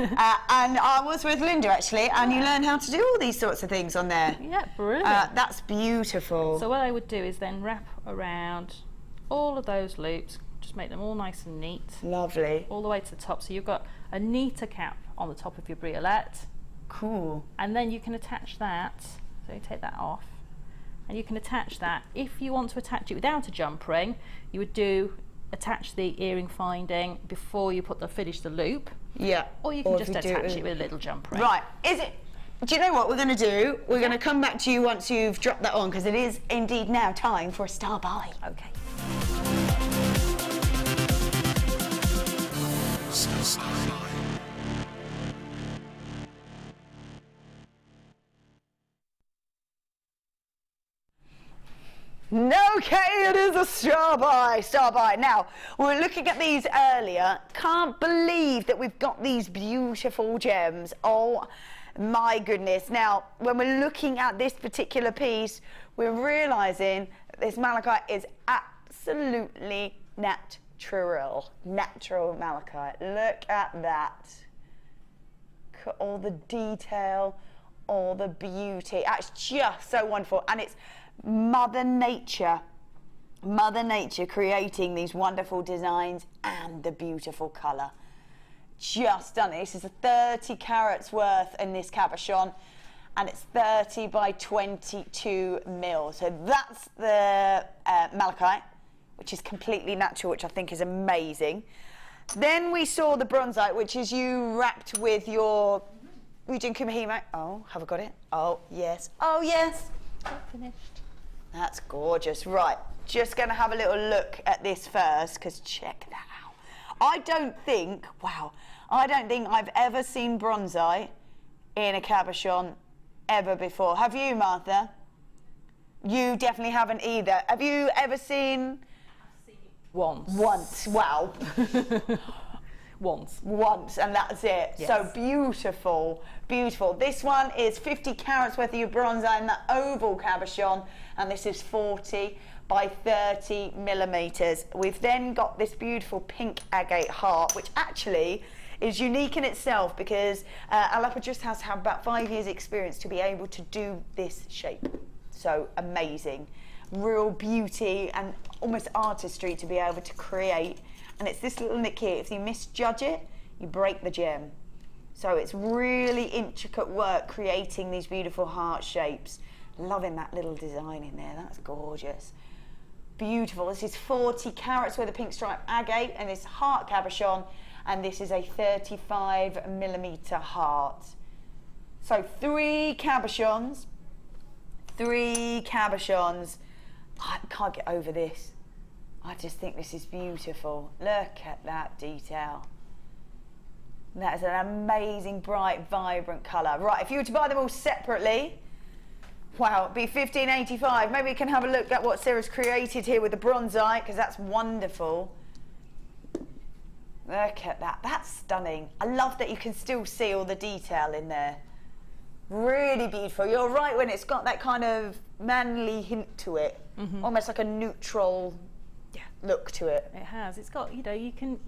I was with Linda actually, and you learn how to do all these sorts of things on there. Yeah, brilliant. That's beautiful. So what I would do is then wrap around all of those loops, just make them all nice and neat. Lovely. All the way to the top, so you've got a neater cap on the top of your briolette. Cool. And then you can attach that, so you take that off, and you can attach that. If you want to attach it without a jump ring, you would attach the earring finding before you finish the loop. Yeah. Or you can just attach it with a little jump ring. Right. Do you know what we're going to do? We're going to come back to you once you've dropped that on, because it is indeed now time for a star buy. Okay. Okay, it is a star buy. Now, we were looking at these earlier. Can't believe that we've got these beautiful gems. Oh my goodness. Now, when we're looking at this particular piece, we're realising that this malachite is absolutely natural malachite. Look at that. Look at all the detail, all the beauty. It's just so wonderful, and it's Mother Nature Mother Nature creating these wonderful designs and the beautiful colour. Just stunning. This is a 30 carats worth in this cabochon, and it's 30 by 22 mil. So that's the malachite, which is completely natural, which I think is amazing. Then we saw the bronzite, which is you wrapped with your Region Kumahimo. Oh, have I got it? Oh, yes. Oh, yes. Finished. That's gorgeous. Right, just going to have a little look at this first, because check that out. I don't think I've ever seen bronzite in a cabochon ever before. Have you, Martha? You definitely haven't either. Have you ever seen? I've seen it once. Once, wow. Once, and that's it. Yes. So beautiful, beautiful. This one is 50 carats worth of your bronzite in the oval cabochon, and this is 40 by 30 millimeters. We've then got this beautiful pink agate heart, which actually is unique in itself because Alapa just has to have about 5 years experience to be able to do this shape. So amazing, real beauty and almost artistry to be able to create. And it's this little nick here. If you misjudge it, you break the gem. So it's really intricate work creating these beautiful heart shapes. Loving that little design in there. That's gorgeous. Beautiful. This is 40 carats worth of pink stripe agate and this heart cabochon, and this is a 35 millimeter heart. So 3 cabochons. I can't get over this. I just think this is beautiful. Look at that detail. That is an amazing, bright, vibrant colour. Right, if you were to buy them all separately, wow, it'd be $15.85. Maybe we can have a look at what Sarah's created here with the bronzite, because that's wonderful. Look at that. That's stunning. I love that you can still see all the detail in there. Really beautiful. You're right when it's got that kind of manly hint to it. Mm-hmm. Almost like a neutral look to it. It has. It's got, you know, you can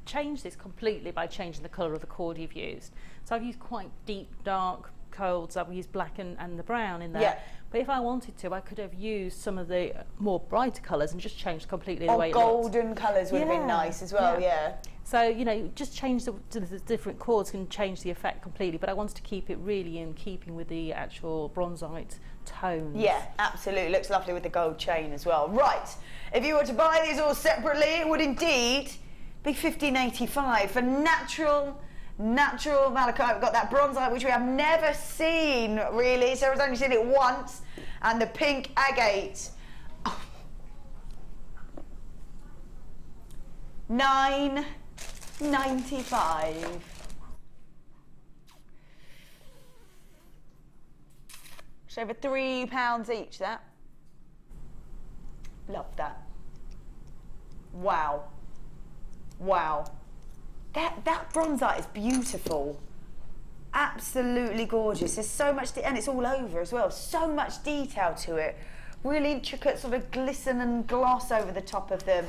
change this completely by changing the colour of the cord you've used. So I've used quite deep, dark colds. I've used black and the brown in there. Yeah. But if I wanted to, I could have used some of the more brighter colours and just changed completely the way it looked. Golden colours would have been nice as well, yeah. So, you know, just change the different chords can change the effect completely, but I wanted to keep it really in keeping with the actual bronzite tones. Yeah, absolutely. Looks lovely with the gold chain as well. Right, if you were to buy these all separately, it would indeed be $15.85 for natural malachite. We've got that bronzite, which we have never seen, really. Sarah's only seen it once. And the pink agate. $9.95. It's over £3 each, that. Love that. Wow. Wow. That bronzite is beautiful. Absolutely gorgeous. There's so much, and it's all over as well. So much detail to it. Really intricate sort of glisten and gloss over the top of them.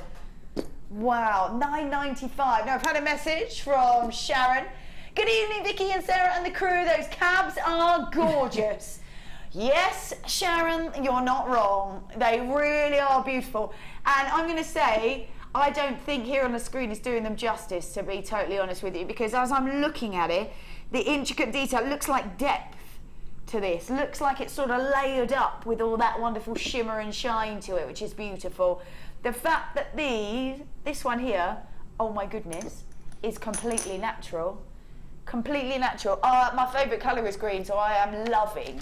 Wow, $9.95. Now I've had a message from Sharon. Good evening, Vicky and Sarah and the crew. Those cabs are gorgeous. Yes, Sharon, you're not wrong. They really are beautiful. And I'm going to say, I don't think here on the screen is doing them justice, to be totally honest with you, because as I'm looking at it, the intricate detail looks like depth to this. Looks like it's sort of layered up with all that wonderful shimmer and shine to it, which is beautiful. The fact that this one here, oh my goodness, is completely natural. Completely natural. My favourite colour is green, so I am loving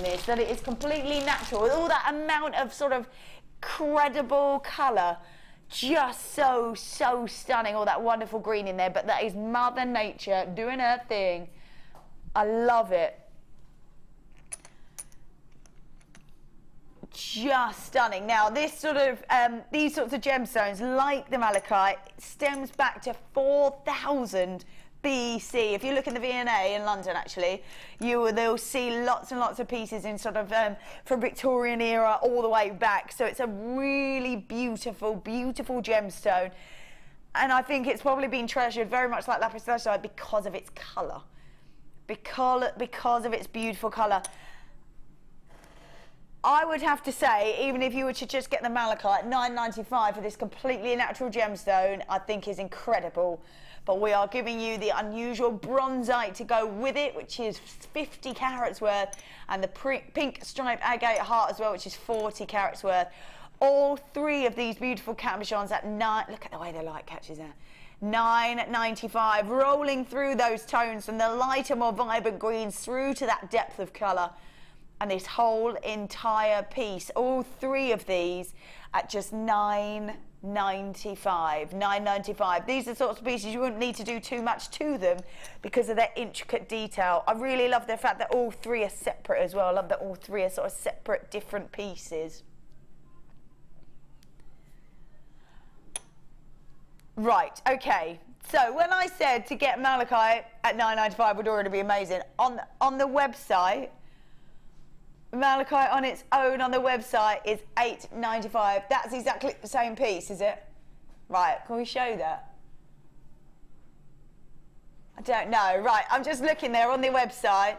this. That it is completely natural with all that amount of sort of incredible colour, just so stunning, all that wonderful green in there, but that is Mother Nature doing her thing. I love it. Just stunning. Now this sort of these sorts of gemstones, like the malachite, stems back to 4000 BC. If you look in the V&A in London, actually, they'll see lots and lots of pieces in sort of from Victorian era all the way back. So it's a really beautiful gemstone, and I think it's probably been treasured very much like Lapis lazuli because of its colour, because of its beautiful colour. I would have to say, even if you were to just get the malachite, $9.95 for this completely natural gemstone, I think is incredible. But we are giving you the unusual bronzite to go with it, which is 50 carats worth, and the pink striped agate heart as well, which is 40 carats worth. All three of these beautiful cabochons at look at the way the light catches there. $9.95, rolling through those tones from the lighter, more vibrant greens through to that depth of colour. And this whole entire piece, all three of these at just $9.95. $9.95. These are the sorts of pieces you wouldn't need to do too much to them because of their intricate detail. I really love the fact that all three are separate as well. I love that all three are sort of separate, different pieces. Right, okay. So when I said to get malachite at $9.95 would already be amazing, on the website, malachite on its own on the website is $8.95. That's exactly the same piece, is it? Right, can we show that? I don't know. Right, I'm just looking there on the website.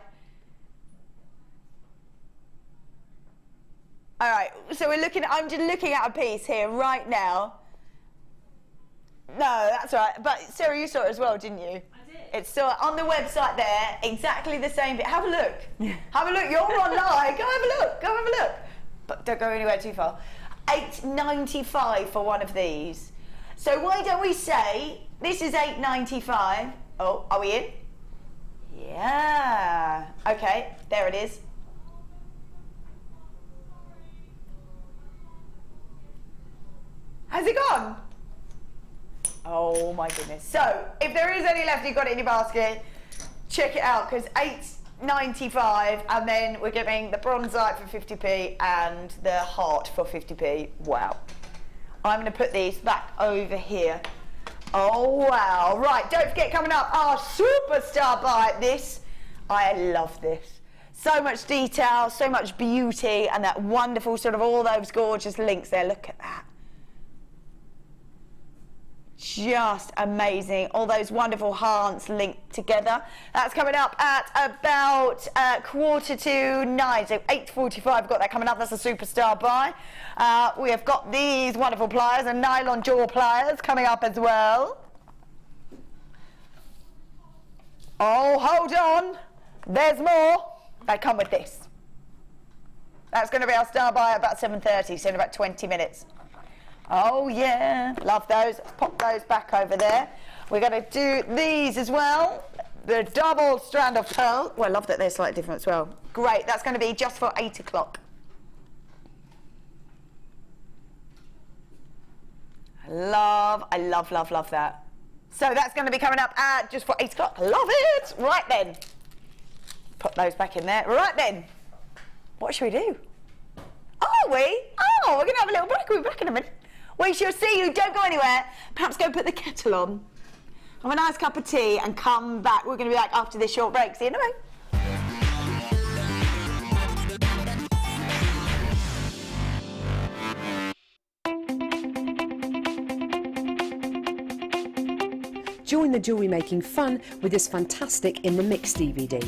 All right, so I'm just looking at a piece here right now. No, that's right. But Sarah, you saw it as well, didn't you? I did. It's still on the website there, exactly the same bit. Have a look. Have a look. You're online. Go have a look. Go have a look. But don't go anywhere too far. $8.95 for one of these. So why don't we say this is $8.95? Oh, are we in? Yeah. Okay, there it is. Has it gone? Oh my goodness. So, if there is any left, you've got it in your basket, check it out, because $8.95, and then we're giving the bronzite for 50p and the heart for 50p. Wow. I'm going to put these back over here. Oh wow. Right, don't forget, coming up, our superstar buy. This, I love this. So much detail, so much beauty, and that wonderful sort of all those gorgeous links there. Look at that. Just amazing. All those wonderful hearts linked together. That's coming up at about 8:45. So 8:45, got that coming up. That's a superstar buy. We have got these wonderful pliers and nylon jaw pliers coming up as well. Oh, hold on. There's more. They come with this. That's going to be our star buy at about 7:30, so in about 20 minutes. Oh yeah, love those. Let's pop those back over there. We're going to do these as well. The double strand of pearl. Well, I love that they're slightly different as well. Great, that's going to be just for 8 o'clock. I love that. So that's going to be coming up at just for 8 o'clock. Love it. Right then. Put those back in there. Right then. What should we do? Are we? Oh, we're going to have a little break. We'll be back in a minute. We shall see you. Don't go anywhere. Perhaps go put the kettle on. Have a nice cup of tea and come back. We're going to be back after this short break. See you in a minute. Join the jewellery making fun with this fantastic In the Mix DVD.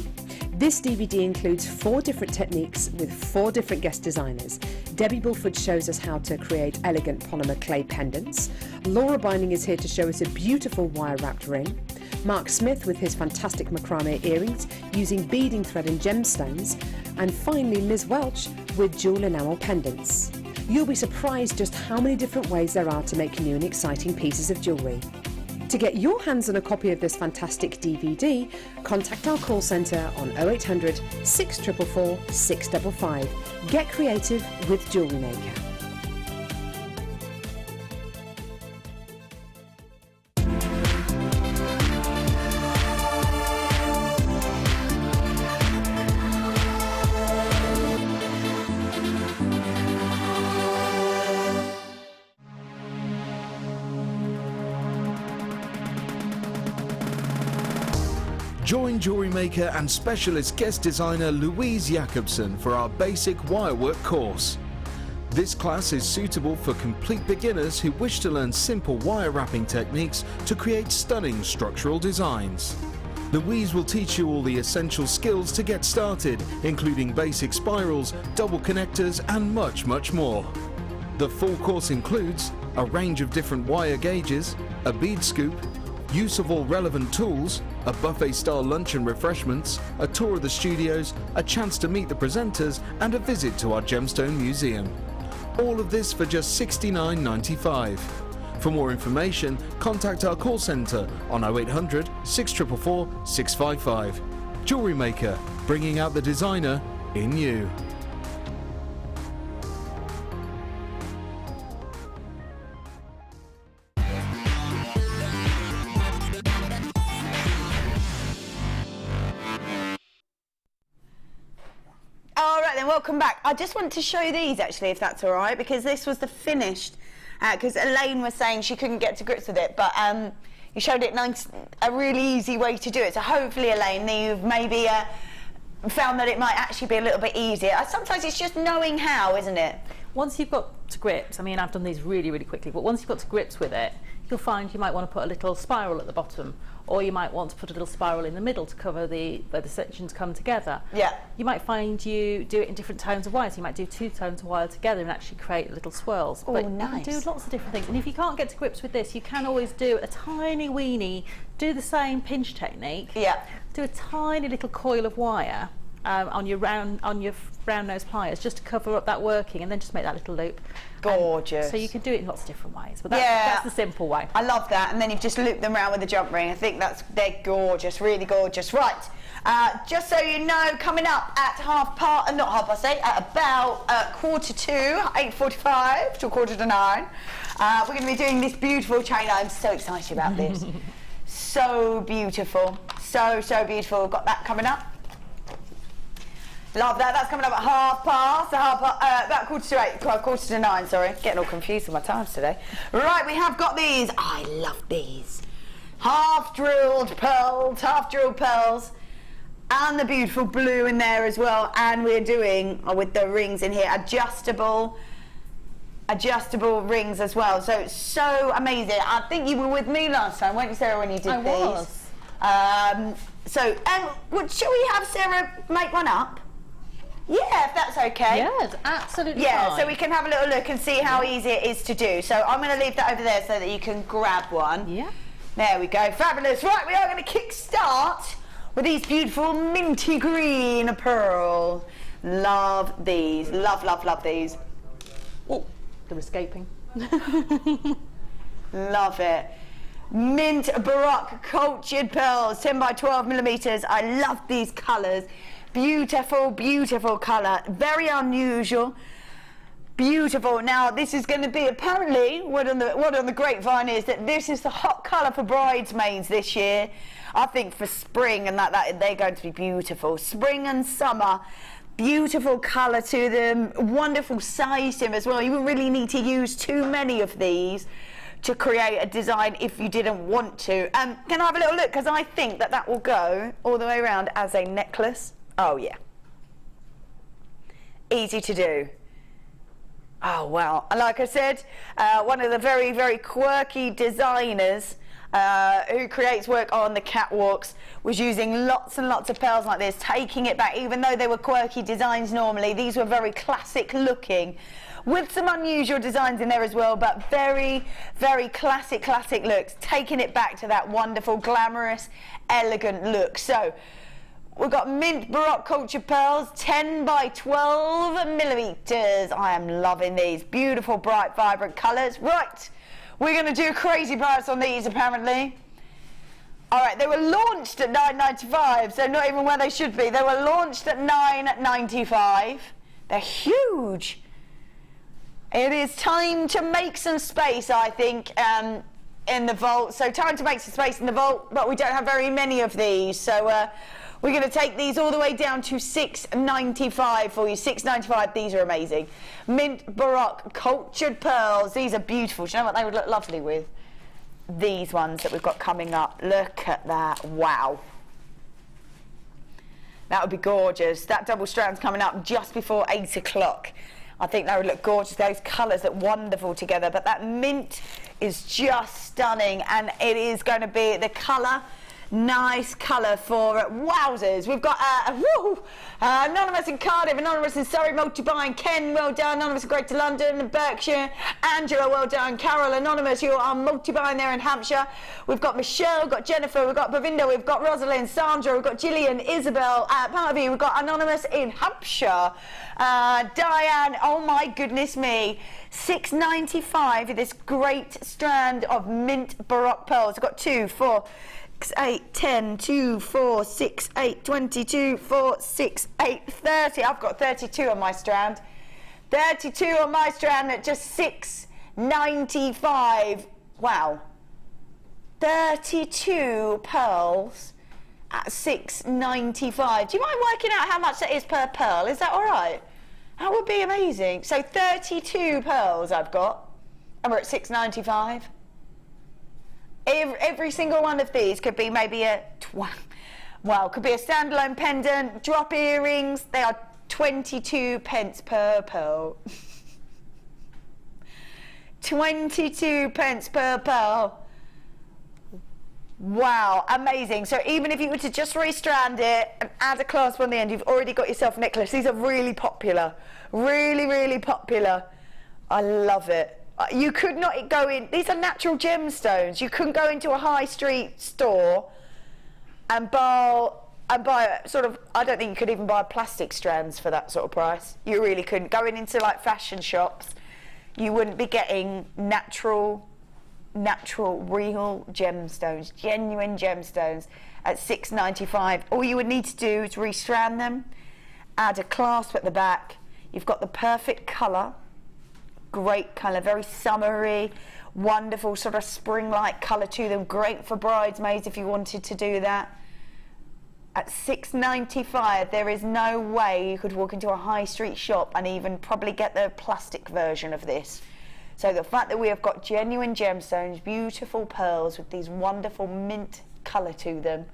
This DVD includes 4 different techniques with 4 different guest designers. Debbie Bulford shows us how to create elegant polymer clay pendants. Laura Binding is here to show us a beautiful wire-wrapped ring. Mark Smith with his fantastic macrame earrings using beading thread and gemstones. And finally Liz Welch with jewel enamel pendants. You'll be surprised just how many different ways there are to make new and exciting pieces of jewellery. To get your hands on a copy of this fantastic DVD, contact our call centre on 0800 644 655. Get creative with JewelleryMaker. Join Jewellery Maker and specialist guest designer Louise Jacobson for our basic wirework course. This class is suitable for complete beginners who wish to learn simple wire wrapping techniques to create stunning structural designs. Louise will teach you all the essential skills to get started, including basic spirals, double connectors and much, much more. The full course includes a range of different wire gauges, a bead scoop, use of all relevant tools, a buffet-style lunch and refreshments, a tour of the studios, a chance to meet the presenters and a visit to our Gemstone Museum. All of this for just $69.95. For more information, contact our call centre on 0800 644 655. Jewellery Maker, bringing out the designer in you. Welcome back. I just want to show you these actually, if that's all right, because this was the finished, because Elaine was saying she couldn't get to grips with it, but you showed it a really easy way to do it. So hopefully, Elaine, you've maybe found that it might actually be a little bit easier. Sometimes it's just knowing how, isn't it? Once you've got to grips, I mean, I've done these really, really quickly, but once you've got to grips with it, you'll find you might want to put a little spiral at the bottom, or you might want to put a little spiral in the middle to cover where the sections come together. Yeah. You might find you do it in different tones of wire, so you might do 2 tones of wire together and actually create little swirls. Oh, but nice. you can do lots of different things. And if you can't get to grips with this, you can always do a tiny weenie, do the same pinch technique. Yeah. Do a tiny little coil of wire on your round nose pliers, just to cover up that working, and then just make that little loop. Gorgeous. And so you can do it in lots of different ways, but that's the simple way. I love that. And then you've just looped them around with a jump ring. I think they're gorgeous, really gorgeous. Right, just so you know, coming up at not half past 8, at about 8:45 to 8:45, we're going to be doing this beautiful chain. I'm so excited about this. So beautiful, so beautiful. We've got that coming up. Love that. That's coming up at about 8:45, sorry. Getting all confused with my times today. Right, we have got these. I love these. Half-drilled pearls. And the beautiful blue in there as well. And we're doing, with the rings in here, adjustable rings as well. So it's so amazing. I think you were with me last time, weren't you, Sarah, when you did these? I was. Shall we have Sarah make one up? Yeah, if that's okay. Yes, absolutely fine. So we can have a little look and see how easy it is to do. So I'm going to leave that over there so that you can grab one. Yeah. There we go. Fabulous. Right, we are going to kick start with these beautiful minty green pearls. Love these. Love these. Oh, they're escaping. Love it. Mint Barac Cultured Pearls, 10 by 12 millimeters. I love these colours. Beautiful colour, very unusual, beautiful. Now this is going to be apparently what on the grapevine is that this is the hot colour for bridesmaids this year. I think for spring and that they're going to be beautiful. Spring and summer, beautiful colour to them, wonderful size to them as well. You wouldn't really need to use too many of these to create a design if you didn't want to. Can I have a little look, because I think that will go all the way around as a necklace. Oh yeah, easy to do. Oh wow, and like I said, one of the very quirky designers who creates work on the catwalks was using lots and lots of pearls like this, taking it back. Even though they were quirky designs normally, these were very classic looking, with some unusual designs in there as well, but very classic looks, taking it back to that wonderful, glamorous, elegant look. So we've got mint Barac Cultured Pearls, 10 by 12 millimeters. I am loving these. Beautiful, bright, vibrant colours. Right, we're going to do a crazy price on these, apparently. All right, they were launched at $9.95, so not even where they should be. They were launched at $9.95. They're huge. It is time to make some space, I think, in the vault. So time to make some space in the vault, but we don't have very many of these. So we're going to take these all the way down to $6.95 for you. $6.95. These are amazing. Mint Barac Cultured Pearls. These are beautiful. Do you know what they would look lovely with? These ones that we've got coming up. Look at that. Wow. That would be gorgeous. That double strand's coming up just before 8 o'clock. I think that would look gorgeous. Those colours look wonderful together. But that mint is just stunning. And it is going to be the colour Nice colour for wowzers. We've got Anonymous in Cardiff, Anonymous in Surrey, multi-buying. Ken, well done. Anonymous in Greater London, Berkshire. Angela, well done. Carol, Anonymous, you are multi-buying there in Hampshire. We've got Michelle, we've got Jennifer, we've got Pravinda, we've got Rosalind, Sandra, we've got Gillian, Isabel, Parvy, we've got Anonymous in Hampshire. Diane, oh my goodness me. $6.95 for this great strand of mint barac pearls. We've got 2, 4, 6, 8, 10, 2, 4, 6, 8, 22, 4, 6, 8, 30. I've got 32 on my strand. 32 on my strand at just $6.95. Wow. 32 pearls at $6.95. Do you mind working out how much that is per pearl? Is that all right? That would be amazing. So 32 pearls I've got, and we're at $6.95. Every single one of these could be maybe could be a standalone pendant, drop earrings. They are 22 pence per pearl. 22 pence per pearl. Wow, amazing. So even if you were to just restrand it and add a clasp on the end, you've already got yourself a necklace. These are really popular. Really, really popular. I love it. You could not go in, these are natural gemstones. You couldn't go into a high street store and buy sort of, I don't think you could even buy plastic strands for that sort of price. You really couldn't. Going into like fashion shops, you wouldn't be getting natural real gemstones, genuine gemstones at $6.95. All you would need to do is restrand them, add a clasp at the back. You've got the perfect colour. Great colour, very summery, wonderful sort of spring-like colour to them. Great for bridesmaids if you wanted to do that. At $6.95, there is no way you could walk into a high street shop and even probably get the plastic version of this. So the fact that we have got genuine gemstones, beautiful pearls with these wonderful mint colour to them,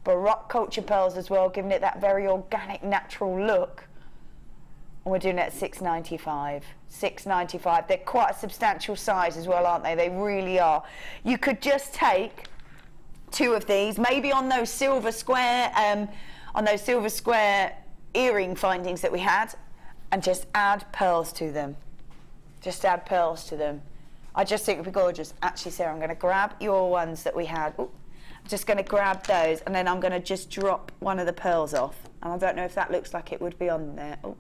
White Cultured pearls as well, giving it that very organic, natural look. And we're doing it at $6.95. $6.95. They're quite a substantial size as well, aren't they? They really are. You could just take 2 of these, maybe on those silver square earring findings that we had, and just add pearls to them. Just add pearls to them. I just think it would be gorgeous. Actually, Sarah, I'm going to grab your ones that we had. Ooh, I'm just going to grab those, and then I'm going to just drop one of the pearls off. And I don't know if that looks like it would be on there. Ooh.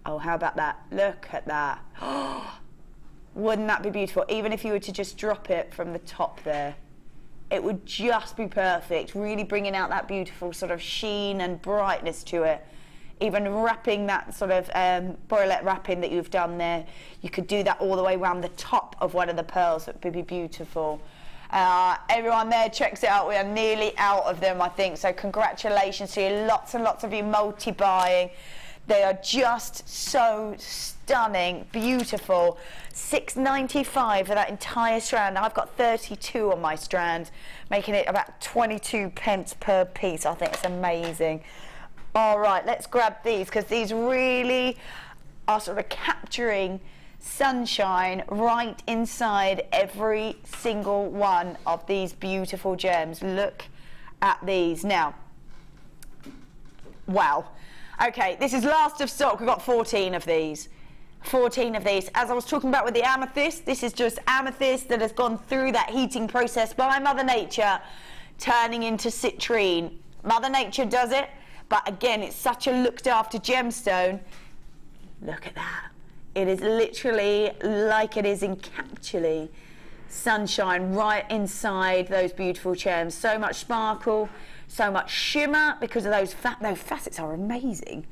Oh, how about that? Look at that. Wouldn't that be beautiful? Even if you were to just drop it from the top there, it would just be perfect. Really bringing out that beautiful sort of sheen and brightness to it. Even wrapping that sort of borolette wrapping that you've done there, you could do that all the way around the top of one of the pearls. It would be beautiful. Everyone there checks it out. We are nearly out of them, I think. So congratulations to you. Lots and lots of you multi-buying. They are just so stunning, beautiful. $6.95 for that entire strand. I've got 32 on my strand, making it about 22 pence per piece. I think it's amazing. All right, let's grab these, because these really are sort of capturing sunshine right inside every single one of these beautiful gems. Look at these. Now, wow. Okay, this is last of stock. We've got 14 of these. 14 of these. As I was talking about with the amethyst, this is just amethyst that has gone through that heating process by Mother Nature, turning into citrine. Mother Nature does it, but again, it's such a looked after gemstone. Look at that. It is literally like it is encapsulating sunshine right inside those beautiful gems. So much sparkle, so much shimmer, because of those facets are amazing.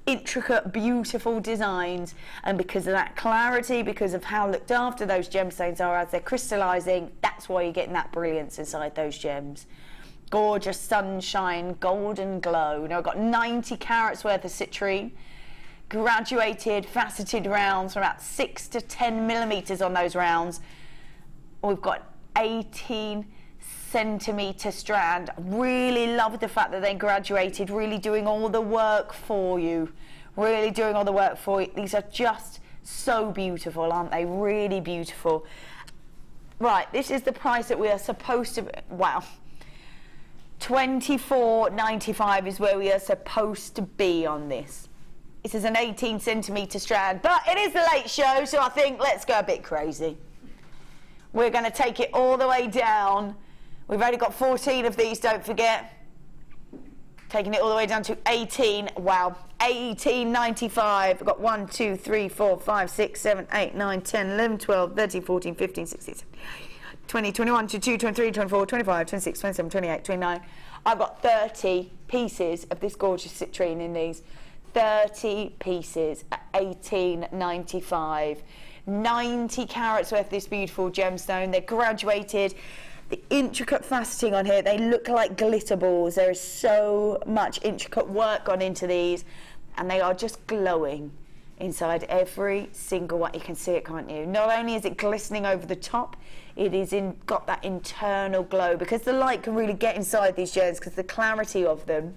Intricate, beautiful designs, and because of that clarity, because of how looked after those gemstones are as they're crystallizing, that's why you're getting that brilliance inside those gems. Gorgeous sunshine, golden glow. Now I've got 90 carats worth of citrine, graduated, faceted rounds from about 6 to 10 millimeters on those rounds. We've got 18 centimetre strand. Really love the fact that they graduated, really doing all the work for you. Really doing all the work for you. These are just so beautiful, aren't they? Really beautiful. Right, this is the price that we are supposed to... Wow. 24.95 is where we are supposed to be on this. This is an 18 centimetre strand, but it is the late show, so I think let's go a bit crazy. We're going to take it all the way down. We've only got 14 of these, don't forget. Taking it all the way down to 18. Wow, 18.95. We've got 1, 2, 3, 4, 5, 6, 7, 8, 9, 10, 11, 12, 13, 14, 15, 16, 17, 20, 21, 22, 23, 24, 25, 26, 27, 28, 29. I've got 30 pieces of this gorgeous citrine in these. 30 pieces at 18.95. 90 carats worth of this beautiful gemstone. They're graduated. The intricate faceting on here, they look like glitter balls. There is so much intricate work gone into these, and they are just glowing inside every single one. You can see it, can't you? Not only is it glistening over the top, it is got that internal glow, because the light can really get inside these gems, because the clarity of them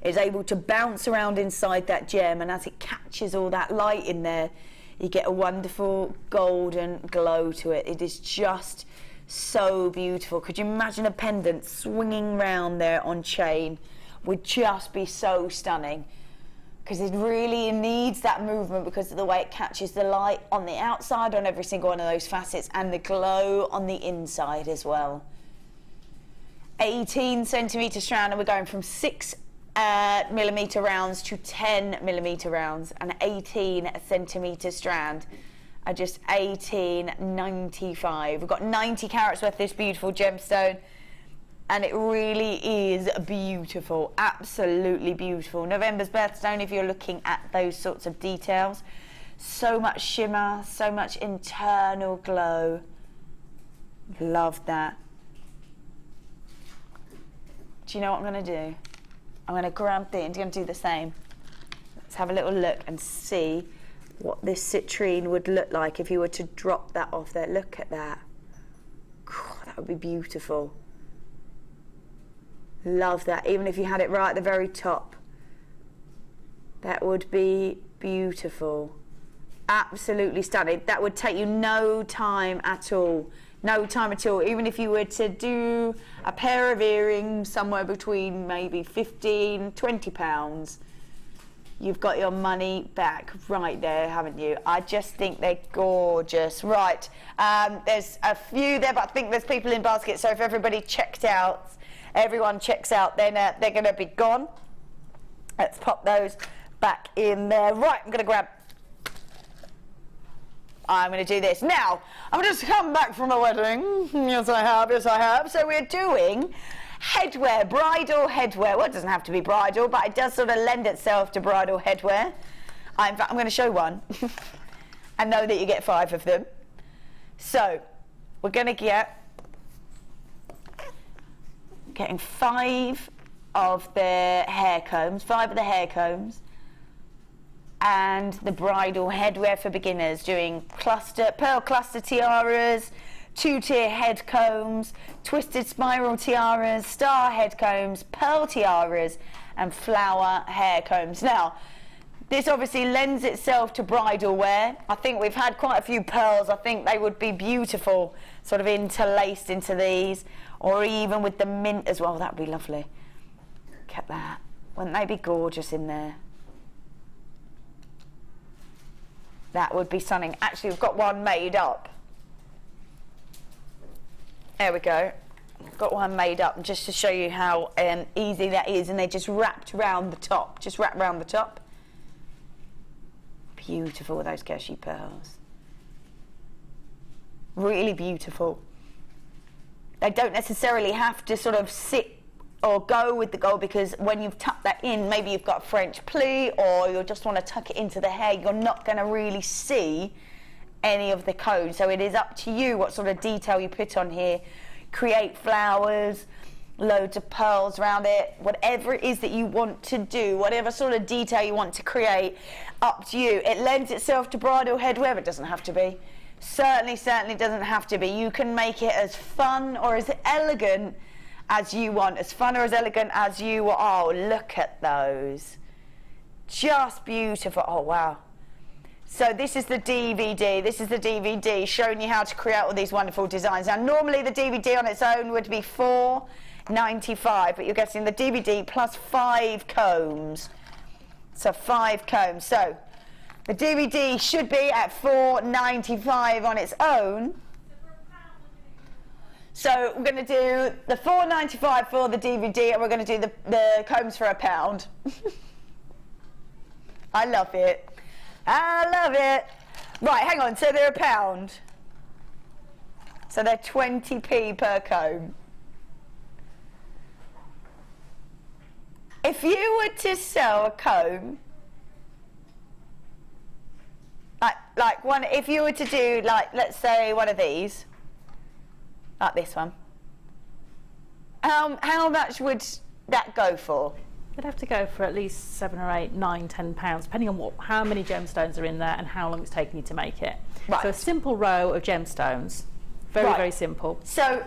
is able to bounce around inside that gem, and as it catches all that light in there, you get a wonderful golden glow to it. It is just so beautiful. Could you imagine a pendant swinging round there on chain? Would just be so stunning, because it really needs that movement because of the way it catches the light on the outside on every single one of those facets, and the glow on the inside as well. 18 centimetre strand, and we're going from 6 millimetre rounds to 10 millimetre rounds, and 18 centimetre strand are just 18.95. We've got 90 carats worth of this beautiful gemstone, and it really is beautiful, absolutely beautiful. November's birthstone, if you're looking at those sorts of details. So much shimmer, so much internal glow. Love that. Do you know what I'm going to do? I'm going to grab this, I'm going to do the same. Let's have a little look and see what this citrine would look like if you were to drop that off there. Look at that. That would be beautiful. Love that. Even if you had it right at the very top, that would be beautiful. Absolutely stunning. That would take you no time at all. No time at all. Even if you were to do a pair of earrings somewhere between maybe 15, 20 pounds, you've got your money back right there, haven't you? I just think they're gorgeous. Right, there's a few there, but I think there's people in baskets, so if everybody checked out, everyone checks out, then they're going to be gone. Let's pop those back in there. Right, I'm going to do this. Now, I've just come back from a wedding. Yes, I have. Yes, I have. So we're doing headwear, bridal headwear. Well, it doesn't have to be bridal, but it does sort of lend itself to bridal headwear. In fact, I'm going to show one and know that you get 5 of them. So we're going to getting 5 of the hair combs, 5 of the hair combs, and the bridal headwear for beginners, doing pearl cluster tiaras, 2-tier head combs, twisted spiral tiaras, star head combs, pearl tiaras, and flower hair combs. Now, this obviously lends itself to bridal wear. I think we've had quite a few pearls. I think they would be beautiful, sort of interlaced into these, or even with the mint as well. That would be lovely. Look at that. Wouldn't they be gorgeous in there? That would be stunning. Actually, we've got one made up. There we go. I've got one made up just to show you how easy that is, and they're just wrapped around the top. Just wrap around the top. Beautiful with those Gershie pearls. Really beautiful. They don't necessarily have to sort of sit or go with the gold, because when you've tucked that in, maybe you've got a French plie, or you just want to tuck it into the hair, you're not going to really see any of the code. So it is up to you what sort of detail you put on here. Create flowers, loads of pearls around it, whatever it is that you want to do, whatever sort of detail you want to create, up to you. It lends itself to bridal headwear, but it doesn't have to be. Certainly doesn't have to be. You can make it as fun or as elegant as you want, as fun or as elegant as you want. Oh, look at those. Just beautiful. Oh, wow. So this is the DVD. This is the DVD showing you how to create all these wonderful designs. Now, normally the DVD on its own would be $4.95, but you're getting the DVD plus 5 combs. So 5 combs. So the DVD should be at $4.95 on its own. So we're going to do the $4.95 for the DVD, and we're going to do the combs for £1. I love it. I love it. Right, hang on. So they're £1. So they're 20p per comb. If you were to sell a comb, like one, if you were to do, like, let's say one of these, like this one, how much would that go for? You'd have to go for at least 7 or 8, 9, 10 pounds, depending on how many gemstones are in there and how long it's taken you to make it. Right. So a simple row of gemstones, very, very simple. So,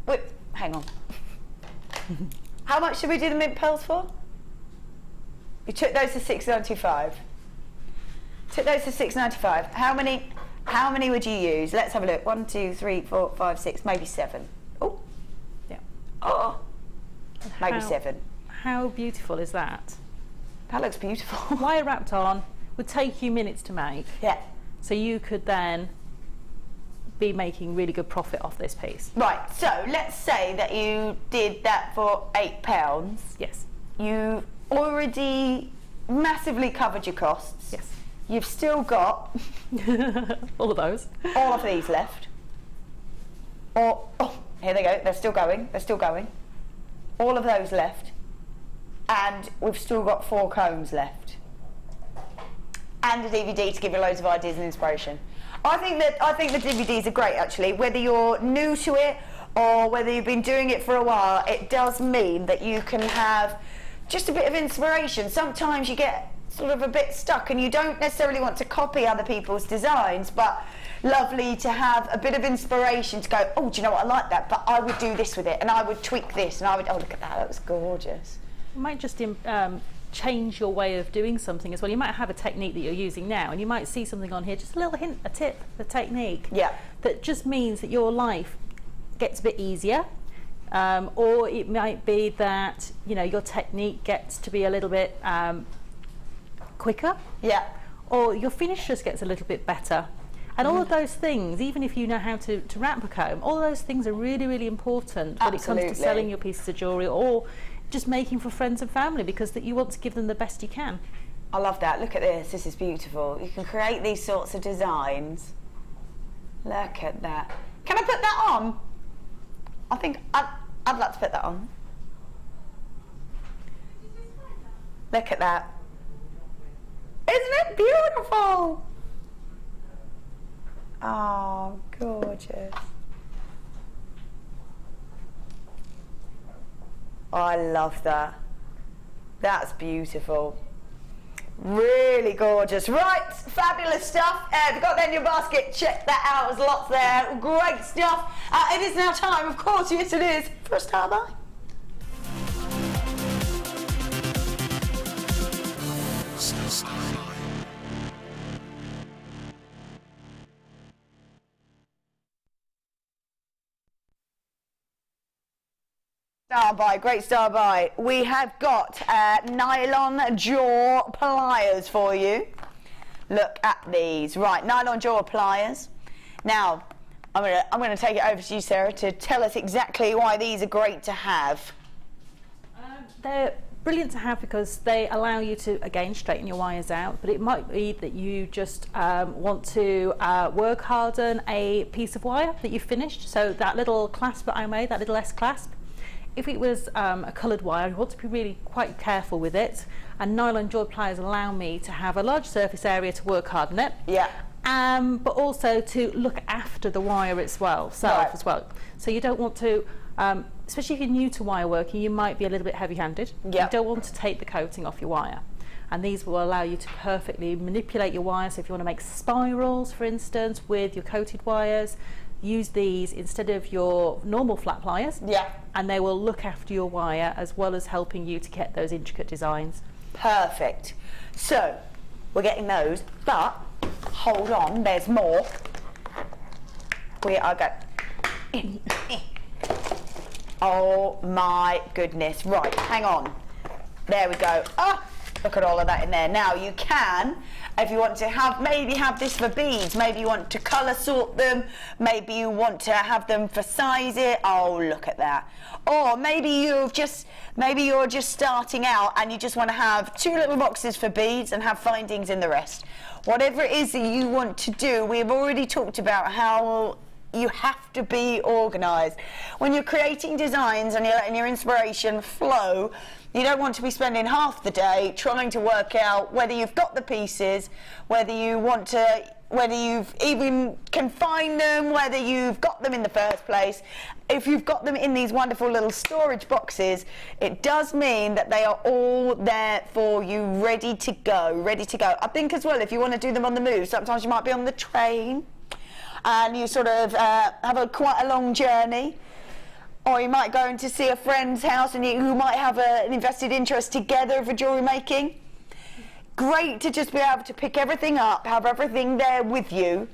wait, hang on. How much should we do the mint pearls for? You took those to $6.95. Took those to $6.95. How many would you use? Let's have a look. 1, 2, 3, 4, 5, 6, maybe 7. Oh, yeah. Oh, maybe 7. How beautiful is that? That looks beautiful. Wire wrapped on would take you minutes to make. Yeah. So you could then be making really good profit off this piece. Right. So let's say that you did that for £8. Yes. You've already massively covered your costs. Yes. You've still got all of those. All of these left. Or, oh, here they go. They're still going. They're still going. All of those left. And we've still got 4 combs left. And a DVD to give you loads of ideas and inspiration. I think the DVDs are great, actually. Whether you're new to it or whether you've been doing it for a while, it does mean that you can have just a bit of inspiration. Sometimes you get sort of a bit stuck and you don't necessarily want to copy other people's designs, but lovely to have a bit of inspiration to go, oh, do you know what, I like that, but I would do this with it, and I would tweak this, and I would, oh, look at that, that was gorgeous. You might just change your way of doing something as well. You might have a technique that you're using now, and you might see something on here, just a little hint, a tip, a technique, that just means that your life gets a bit easier. Or it might be that, you know, your technique gets to be a little bit quicker, or your finish just gets a little bit better. And all of those things, even if you know how to wrap a comb, all of those things are really, really important when it comes to selling your pieces of jewellery or just making for friends and family, because that you want to give them the best you can. I love that. Look at this. This is beautiful. You can create these sorts of designs. Look at that. Can I put that on? I think I'd like to put that on. Look at that. Isn't it beautiful? Oh, gorgeous. I love that. That's beautiful. Really gorgeous. Right, fabulous stuff. If you've got that in your basket, check that out. There's lots there. Great stuff. It is now time, of course, yes it is, for a star buy. Star buy, great star buy. We have got nylon jaw pliers for you. Look at these. Right, nylon jaw pliers. Now, I'm gonna take it over to you, Sarah, to tell us exactly why these are great to have. They're brilliant to have because they allow you to, again, straighten your wires out, but it might be that you just want to work harden a piece of wire that you've finished. So that little clasp that I made, that little S clasp, if it was a coloured wire, you want to be really quite careful with it, and nylon jaw pliers allow me to have a large surface area to work harden it. Yeah. But also to look after the wire as well, as well. So you don't want to, especially if you're new to wire working, you might be a little bit heavy-handed. Yeah. You don't want to take the coating off your wire. And these will allow you to perfectly manipulate your wire. So if you want to make spirals, for instance, with your coated wires, use these instead of your normal flat pliers. Yeah. And they will look after your wire as well as helping you to get those intricate designs. Perfect. So, we're getting those, but hold on, there's more. We are going. Oh my goodness, right, hang on. There we go. Ah, look at all of that in there. Now you can, if you want to have, maybe have this for beads, maybe you want to colour sort them, maybe you want to have them for size it. Oh, look at that. Or maybe you're just starting out and you just want to have 2 little boxes for beads and have findings in the rest. Whatever it is that you want to do, we've already talked about how you have to be organised. When you're creating designs and you're letting your inspiration flow, you don't want to be spending half the day trying to work out whether you've got the pieces, whether you've even can find them, whether you've got them in the first place. If you've got them in these wonderful little storage boxes, it does mean that they are all there for you, ready to go. I think as well, if you want to do them on the move, sometimes you might be on the train and you sort of have quite a long journey. Or you might go in to see a friend's house and who might have an invested interest together for jewellery making. Great to just be able to pick everything up, have everything there with you,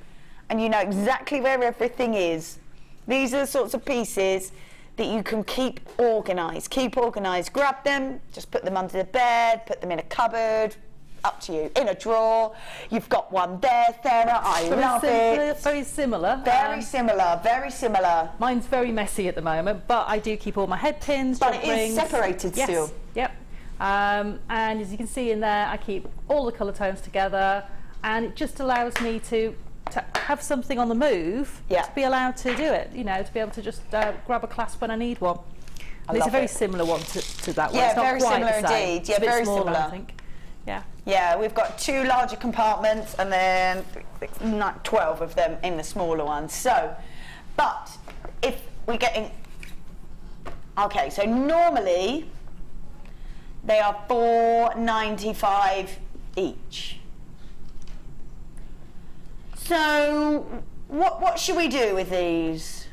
and you know exactly where everything is. These are the sorts of pieces that you can keep organised. Grab them, just put them under the bed, put them in a cupboard, up to you. In a drawer, you've got one there, Sarah, I love it. Very similar. Very similar. Mine's very messy at the moment, but I do keep all my head pins, but it rings. is separated still. Yep. And as you can see in there, I keep all the colour tones together, and it just allows me to have something on the move, to be allowed to do it, you know, to be able to just grab a clasp when I need one. And it's a very similar one to that one. Yeah, it's not very quite similar the same. indeed. It's Yeah, a bit very smaller, similar. I think. Yeah, we've got 2 larger compartments and then 12 of them in the smaller ones. So, but if we're getting, okay, so normally they are $4.95 each. So what should we do with these?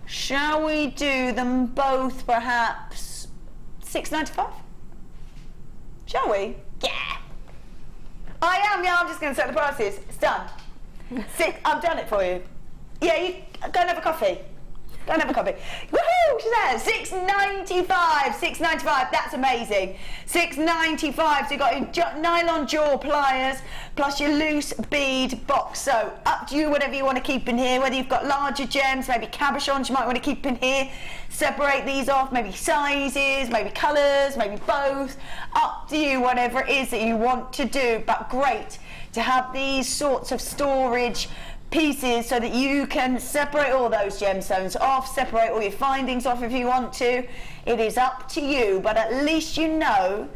Shall we do them both perhaps $6.95? Shall we? Yeah. I'm just going to set the prices. It's done. I've done it for you. Yeah, you go and have a coffee. Woohoo! She says $6.95. That's amazing. $6.95. So you got your nylon jaw pliers plus your loose bead box. So up to you, whatever you want to keep in here. Whether you've got larger gems, maybe cabochons you might want to keep in here. Separate these off. Maybe sizes, maybe colours, maybe both. Up to you, whatever it is that you want to do. But great to have these sorts of storage pieces so that you can separate all those gemstones off, separate all your findings off if you want to. It is up to you, but at least you know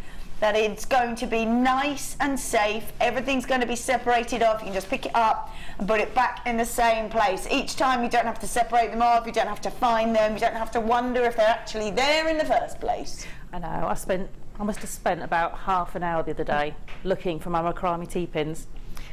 that it's going to be nice and safe. Everything's going to be separated off. You can just pick it up and put it back in the same place. Each time you don't have to separate them off, you don't have to find them, you don't have to wonder if they're actually there in the first place. I know, I must have spent about half an hour the other day looking for my macrame T-pins.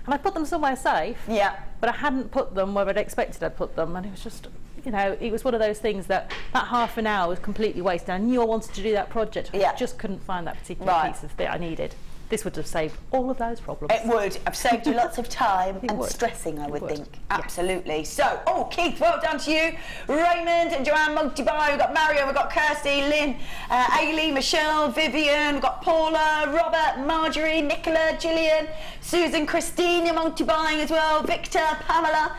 And I put them somewhere safe, but I hadn't put them where I'd expected I'd put them, and it was just, you know, it was one of those things that half an hour was completely wasted. I knew I wanted to do that project, I just couldn't find that particular piece of bit I needed. This would have saved all of those problems. It would have saved you lots of time and stressing, I would think. Absolutely. So, Keith, well done to you. Raymond and Joanne Multi-strand. We've got Mario, we've got Kirsty, Lynn, Ailey, Michelle, Vivian, we've got Paula, Robert, Marjorie, Nicola, Gillian, Susan, Christine, multi-buying as well, Victor, Pamela,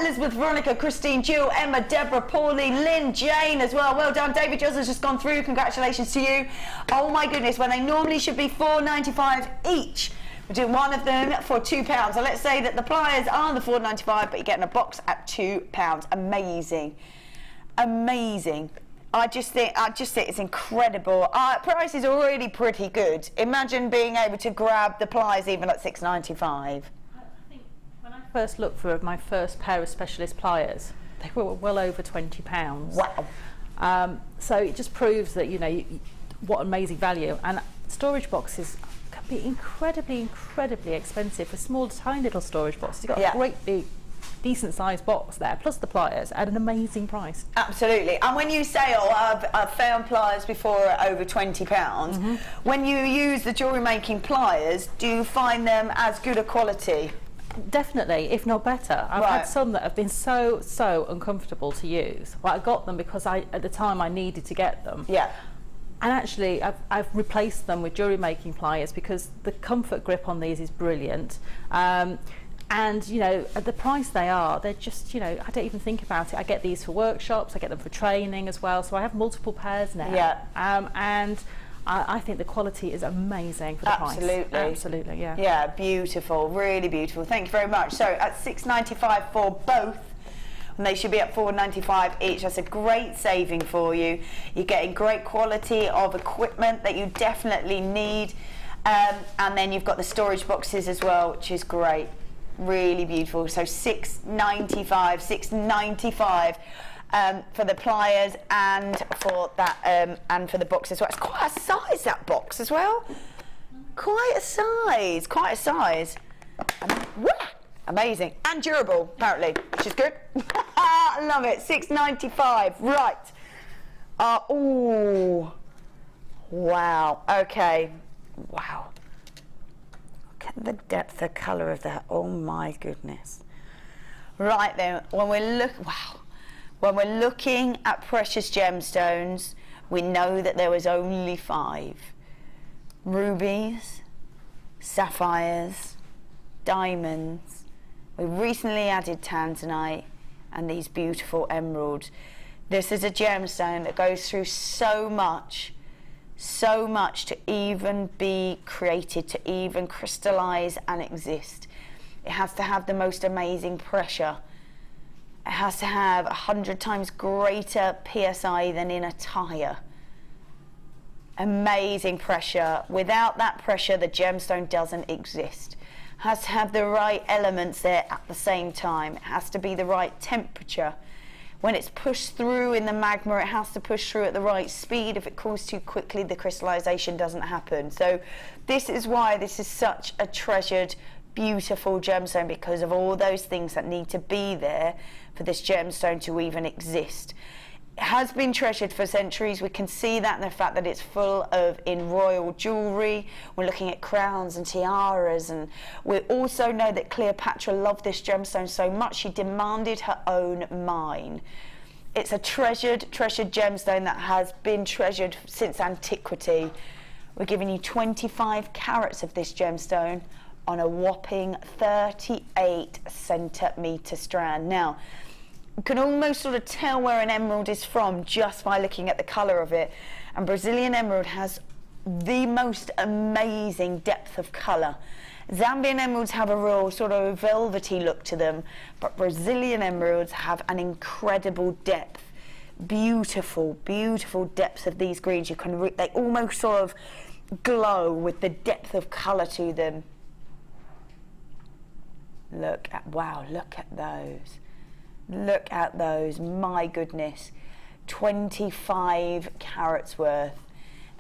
Elizabeth, Veronica, Christine, Jill, Emma, Deborah, Pauline, Lynn, Jane as well. Well done. David Jones has just gone through. Congratulations to you. Oh my goodness, when they normally should be $4.95 each, we're doing one of them for £2. So let's say that the pliers are the $4.95, but you're getting a box at £2. Amazing. Amazing. I just think it's incredible. Price is already pretty good. Imagine being able to grab the pliers even at $6.95. First look for my first pair of specialist pliers, they were well over £20. Wow. So it just proves that, you know, what amazing value. And storage boxes can be incredibly expensive for small, tiny little storage boxes. You've got a great big decent sized box there, plus the pliers at an amazing price. Absolutely. And when you say, oh, I've found pliers before at over £20, when you use the jewellery making pliers, do you find them as good a quality? Definitely, if not better. I've had some that have been so uncomfortable to use. Well, I got them because at the time I needed to get them. Yeah. And actually, I've replaced them with jewellery making pliers because the comfort grip on these is brilliant. And you know, at the price they are, they're just, you know, I don't even think about it. I get these for workshops, I get them for training as well. So I have multiple pairs now. Yeah. And I think the quality is amazing for the price. Absolutely, yeah. Yeah, beautiful, really beautiful. Thank you very much. So at £6.95 for both, and they should be at £4.95 each. That's a great saving for you. You're getting great quality of equipment that you definitely need. And then you've got the storage boxes as well, which is great. Really beautiful. So £6.95 for the pliers and for that and for the box as well. It's quite a size, that box as well. Quite a size. Amazing and durable, apparently, which is good. I love it. £6.95. Right. Oh, wow. Okay. Wow. Look at the depth of colour of that. Oh my goodness. Right then, when we're looking at precious gemstones, we know that there was only 5: rubies, sapphires, diamonds. We recently added tanzanite and these beautiful emeralds. This is a gemstone that goes through so much to even be created, to even crystallize and exist. It has to have the most amazing pressure. It has to have 100 times greater PSI than in a tire. Amazing pressure. Without that pressure, the gemstone doesn't exist. Has to have the right elements there at the same time. It has to be the right temperature. When it's pushed through in the magma, it has to push through at the right speed. If it cools too quickly, the crystallization doesn't happen. So this is why this is such a treasured, beautiful gemstone, because of all those things that need to be there for this gemstone to even exist. It has been treasured for centuries. We can see that in the fact that it's full of in royal jewellery. We're looking at crowns and tiaras, and we also know that Cleopatra loved this gemstone so much she demanded her own mine. It's a treasured gemstone that has been treasured since antiquity. We're giving you 25 carats of this gemstone on a whopping 38 centimetre strand. Now, you can almost sort of tell where an emerald is from just by looking at the colour of it. And Brazilian emerald has the most amazing depth of colour. Zambian emeralds have a real sort of velvety look to them, but Brazilian emeralds have an incredible depth. Beautiful, beautiful depths of these greens. You can they almost sort of glow with the depth of colour to them. Look at those. Look at those, my goodness, 25 carats worth.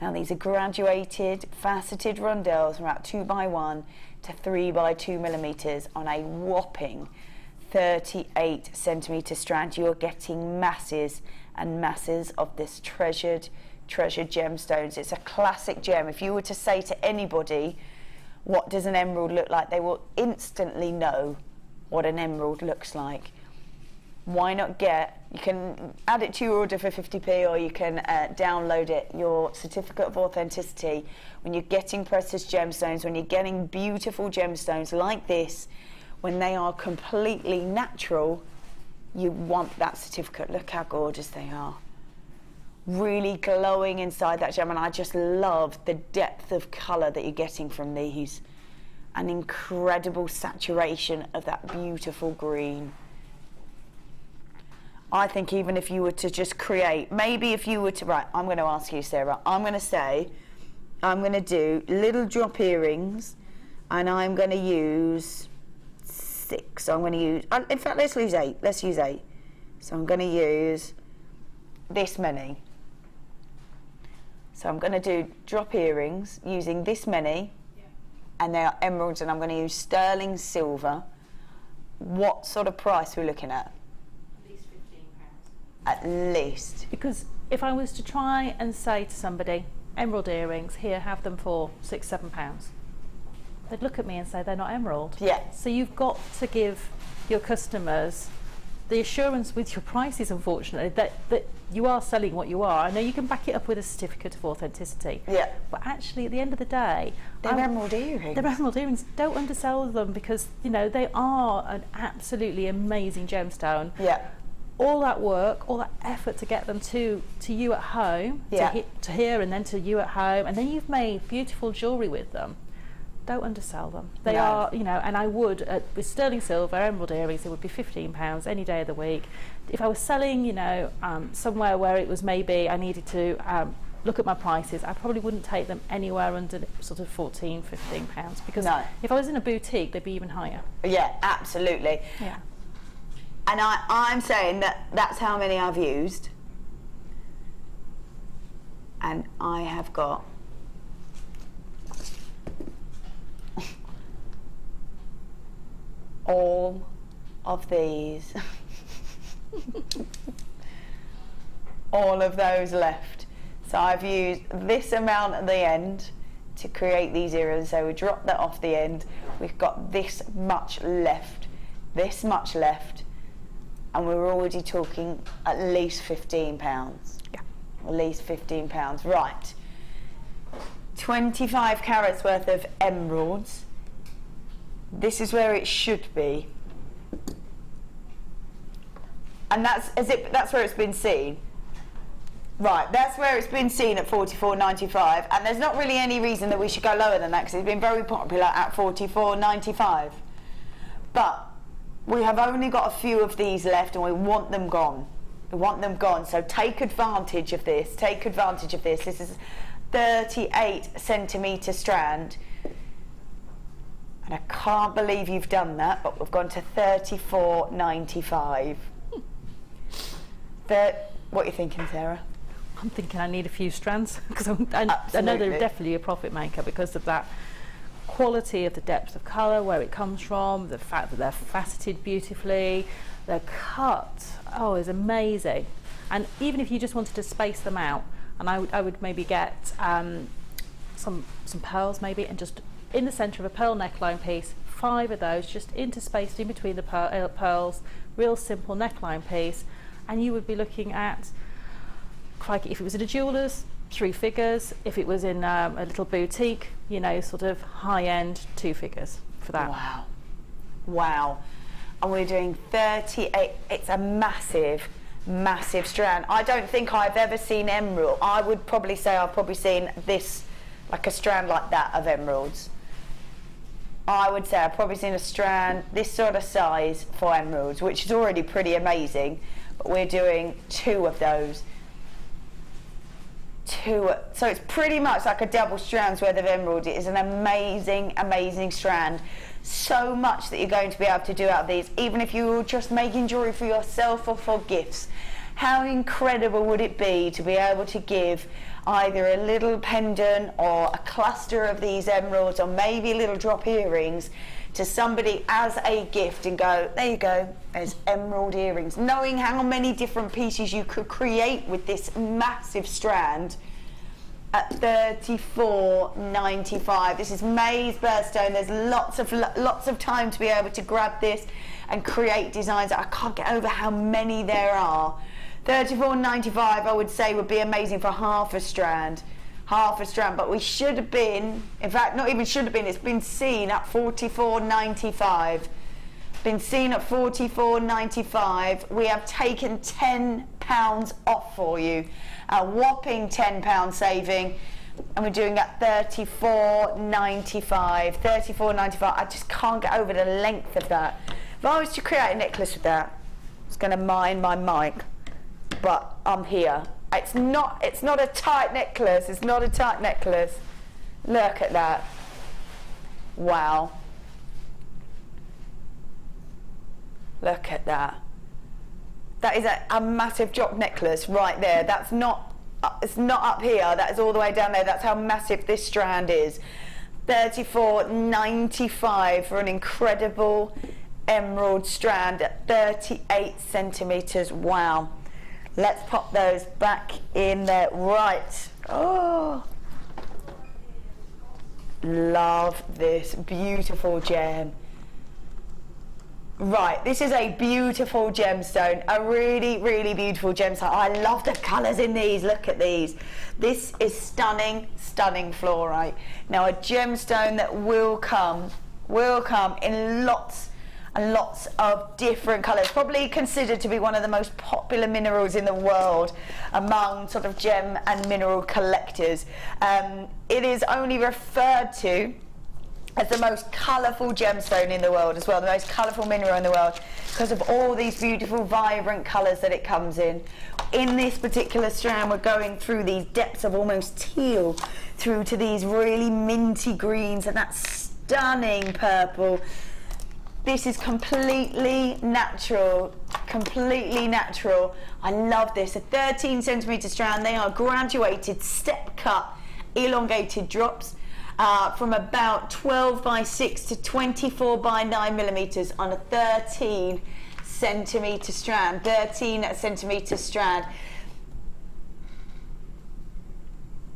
Now these are graduated, faceted rondelles from about 2x1 to 3x2 millimetres on a whopping 38 centimetre strand. You're getting masses and masses of this treasured gemstones. It's a classic gem. If you were to say to anybody, what does an emerald look like, they will instantly know what an emerald looks like. Why not you can add it to your order for 50p, or you can download it, your certificate of authenticity. When you're getting precious gemstones, when you're getting beautiful gemstones like this, when they are completely natural, you want that certificate. Look how gorgeous they are. Really glowing inside that gem, and I just love the depth of colour that you're getting from these. An incredible saturation of that beautiful green. I think even if you were to just create, maybe if you were to, right, I'm going to ask you, Sarah, I'm going to say, I'm going to do little drop earrings, and I'm going to use 6. So I'm going to use, in fact, let's use 8. Let's use 8. So I'm going to use this many. So I'm going to do drop earrings using this many, and they are emeralds, and I'm going to use sterling silver what sort of price we're looking at? At least £15. At least. Because if I was to try and say to somebody, emerald earrings, here, have them for £6, £7, they'd look at me and say they're not emerald. Yeah. So you've got to give your customers the assurance with your prices, unfortunately, that you are selling what you are. I know you can back it up with a certificate of authenticity. Yeah. But actually, at the end of the day, they're emerald earrings. They're emerald earrings. Don't undersell them, because you know they are an absolutely amazing gemstone. Yeah. All that work, all that effort to get them to you at home, yeah. to here and then to you at home, and then you've made beautiful jewellery with them. Don't undersell them. They are, you know, and I would, with sterling silver, emerald earrings, it would be £15 any day of the week. If I was selling, you know, somewhere where it was maybe I needed to look at my prices, I probably wouldn't take them anywhere under sort of £14, £15, because if I was in a boutique, they'd be even higher. Yeah, absolutely. Yeah. And I'm saying that's how many I've used. And I have got all of these, all of those left. So I've used this amount at the end to create these earrings. So we drop that off the end. We've got this much left, and we're already talking at least £15. Yeah. At least £15. Right. 25 carats worth of emeralds. This is where it should be. And that's where it's been seen. Right, that's where it's been seen at $44.95, and there's not really any reason that we should go lower than that, because it's been very popular at $44.95. But we have only got a few of these left, and we want them gone. We want them gone, so take advantage of this. Take advantage of this. This is 38 centimetre strand. And I can't believe you've done that, but we've gone to $34.95. What are you thinking, Sarah? I'm thinking I need a few strands, because I know they're definitely a profit maker because of that quality of the depth of colour, where it comes from, the fact that they're faceted beautifully, they're cut, is amazing. And even if you just wanted to space them out, and I would maybe get some pearls maybe, and just in the centre of a pearl neckline piece, 5 of those just interspaced in between the pearls, real simple neckline piece, and you would be looking at, crikey, if it was in a jeweller's, 3 figures. If it was in a little boutique, you know, sort of high-end, 2 figures for that. Wow. Wow. And we're doing 38. It's a massive, massive strand. I don't think I've ever seen emerald. I would probably say I've probably seen this, like a strand like that of emeralds. I would say I've probably seen a strand this sort of size for emeralds, which is already pretty amazing. But we're doing 2 of those. 2, so it's pretty much like a double strand's worth of emerald. It is an amazing, amazing strand. So much that you're going to be able to do out of these, even if you were just making jewellery for yourself or for gifts. How incredible would it be to be able to give either a little pendant or a cluster of these emeralds, or maybe little drop earrings, to somebody as a gift, and go, there you go, there's emerald earrings. Knowing how many different pieces you could create with this massive strand at $34.95. This is May's birthstone. There's lots of time to be able to grab this and create designs. I can't get over how many there are. $34.95 I would say would be amazing for half a strand, but we should have been, in fact not even should have been, it's been seen at $44.95. Been seen at $44.95. We have taken £10 off for you, a whopping £10 saving, and we're doing at $34.95. $34.95. I just can't get over the length of that. If I was to create a necklace with that, it's going to mine my mic, but I'm here. It's not a tight necklace. It's not a tight necklace. Look at that. Wow. Look at that. That is a massive drop necklace right there. That's not, it's not up here. That is all the way down there. That's how massive this strand is. $34.95 for an incredible emerald strand at 38 centimetres. Wow. Let's pop those back in there. Right. Oh, love this beautiful gem. Right, this is a beautiful gemstone, a really, really beautiful gemstone. I love the colours in these. Look at these. This is stunning, stunning fluorite. Now, a gemstone that will come in lots and lots of different colours. Probably considered to be one of the most popular minerals in the world among sort of gem and mineral collectors. It is only referred to as the most colourful gemstone in the world as well, the most colourful mineral in the world, because of all these beautiful vibrant colours that it comes in. In this particular strand, we're going through these depths of almost teal through to these really minty greens and that stunning purple. This is completely natural, completely natural. I love this. A 13 centimetre strand. They are graduated, step cut, elongated drops. From about 12 by 6 to 24 by 9 millimetres on a 13 centimetre strand. 13 centimetre strand.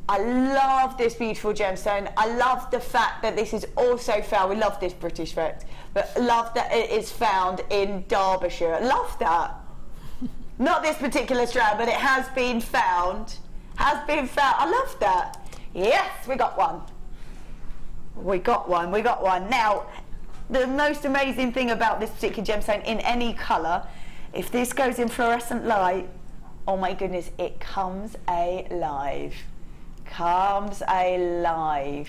I love this beautiful gemstone. I love the fact that this is also found, we love this British fact, but love that it is found in Derbyshire. Love that. Not this particular strand, but it has been found. Has been found. I love that. Yes, we got one. We got one, we got one. Now, the most amazing thing about this particular gemstone in any colour, if this goes in fluorescent light, oh my goodness, it comes alive. Comes alive.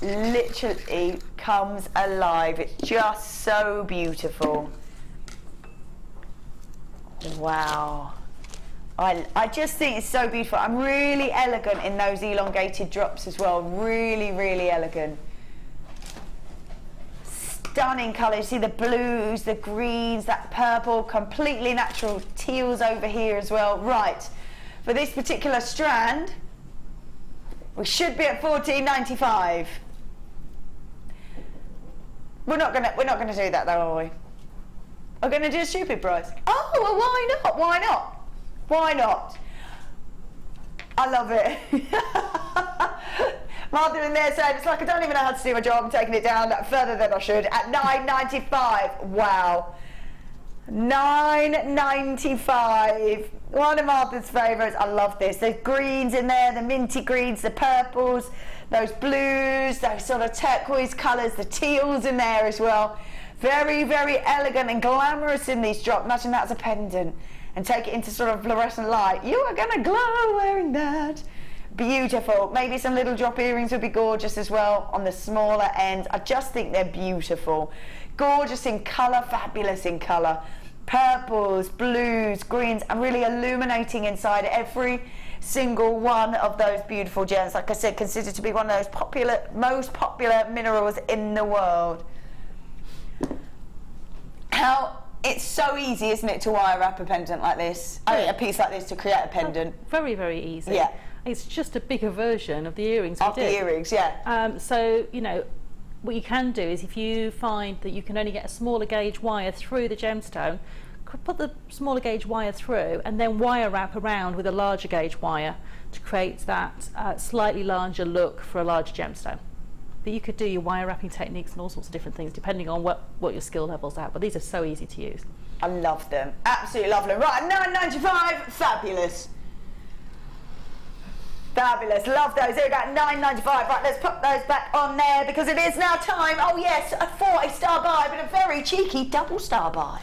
Literally comes alive. It's just so beautiful. Wow. I just think it's so beautiful. I'm really elegant in those elongated drops as well. Really, really elegant. Stunning colours. See the blues, the greens, that purple, completely natural. Teals over here as well. Right. For this particular strand, we should be at $14.95. We're not gonna do that though, are we? We're gonna do a stupid price. Oh, well, why not? Why not? Why not? I love it. Martha in there saying, it's like I don't even know how to do my job. I'm taking it down further than I should at $9.95. Wow. $9.95. One of Martha's favourites. I love this. There's greens in there, the minty greens, the purples, those blues, those sort of turquoise colours, the teals in there as well. Very, very elegant and glamorous in these drops. Imagine that as a pendant. And take it into sort of fluorescent light. You are going to glow wearing that. Beautiful. Maybe some little drop earrings would be gorgeous as well on the smaller ends. I just think they're beautiful. Gorgeous in colour, fabulous in colour. Purples, blues, greens, and really illuminating inside every single one of those beautiful gems. Like I said, considered to be one of those most popular minerals in the world. It's so easy, isn't it, to wire wrap a pendant like this? A piece like this to create a pendant. Very, very easy. Yeah. It's just a bigger version of the earrings we did. Of the earrings, yeah. So, you know, what you can do is if you find that you can only get a smaller gauge wire through the gemstone, put the smaller gauge wire through and then wire wrap around with a larger gauge wire to create that slightly larger look for a larger gemstone. But you could do your wire wrapping techniques and all sorts of different things depending on what your skill level's at. But these are so easy to use. I love them. Absolutely love them. Right, $9.95. Fabulous. Fabulous. Love those. Here we go. $9.95. Right, let's put those back on there because it is now time. Oh yes, for a star buy, but a very cheeky double star buy.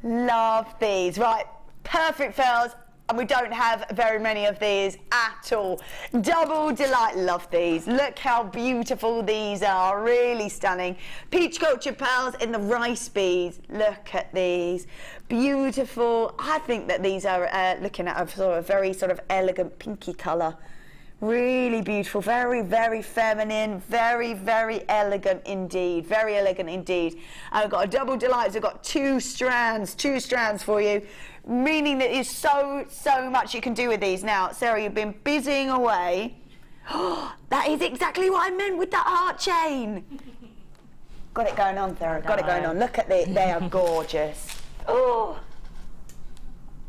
Love these. Right, perfect fells, and we don't have very many of these at all. Double delight. Love these. Look how beautiful these are. Really stunning. Peach cultured pearls in the rice beads. Look at these. Beautiful. I think that these are looking at a very sort of elegant pinky colour. Really beautiful, very, very feminine, very, very elegant indeed, very elegant indeed. And I've got a double delight, so I've got two strands for you, meaning that there's so much you can do with these. Now, Sarah, you've been busying away. That is exactly what I meant with that heart chain. Got it going on, Sarah, got it going on. Look at it, they are gorgeous. Oh.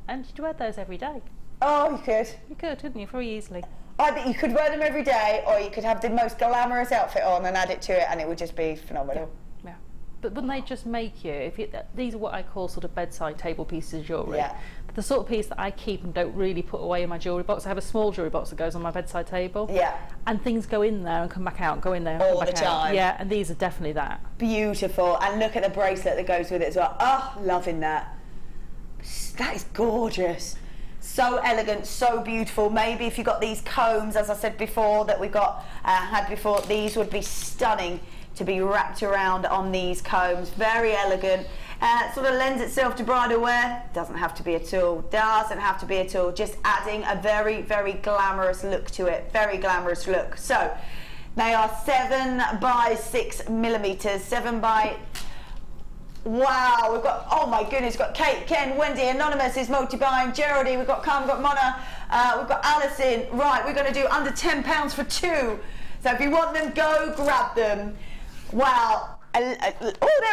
And you'd wear those every day. Oh, you could. You could, couldn't you, very easily. I think you could wear them every day, or you could have the most glamorous outfit on and add it to it, and it would just be phenomenal. Yeah. But wouldn't they just make you, these are what I call sort of bedside table pieces of jewellery. Yeah. The sort of piece that I keep and don't really put away in my jewellery box. I have a small jewellery box that goes on my bedside table. Yeah. And things go in there and come back out, go in there and all come back the time. out. Yeah, and these are definitely that. Beautiful. And look at the bracelet that goes with it as well. Oh, loving that. That is gorgeous. So elegant, so beautiful. Maybe if you got these combs, as I said before, that we got had before, these would be stunning to be wrapped around on these combs. Very elegant. Sort of lends itself to bridal wear. Doesn't have to be at all. Doesn't have to be at all. Just adding a very, very glamorous look to it. Very glamorous look. So they are 7 by 6 millimeters. 7 by... Wow, we've got, oh my goodness, we've got Kate, Ken, Wendy, Anonymous is multi-buying, Geraldine, we've got Carmen, we've got Mona, we've got Alison. Right, we're going to do under £10 for 2. So if you want them, go grab them. Wow. Oh, there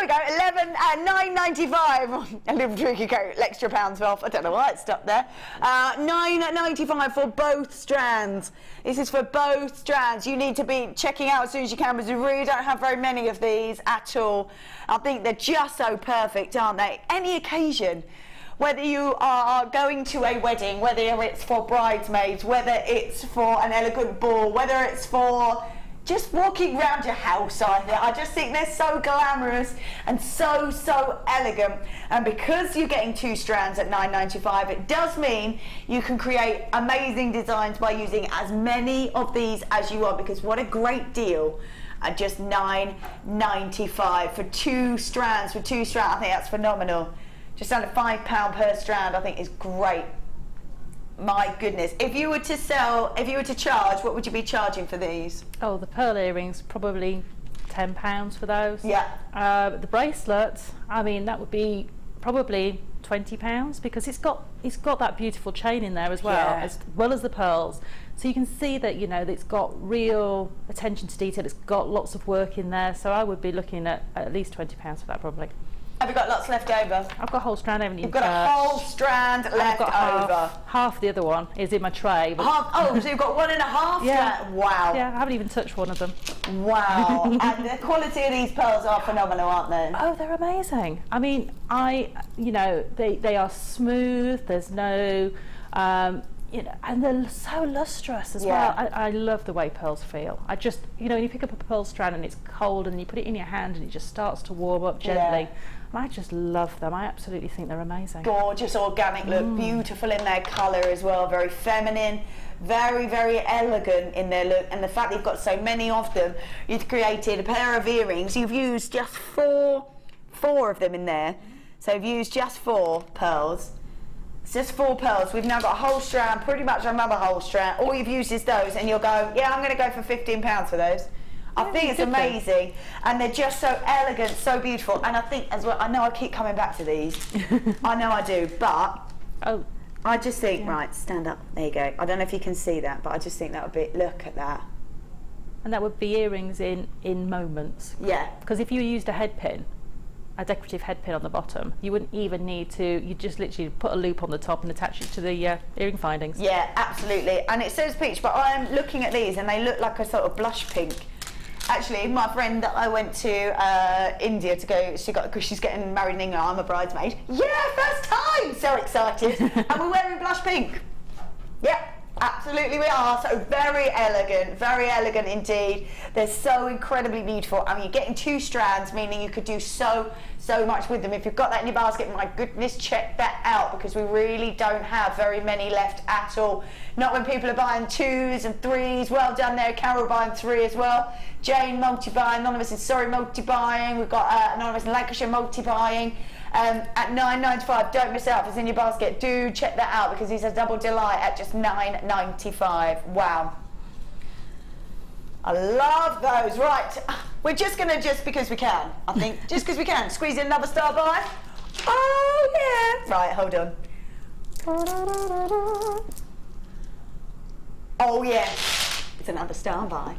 we go, 9.95. A little tricky code, extra pounds off. I don't know why it stopped there. 9.95 for both strands. This is for both strands. You need to be checking out as soon as you can, because we really don't have very many of these at all. I think they're just so perfect, aren't they? Any occasion, whether you are going to a wedding, whether it's for bridesmaids, whether it's for an elegant ball, whether it's for just walking around your house, I just think they're so glamorous and so elegant. And because you're getting 2 strands at $9.95, it does mean you can create amazing designs by using as many of these as you want, because what a great deal at just $9.95 for 2 strands. I think that's phenomenal. Just under £5 per strand, I think is great. My goodness. If you were to charge, what would you be charging for these? Oh, the pearl earrings, probably £10 for those. Yeah. The bracelets, I mean, that would be probably £20, because it's got that beautiful chain in there as well, as well as the pearls. So you can see that, you know, that it's got real attention to detail. It's got lots of work in there. So I would be looking at least £20 for that, probably. Have you got lots left over? I've got a whole strand, haven't you? You've got a whole strand left over. Half the other one is in my tray. Oh, so you've got 1.5? Yeah. Wow. Yeah, I haven't even touched one of them. Wow. And the quality of these pearls are phenomenal, aren't they? Oh, they're amazing. I mean, you know, they are smooth. There's no, you know, and they're so lustrous as well. I love the way pearls feel. I just, you know, when you pick up a pearl strand and it's cold and you put it in your hand and it just starts to warm up gently. Yeah. I just love them. I absolutely think they're amazing. Gorgeous organic look, beautiful in their colour as well, very feminine, very, very elegant in their look. And the fact that you've got so many of them, you've created a pair of earrings. You've used just four of them in there. So you've used just 4 pearls. It's just 4 pearls. We've now got a whole strand, pretty much another whole strand. All you've used is those, and you'll go, yeah, I'm going to go for £15 for those. I think it's amazing, and they're just so elegant, so beautiful. And I think as well, I know I keep coming back to these. I know I do, but I just think, right, stand up. There you go. I don't know if you can see that, but I just think that would be, look at that. And that would be earrings in moments. Yeah. Because if you used a head pin, a decorative head pin on the bottom, you wouldn't even need to, you just literally put a loop on the top and attach it to the earring findings. Yeah, absolutely. And it says peach, but I'm looking at these and they look like a sort of blush pink. Actually, my friend that I went to India to go, because she's getting married in England, I'm a bridesmaid. Yeah, first time! So excited. And we're wearing blush pink. Yeah, absolutely we are. So very elegant indeed. They're so incredibly beautiful. I mean, you're getting 2 strands, meaning you could do so much with them. If you've got that in your basket, my goodness, check that out, because we really don't have very many left at all. Not when people are buying 2s and 3s. Well done there, Carol, buying 3 as well. Jane, multi-buying. Anonymous is sorry, multi-buying. We've got Anonymous in Lancashire, multi-buying. At $9.95, don't miss out. If it's in your basket, do check that out, because these are double delight at just $9.95. Wow. I love those. Right, we're just going to, just because we can, I think, just because we can, squeeze in another star by. Oh, yeah. Right, hold on. Oh, yeah. It's another star by.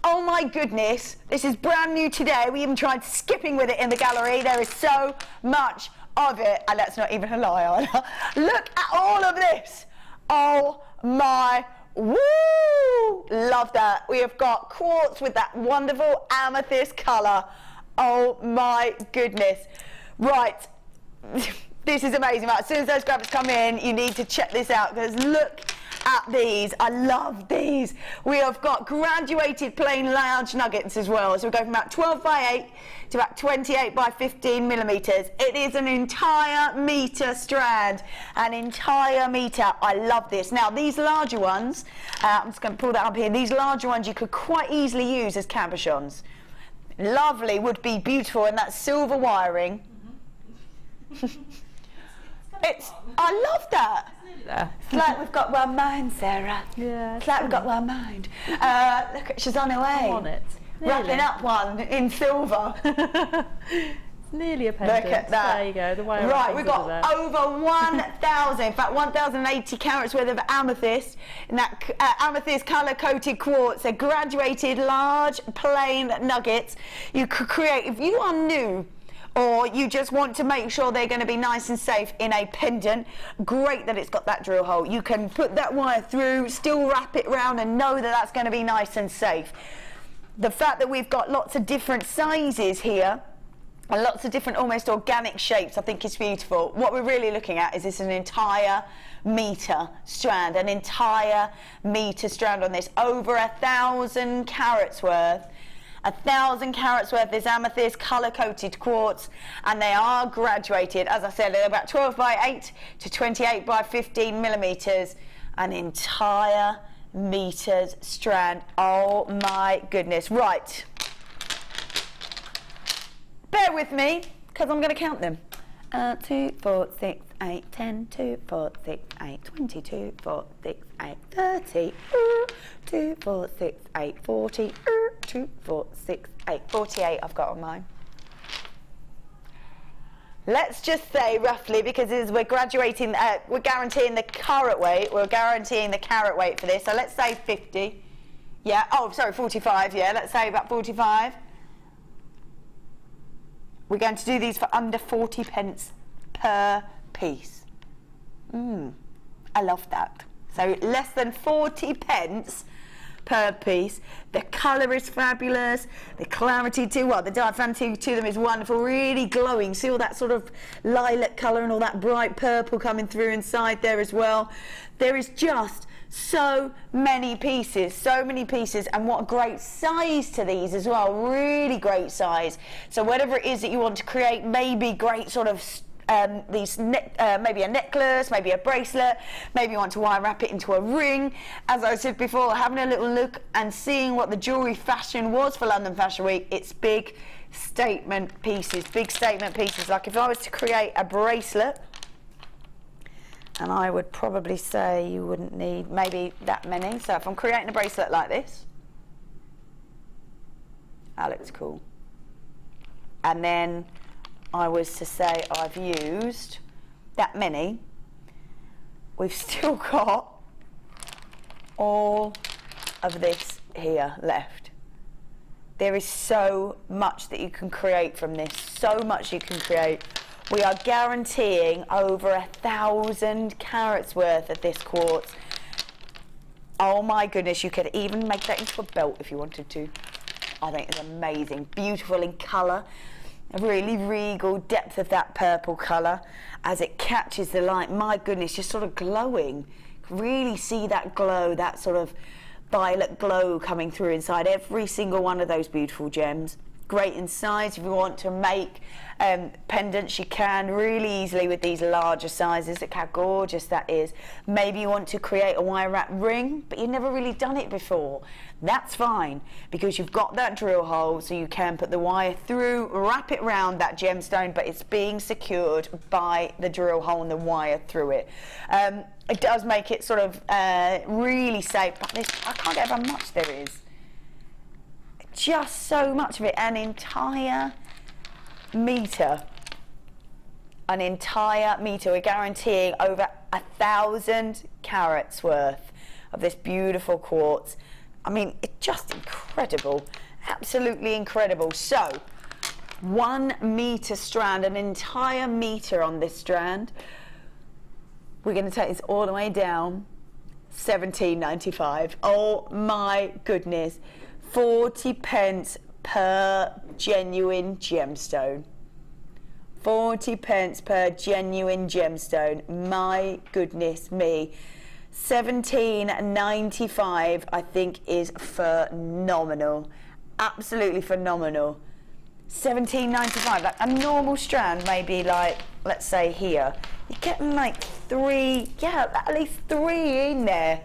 Oh my goodness, this is brand new today. We even tried skipping with it in the gallery. There is so much of it, and that's not even a lie either. Look at all of this. Oh my, woo! Love that. We have got quartz with that wonderful amethyst colour. Oh my goodness. Right, this is amazing. Right, as soon as those graphics come in, you need to check this out, because look at these. I love these. We have got graduated plain large nuggets as well. So we go from about 12 by 8 to about 28 by 15 millimeters. It is an entire meter strand, an entire meter. I love this. Now these larger ones, I'm just going to pull that up here. These larger ones you could quite easily use as cabochons. Lovely, would be beautiful, and that silver wiring. I love that. It's like we've got one mind, Sarah. Yeah. It's like we've got one mind. Look, she's on her way. I'm on it. Wrapping up one in silver. It's nearly a pendant. Look at that. There you go. The wire. Right, we've got over 1,000, in fact 1,080 carats worth of amethyst, and that amethyst colour-coated quartz. They're graduated large plain nuggets. You could create, if you are new, or you just want to make sure they're going to be nice and safe in a pendant, great that it's got that drill hole. You can put that wire through, still wrap it round, and know that that's going to be nice and safe. The fact that we've got lots of different sizes here, and lots of different almost organic shapes, I think is beautiful. What we're really looking at is this an entire meter strand, an entire meter strand on this, over 1,000 carats worth. 1,000 carats worth is amethyst colour-coated quartz, and they are graduated. As I said, they're about 12 by 8 to 28 by 15 millimeters, an entire meters strand. Oh my goodness. Right, bear with me, because I'm going to count them. 2, 4, 6, 8, 10, 2, 4, 6, 8, 22, 4, 6, 8, 30, 2, 4, 6, 8, 40, 2, 4, 6, 8, 48 I've got on mine. Let's just say roughly, because as we're graduating, we're guaranteeing the carat weight, we're guaranteeing the carat weight for this, so let's say 50. Yeah, oh sorry, 45, yeah, let's say about 45. We're going to do these for under 40 pence per piece. I love that. So less than 40 pence per piece. The colour is fabulous. The clarity too, well, the diaphanity to them is wonderful, really glowing. See all that sort of lilac colour and all that bright purple coming through inside there as well. There is just so many pieces, and what a great size to these as well, really great size. So whatever it is that you want to create, maybe great sort of maybe a necklace, maybe a bracelet, maybe you want to wire wrap it into a ring. As I said before, having a little look and seeing what the jewellery fashion was for London Fashion Week, it's big statement pieces, like if I was to create a bracelet, and I would probably say you wouldn't need maybe that many. So if I'm creating a bracelet like this, that looks cool. And then I was to say I've used that many, we've still got all of this here left. There is so much that you can create from this, so much you can create. We are guaranteeing over 1,000 carats worth of this quartz. Oh my goodness, you could even make that into a belt if you wanted to. I think it's amazing, beautiful in colour, a really regal depth of that purple colour as it catches the light. My goodness, just sort of glowing. You can really see that glow, that sort of violet glow coming through inside every single one of those beautiful gems. great in size. If you want to make pendants, you can really easily with these larger sizes. Look how gorgeous that is. Maybe you want to create a wire wrap ring, but you've never really done it before. That's fine, because you've got that drill hole, so you can put the wire through, wrap it around that gemstone, but it's being secured by the drill hole and the wire through it. It does make it sort of really safe, but I can't get how much there is. Just so much of it, an entire metre. An entire metre. We're guaranteeing over 1,000 carats worth of this beautiful quartz. I mean, it's just incredible. Absolutely incredible. So, 1 metre strand, an entire metre on this strand. We're going to take this all the way down. £17.95. Oh my goodness. 40 pence per genuine gemstone. 40 pence per genuine gemstone. My goodness me. £17.95 I think is phenomenal. Absolutely phenomenal. £17.95. Like a normal strand, maybe like, let's say here, you're getting like 3, yeah, at least 3 in there.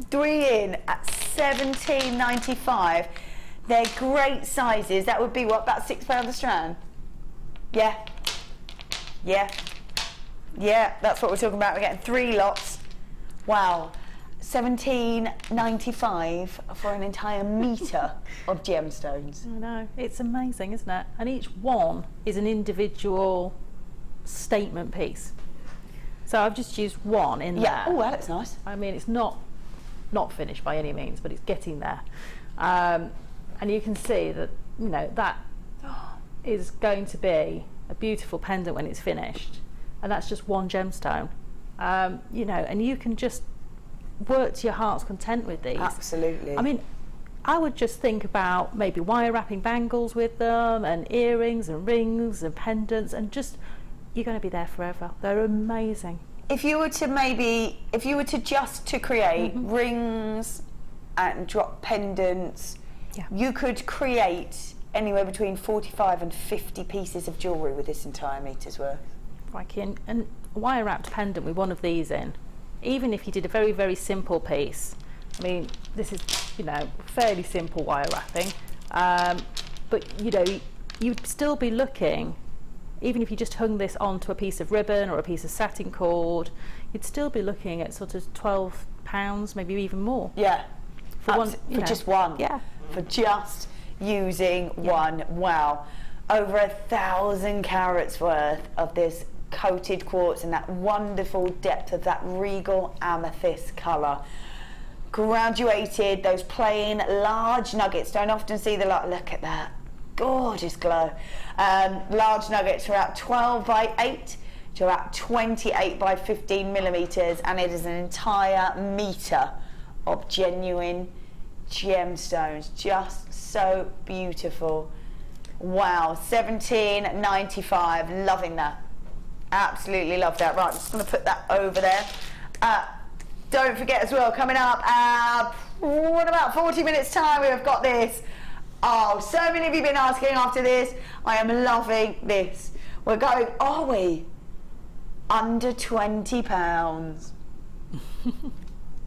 3 in at £17.95. They're great sizes. That would be what, about £6 a strand? Yeah. Yeah. Yeah, that's what we're talking about. We're getting 3 lots. Wow. £17.95 for an entire metre of gemstones. I know, it's amazing, isn't it? And each one is an individual statement piece. So I've just used one in there. Oh, that looks nice. I mean, it's not finished by any means, but it's getting there. And you can see that, you know, that is going to be a beautiful pendant when it's finished. And that's just one gemstone. You know, and you can just work to your heart's content with these. Absolutely. I mean, I would just think about maybe wire wrapping bangles with them, and earrings and rings and pendants, and just, you're going to be there forever. They're amazing. If you were to just create rings and drop pendants, you could create anywhere between 45 and 50 pieces of jewellery with this entire metre's worth. Like and a wire wrapped pendant with one of these in, even if you did a very, very simple piece. I mean, this is, you know, fairly simple wire wrapping, but you know, you'd still be looking, even if you just hung this onto a piece of ribbon or a piece of satin cord, you'd still be looking at sort of £12, maybe even more. Yeah. For one, for just one. Yeah. For just using one. Wow. Over 1,000 carats worth of this coated quartz and that wonderful depth of that regal amethyst colour. Graduated, those plain large nuggets. Don't often see the like. Look at that. Gorgeous glow. Large nuggets are about 12 by 8 to about 28 by 15 millimetres, and it is an entire metre of genuine gemstones. Just so beautiful. Wow, £17.95. Loving that. Absolutely love that. Right, I'm just going to put that over there. Don't forget as well, coming up, what about 40 minutes time, we have got this. Oh, so many of you have been asking after this. I am loving this. We're going, are we? Under £20.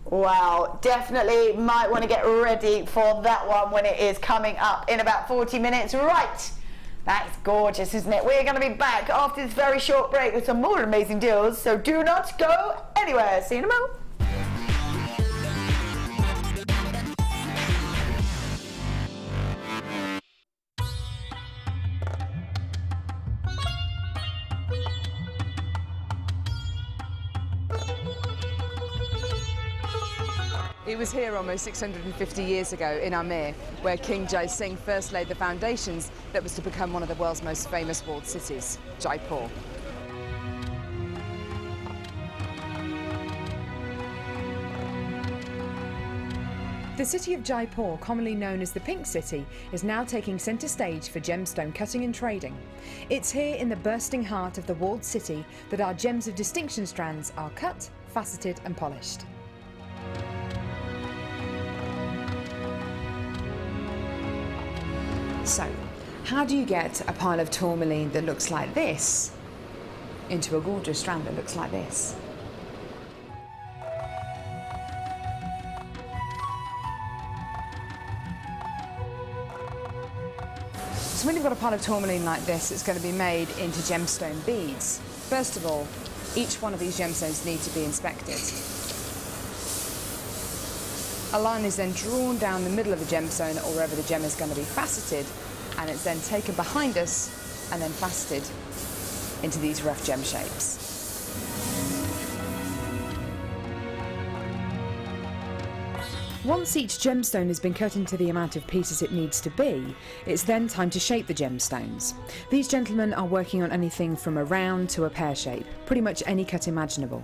Wow, definitely might want to get ready for that one when it is coming up in about 40 minutes. Right, that's gorgeous, isn't it? We're going to be back after this very short break with some more amazing deals, so do not go anywhere. See you in a moment. It was here almost 650 years ago in Amir, where King Jai Singh first laid the foundations that was to become one of the world's most famous walled cities, Jaipur. The city of Jaipur, commonly known as the Pink City, is now taking centre stage for gemstone cutting and trading. It's here in the bursting heart of the walled city that our gems of distinction strands are cut, faceted and polished. So, How do you get a pile of tourmaline that looks like this into a gorgeous strand that looks like this? So when you've got a pile of tourmaline like this, it's going to be made into gemstone beads. First of all, each one of these gemstones need to be inspected. A line is then drawn down the middle of the gemstone or wherever the gem is going to be faceted, and it's then taken behind us and then faceted into these rough gem shapes. Once each gemstone has been cut into the amount of pieces it needs to be, it's then time to shape the gemstones. These gentlemen are working on anything from a round to a pear shape, pretty much any cut imaginable.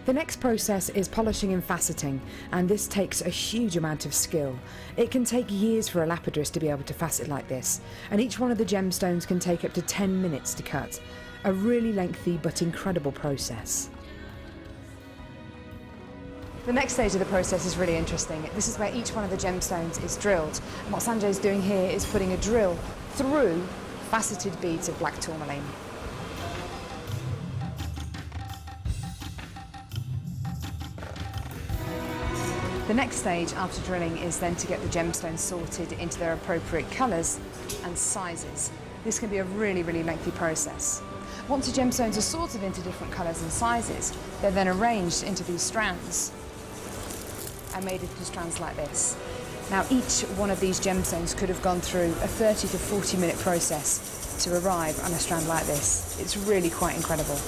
The next process is polishing and faceting, and this takes a huge amount of skill. It can take years for a lapidress to be able to facet like this, and each one of the gemstones can take up to 10 minutes to cut. A really lengthy but incredible process. The next stage of the process is really interesting. This is where each one of the gemstones is drilled. And what Sanjay is doing here is putting a drill through faceted beads of black tourmaline. The next stage after drilling is then to get the gemstones sorted into their appropriate colours and sizes. This can be a really, really lengthy process. Once the gemstones are sorted into different colours and sizes, they're then arranged into these strands and made into strands like this. Now each one of these gemstones could have gone through a 30 to 40 minute process to arrive on a strand like this. It's really quite incredible.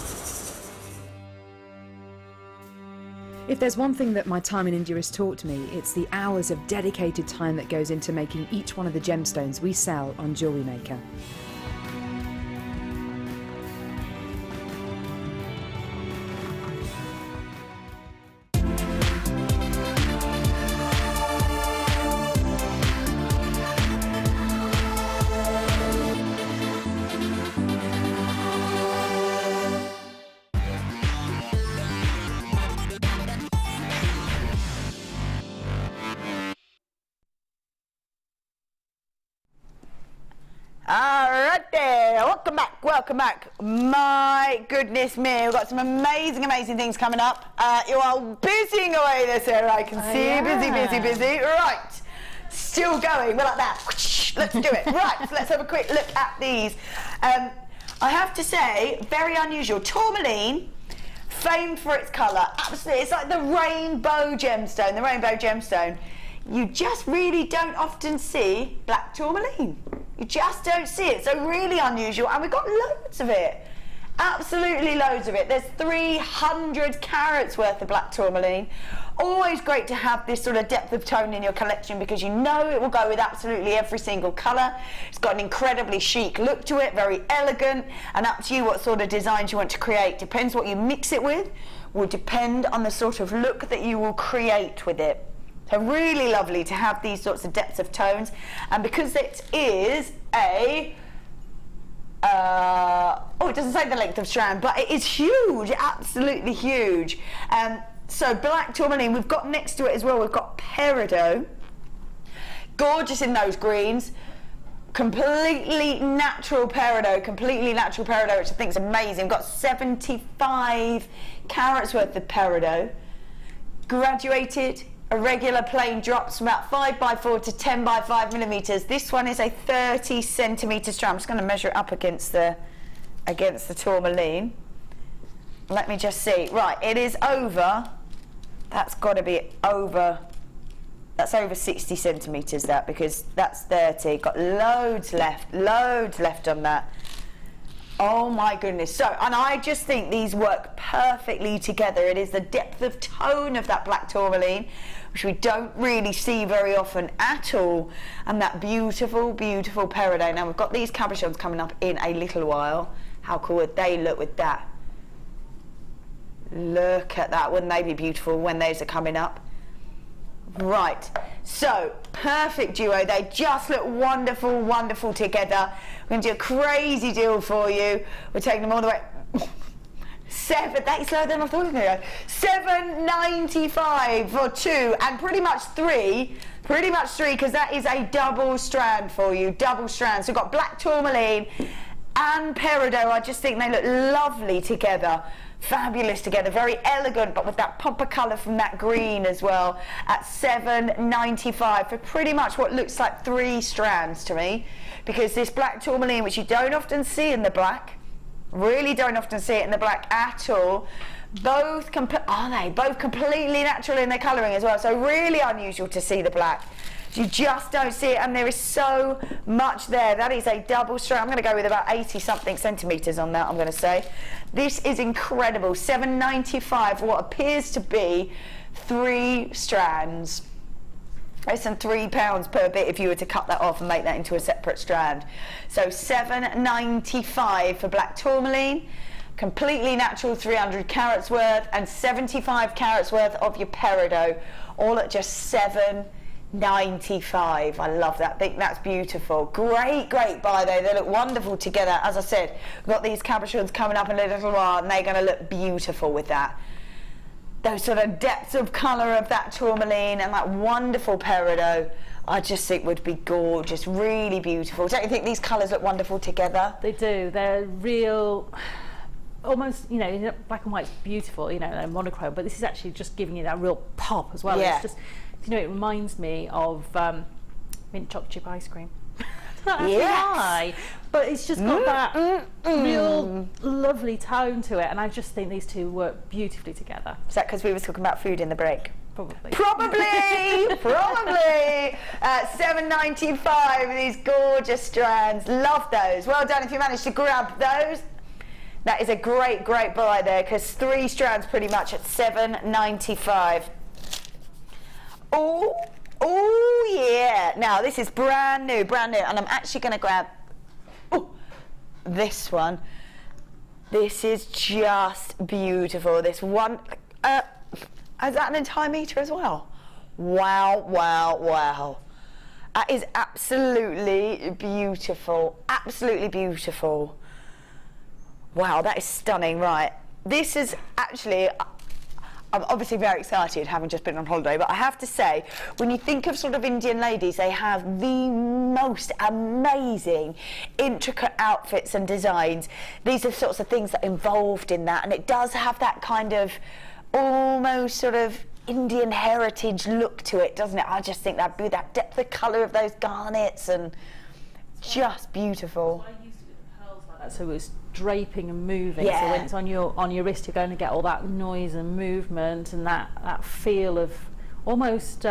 If there's one thing that my time in India has taught me, it's the hours of dedicated time that goes into making each one of the gemstones we sell on JewelleryMaker. Welcome back. My goodness me, we've got some amazing things coming up. You are busying away there, Sarah, I can see. Yeah. Busy. Right, still going, we're like that. Let's do it. Right, so let's have a quick look at these. I have to say, very unusual. Tourmaline, famed for its colour, absolutely, it's like the rainbow gemstone. You just really don't often see black tourmaline. You just don't see it, so really unusual, and we've got loads of it. Absolutely loads of it. There's 300 carats worth of black tourmaline. Always great to have this sort of depth of tone in your collection because you know it will go with absolutely every single colour. It's got an incredibly chic look to it, very elegant, and up to you what sort of designs you want to create. Depends what you mix it with, will depend on the sort of look that you will create with it. So really lovely to have these sorts of depths of tones, and because it is a it doesn't say the length of strand, but it is huge, absolutely huge. So black tourmaline, we've got next to it as well, we've got Peridot, gorgeous in those greens, completely natural Peridot, which I think is amazing. We've got 75 carats worth of Peridot, graduated, irregular plain drops from about 5x4 to 10x5 millimeters. This one is a 30 centimetre strand. I'm just going to measure it up against the tourmaline. Let me just see. Right, it is over. That's got to be over. That's over 60 centimetres. That because that's 30. Got loads left on that. Oh my goodness. So, and I just think these work perfectly together. It is the depth of tone of that black tourmaline, which we don't really see very often at all, and that beautiful Peridot. Now we've got these cabochons coming up in a little while. How cool would they look with that? Look at that. Wouldn't they be beautiful when those are coming up? Right, so perfect duo. They just look wonderful together. We're going to do a crazy deal for you. We're taking them all the way. That's slower than I thought it was going to go. $7.95 for 2 and pretty much 3 because that is a double strand for you, double strand. So we've got black tourmaline and peridot. I just think they look lovely together, fabulous together, very elegant, but with that pop of colour from that green as well at $7.95 for pretty much what looks like 3 strands to me, because this black tourmaline, which you don't often see in the black, really don't often see it in the black at all, both completely natural in their colouring as well, so really unusual to see the black. You just don't see it, and there is so much there. That is a double strand. I'm going to go with about 80 something centimetres on that, I'm going to say. This is incredible. $7.95 for what appears to be 3 strands. Less than £3 per bit if you were to cut that off and make that into a separate strand. So $7.95 for black tourmaline, completely natural 300 carats worth, and 75 carats worth of your peridot, all at just $7.95. I love that. I think that's beautiful. Great buy though. They look wonderful together. As I said, we've got these cabochons coming up in a little while, and they're going to look beautiful with that. Those sort of depths of colour of that tourmaline and that wonderful peridot, I just think would be gorgeous, really beautiful. Don't you think these colours look wonderful together? They do. They're real, almost, you know, black and white's beautiful, you know, and monochrome, but this is actually just giving you that real pop as well. Yeah. It's just, you know, it reminds me of mint chocolate chip ice cream. Yes. But it's just got that real lovely tone to it, and I just think these two work beautifully together. Is that because we were talking about food in the break? Probably. $7.95 these gorgeous strands. Love those. Well done if you managed to grab those. That is a great buy there, because 3 strands pretty much at $7.95. Oh yeah. Now this is brand new, and I'm actually going to grab this one. This is just beautiful. This one, is that an entire metre as well? Wow. That is absolutely beautiful. Wow, that is stunning. Right, this is actually, I'm obviously very excited, having just been on holiday, but I have to say, when you think of sort of Indian ladies, they have the most amazing, intricate outfits and designs. These are sorts of things that are involved in that, and it does have that kind of almost sort of Indian heritage look to it, doesn't it? I just think that depth of colour of those garnets, and just beautiful. I used to do the pearls like that, so it was draping and moving. Yeah. So when it's on your wrist, you're going to get all that noise and movement and that feel of almost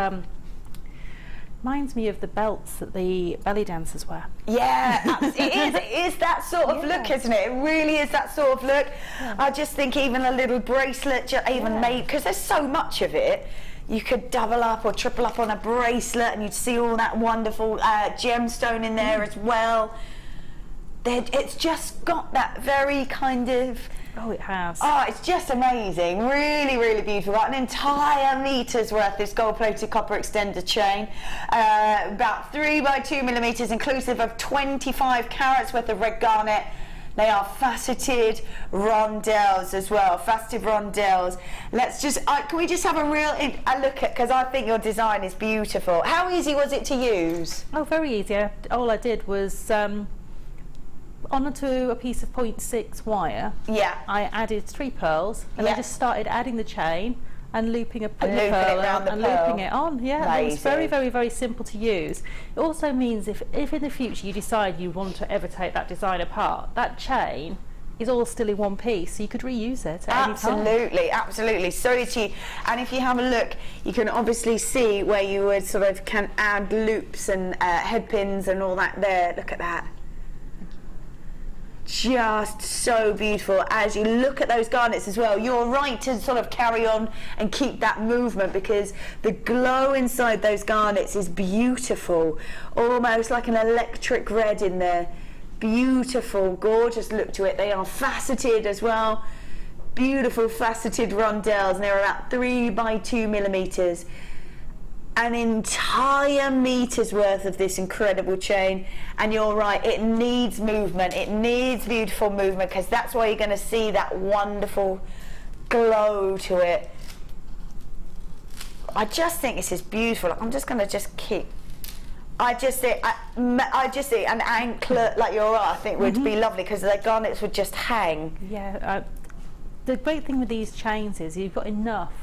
reminds me of the belts that the belly dancers wear. Yeah, it is that sort of look, isn't it? It really is that sort of look. Yeah. I just think even a little bracelet, even made, because there's so much of it, you could double up or triple up on a bracelet, and you'd see all that wonderful gemstone in there as well. It's just got that very kind of... Oh, it has. Oh, it's just amazing. Really beautiful. Got an entire metre's worth, this gold-plated copper extender chain. About 3 by 2 millimetres, inclusive of 25 carats worth of red garnet. They are faceted rondelles as well, faceted rondelles. Let's just, can we just have a look at, because I think your design is beautiful. How easy was it to use? Oh, very easy. All I did was... onto a piece of 0.6 wire, I added 3 pearls, and I just started adding the chain and looping a pearl and looping it on. Yeah, it's very simple to use. It also means if in the future you decide you want to ever take that design apart, that chain is all still in one piece, so you could reuse it at any time. Absolutely. So easy. And if you have a look, you can obviously see where you would sort of can add loops and head pins and all that there. Look at that. Just so beautiful. As you look at those garnets as well, you're right to sort of carry on and keep that movement, because the glow inside those garnets is beautiful, almost like an electric red in there. Beautiful, gorgeous look to it. They are faceted as well, beautiful faceted rondelles, and they're about 3 by 2 millimetres. an entire meter's worth of this incredible chain, and you're right, it needs movement, it needs beautiful movement, because that's why you're going to see that wonderful glow to it. I just think this is beautiful. I'm just going to keep. I just see an anklet like your art, I think would be lovely, because the garnets would just hang. Yeah, the great thing with these chains is you've got enough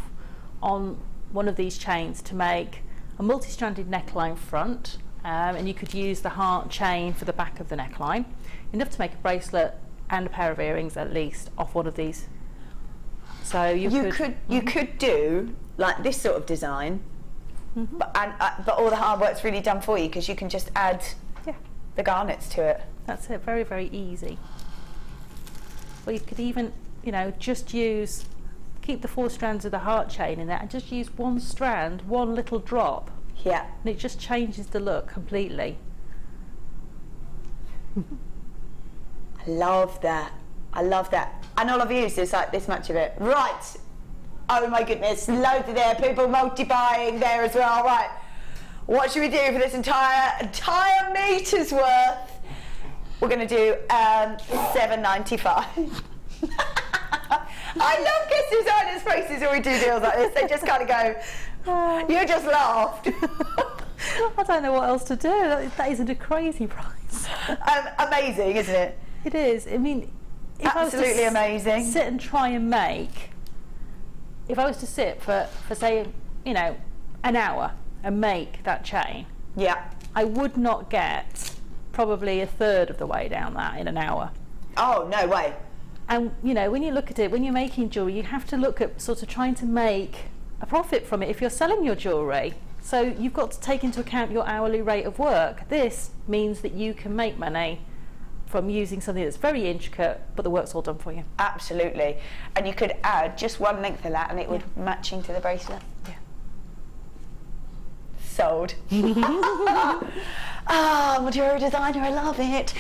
on one of these chains to make a multi-stranded neckline front, and you could use the heart chain for the back of the neckline, enough to make a bracelet and a pair of earrings at least off one of these. So you could do like this sort of design, but all the hard work's really done for you, because you can just add the garnets to it. That's it, very, very easy. Or you could even, you know, just keep the 4 strands of the heart chain in there and just use one strand, one little drop. Yeah. And it just changes the look completely. I love that. I love that. And all I've used is like this much of it. Right. Oh my goodness, loads of there, people multi-buying there as well. Right, what should we do for this entire meter's worth? We're going to do $7.95. I love guest designers' faces when we do deals like this. They just kind of go, you just laughed. I don't know what else to do. That isn't a crazy price. Amazing, isn't it? It is. I mean, if absolutely I was to amazing. sit and try and make, if I was to sit for say, you know, an hour and make that chain, I would not get probably a third of the way down that in an hour. Oh, no way. And you know, when you look at it, when you're making jewellery, you have to look at sort of trying to make a profit from it if you're selling your jewellery. So you've got to take into account your hourly rate of work. This means that you can make money from using something that's very intricate, but the work's all done for you. Absolutely. And you could add just one length of that and it would matching to the bracelet. Yeah. Sold. I'm a jewellery designer, I love it.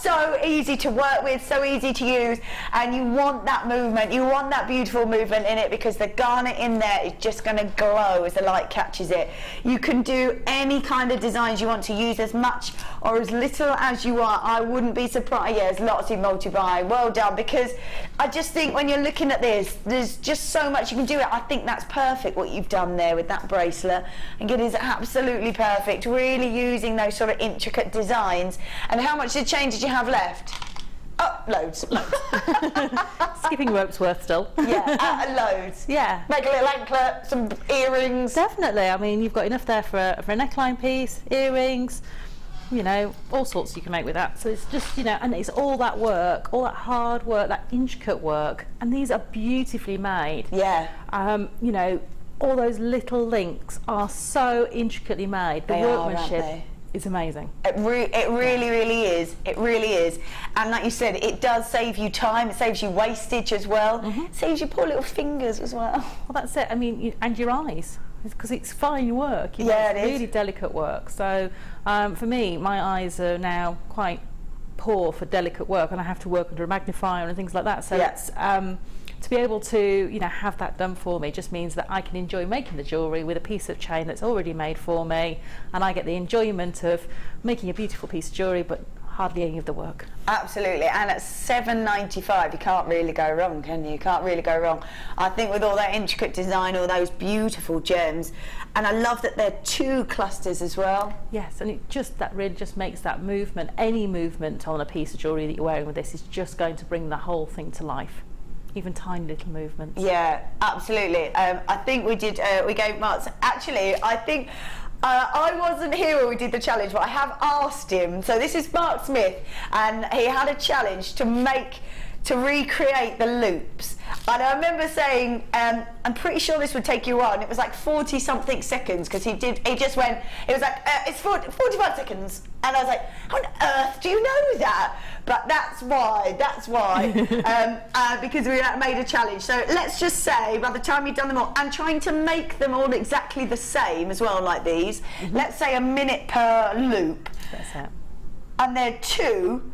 So easy to work with, so easy to use, and you want that movement, you want that beautiful movement in it, because the garnet in there is just going to glow as the light catches it. You can do any kind of designs you want to, use as much or as little as you want. I wouldn't be surprised. Yeah, there's lots of multi-buying. Well done, because I just think when you're looking at this, there's just so much you can do. I think that's perfect what you've done there with that bracelet. I think it is absolutely perfect, really using those sort of intricate designs. And how much chain did you have left? Oh, loads. Skipping rope's worth still. Yeah, loads. Yeah. Make a little anklet, some earrings. Definitely. I mean, you've got enough there for a neckline piece, earrings, you know, all sorts you can make with that. So it's just, you know, and it's all that work, all that hard work, that intricate work, and these are beautifully made. Yeah. You know, all those little links are so intricately made. The workmanship is amazing. It really, really is. It really is. And like you said, it does save you time. It saves you wastage as well. It saves you poor little fingers as well. Well, that's it. I mean, and your eyes, because it's fine work. You know, it's really delicate work. So for me, my eyes are now quite poor for delicate work, and I have to work under a magnifier and things like that. So it's to be able to, you know, have that done for me just means that I can enjoy making the jewellery with a piece of chain that's already made for me, and I get the enjoyment of making a beautiful piece of jewellery, but hardly any of the work. Absolutely, and at $7.95 you can't really go wrong, can you? You can't really go wrong. I think with all that intricate design, all those beautiful gems, and I love that they're 2 clusters as well. Yes, and that really just makes that movement, any movement on a piece of jewellery that you're wearing with this is just going to bring the whole thing to life. Even tiny little movements. Yeah, absolutely. I think we did, we gave marks. Actually, I think I wasn't here when we did the challenge, but I have asked him. So this is Mark Smith, and he had a challenge to recreate the loops. And I remember saying, I'm pretty sure this would take you on. It was like 40 something seconds, because he just went, it was like, it's 45 seconds. And I was like, how on earth do you know that? But that's why, because we made a challenge. So let's just say, by the time you've done them all, and trying to make them all exactly the same as well, like these, let's say a minute per loop. That's it. And they're 2,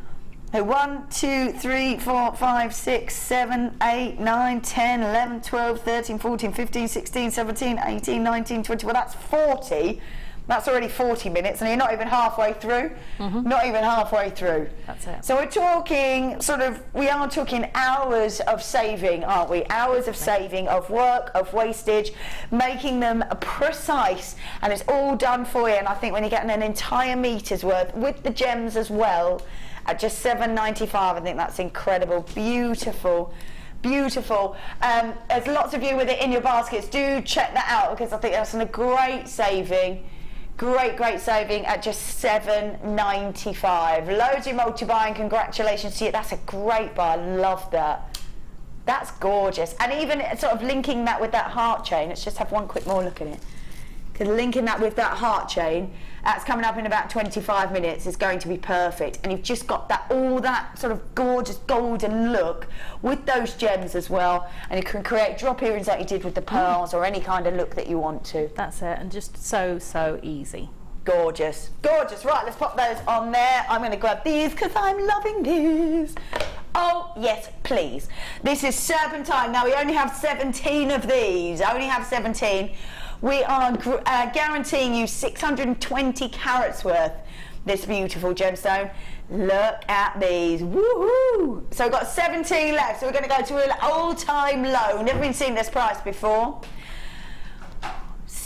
So 1, 2, 3, 4, 5, 6, 7, 8, 9, 10, 11, 12, 13, 14, 15, 16, 17, 18, 19, 20. Well, that's 40. That's already 40 minutes, and you're not even halfway through. Not even halfway through. That's it. So we're talking we are talking hours of saving, aren't we? Hours of saving, of work, of wastage, making them precise, and it's all done for you. And I think when you're getting an entire meter's worth with the gems as well, at just $7.95, I think that's incredible. Beautiful. Beautiful. There's lots of you with it in your baskets. Do check that out, because I think that's a great saving. Great saving at just $7.95. Loads of multi-buying. Congratulations to you. That's a great buy. I love that. That's gorgeous. And even sort of linking that with that heart chain. Let's just have one quick more look at it. Because linking that with that heart chain, that's coming up in about 25 minutes, is going to be perfect. And you've just got that, all that sort of gorgeous golden look with those gems as well. And you can create drop earrings like you did with the pearls, or any kind of look that you want to. That's it, and just so easy. Gorgeous. Gorgeous. Right, let's pop those on there. I'm going to grab these because I'm loving these. Oh, yes, please. This is serpentine. Now, we only have 17 of these. Only have 17. We are guaranteeing you 620 carats worth this beautiful gemstone. Look at these. Woohoo! So we've got 17 left, so we're going to go to an all-time low. Never been seen this price before.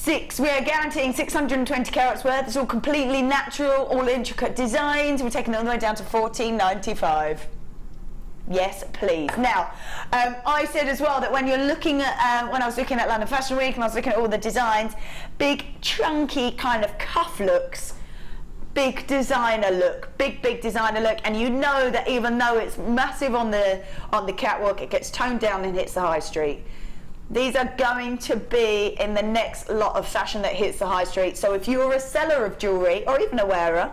We are guaranteeing 620 carats worth. It's all completely natural, all intricate designs. We're taking it all the way down to $14.95. Yes, please. Now, I said as well that when you're looking at, when I was looking at London Fashion Week and I was looking at all the designs, big, chunky kind of cuff looks, big designer look, big designer look, and you know that even though it's massive on the catwalk, it gets toned down and hits the high street. These are going to be in the next lot of fashion that hits the high street. So if you're a seller of jewellery, or even a wearer,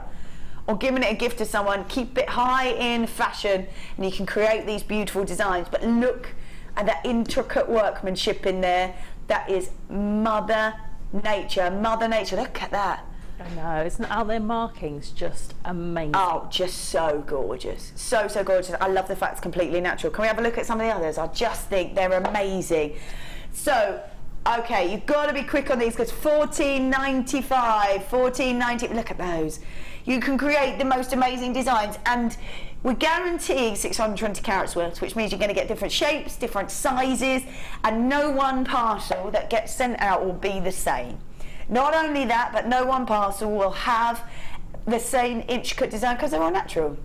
or giving it a gift to someone, keep it high in fashion, and you can create these beautiful designs. But look at that intricate workmanship in there. That is Mother Nature. Mother Nature, look at that. I know, aren't their markings just amazing? Oh, just so gorgeous. So gorgeous. I love the fact it's completely natural. Can we have a look at some of the others? I just think they're amazing. So, okay, you've got to be quick on these, because $14.95, $14.90, look at those. You can create the most amazing designs, and we're guaranteeing 620 carats worth, which means you're going to get different shapes, different sizes, and no one parcel that gets sent out will be the same. Not only that, but no one parcel will have the same intricate design, because they're all natural.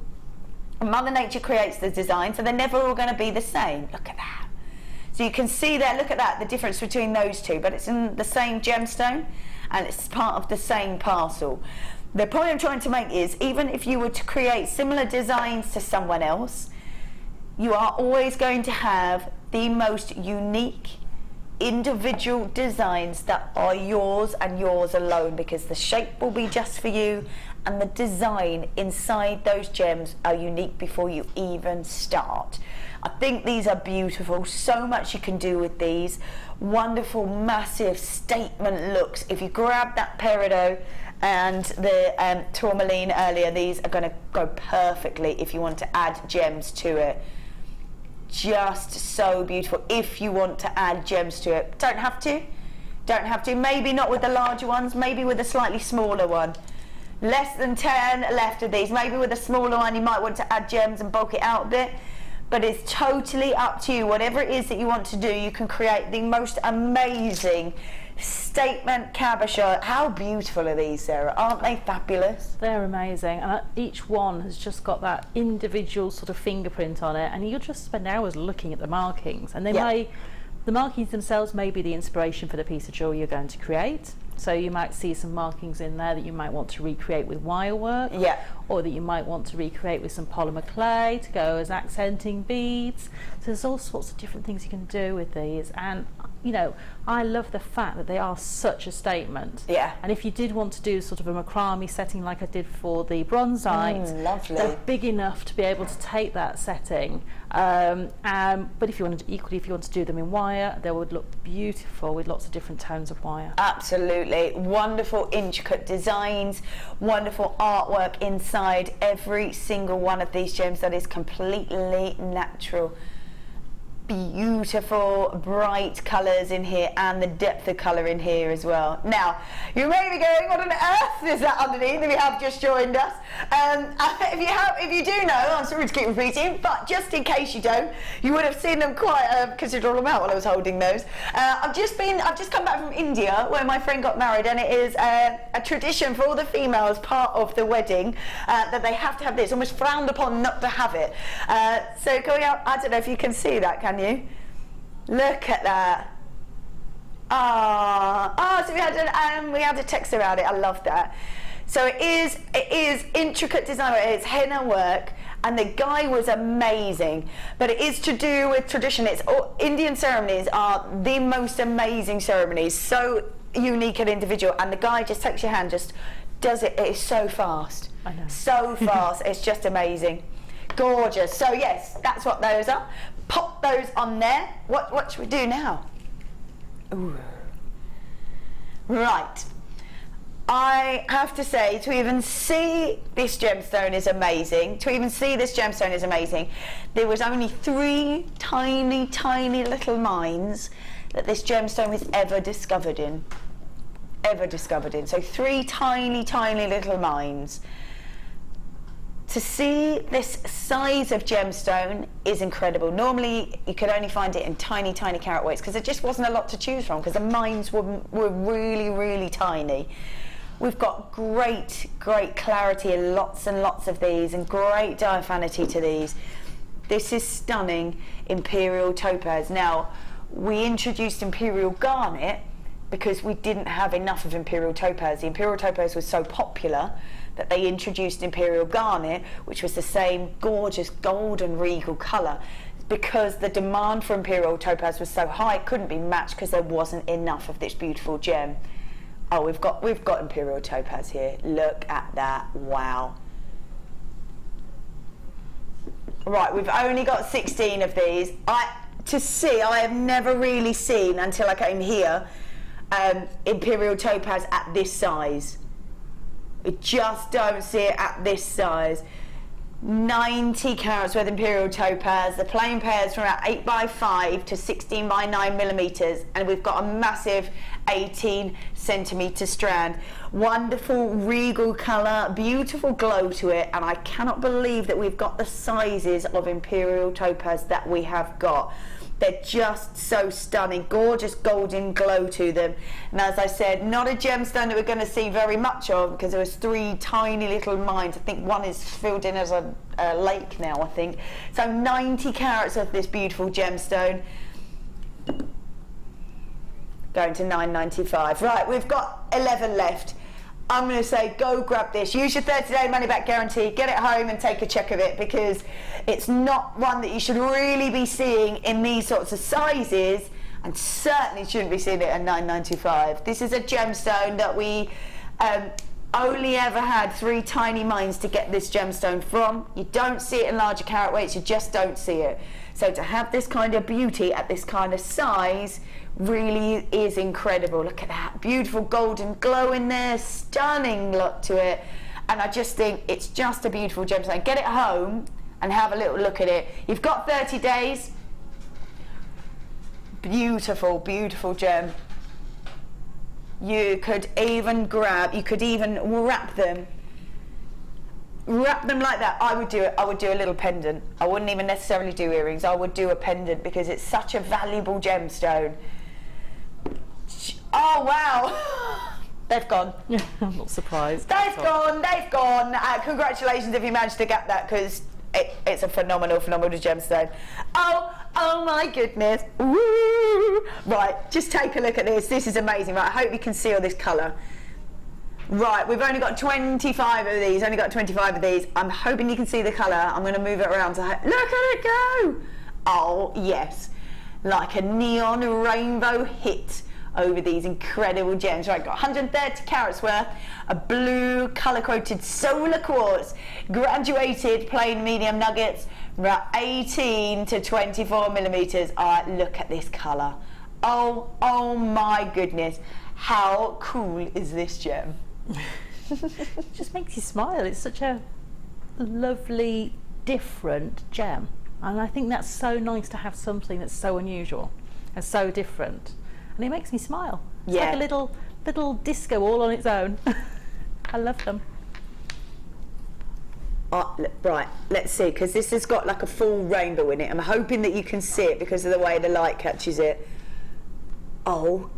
And Mother Nature creates the design, so they're never all going to be the same. Look at that. So you can see there, look at that, the difference between those two, but it's in the same gemstone and it's part of the same parcel. The point I'm trying to make is, even if you were to create similar designs to someone else, you are always going to have the most unique individual designs that are yours and yours alone, because the shape will be just for you and the design inside those gems are unique before you even start. I think these are beautiful. So much you can do with these. Wonderful, massive statement looks. If you grab that Peridot and the Tourmaline earlier, these are going to go perfectly if you want to add gems to it. Just so beautiful. If you want to add gems to it, don't have to. Maybe not with the larger ones, maybe with a slightly smaller one. Less than 10 left of these. Maybe with a smaller one you might want to add gems and bulk it out a bit, but it's totally up to you. Whatever it is that you want to do, you can create the most amazing statement cabochon. How beautiful are these, Sarah? Aren't they fabulous? They're amazing, and each one has just got that individual sort of fingerprint on it, and you'll just spend hours looking at the markings, and the markings themselves may be the inspiration for the piece of jewelry you're going to create. So you might see some markings in there that you might want to recreate with wire work, or that you might want to recreate with some polymer clay to go as accenting beads. So there's all sorts of different things you can do with these, and you know, I love the fact that they are such a statement. Yeah. And if you did want to do sort of a macrame setting like I did for the bronzite, lovely. they're big enough to be able to take that setting. But if you want to, equally, if you want to do them in wire, they would look beautiful with lots of different tones of wire. Absolutely. Wonderful intricate designs, wonderful artwork inside every single one of these gems that is completely natural. Beautiful bright colours in here, and the depth of colour in here as well. Now you may be going, what on earth is that underneath if you have just joined us? If you do know, I'm sorry to keep repeating, but just in case you don't, you would have seen them quite a considerable amount while I was holding those. I've just come back from India where my friend got married, and it is a tradition for all the females, part of the wedding, that they have to have this, almost frowned upon not to have it. So going out, I don't know if you can see that, can you? Look at that. So we had a text around it. I love that. So it is intricate design. It's henna work, and the guy was amazing. But it is to do with tradition. Indian ceremonies are the most amazing ceremonies, so unique and individual. And the guy just takes your hand, just does it. It is so fast. I know. So fast. It's just amazing. Gorgeous. So yes, that's what those are. Pop those on there. What should we do now? Ooh. Right. I have to say, to even see this gemstone is amazing. There was only 3 tiny, tiny little mines that this gemstone was ever discovered in. So 3 tiny, tiny little mines. To see this size of gemstone is incredible. Normally you could only find it in tiny, tiny carat weights because there just wasn't a lot to choose from, because the mines were really, really tiny. We've got great clarity and lots of these, and great diaphanity to these. This is stunning Imperial topaz. Now, we introduced Imperial Garnet because we didn't have enough of Imperial topaz. The Imperial topaz was so popular that they introduced Imperial Garnet, which was the same gorgeous golden regal colour. Because the demand for Imperial topaz was so high, it couldn't be matched because there wasn't enough of this beautiful gem. Oh, we've got Imperial topaz here. Look at that, wow. Right, we've only got 16 of these. I have never really seen, until I came here, Imperial topaz at this size. We just don't see it at this size. 90 carats worth Imperial topaz. The plain pairs from about 8x5 to 16x9 millimeters, and we've got a massive 18 centimeter strand. Wonderful regal colour, beautiful glow to it, and I cannot believe that we've got the sizes of Imperial topaz that we have got. They're just so stunning, gorgeous golden glow to them. And as I said, not a gemstone that we're going to see very much of, because there was 3 tiny little mines. I think one is filled in as a lake now, I think. So 90 carats of this beautiful gemstone. Going to $9.95. Right, we've got 11 left. I'm going to say go grab this. Use your 30-day money-back guarantee. Get it home and take a check of it, because it's not one that you should really be seeing in these sorts of sizes, and certainly shouldn't be seeing it at $9.95. This is a gemstone that we only ever had 3 tiny mines to get this gemstone from. You don't see it in larger carat weights. You just don't see it. So to have this kind of beauty at this kind of size really is incredible. Look at that beautiful golden glow in there, stunning look to it, and I just think it's just a beautiful gemstone. Get it home and have a little look at it. You've got 30 days. Beautiful, beautiful gem. You could even wrap them like that. I would do a little pendant. I wouldn't even necessarily do earrings. I would do a pendant, because it's such a valuable gemstone. Oh wow. They've gone. I'm not surprised. They've gone. Congratulations if you managed to get that, because it's a phenomenal gemstone. Oh my goodness. Woo. Right, just take a look at this. This is amazing. Right, I hope you can see all this colour. Right, we've only got 25 of these. I'm hoping you can see the colour. I'm going to move it around. Look at it go. Oh yes. like a neon rainbow hit over these incredible gems. Right, got 130 carats worth of blue colour-coated solar quartz, graduated plain medium nuggets, about 18 to 24 millimetres. Look at this colour. Oh my goodness. How cool is this gem? It just makes you smile. It's such a lovely, different gem. And I think that's so nice to have something that's so unusual and so different. And it makes me smile. It's like a little disco all on its own. I love them. Right, let's see, because this has got like a full rainbow in it. I'm hoping that you can see it because of the way the light catches it. Oh,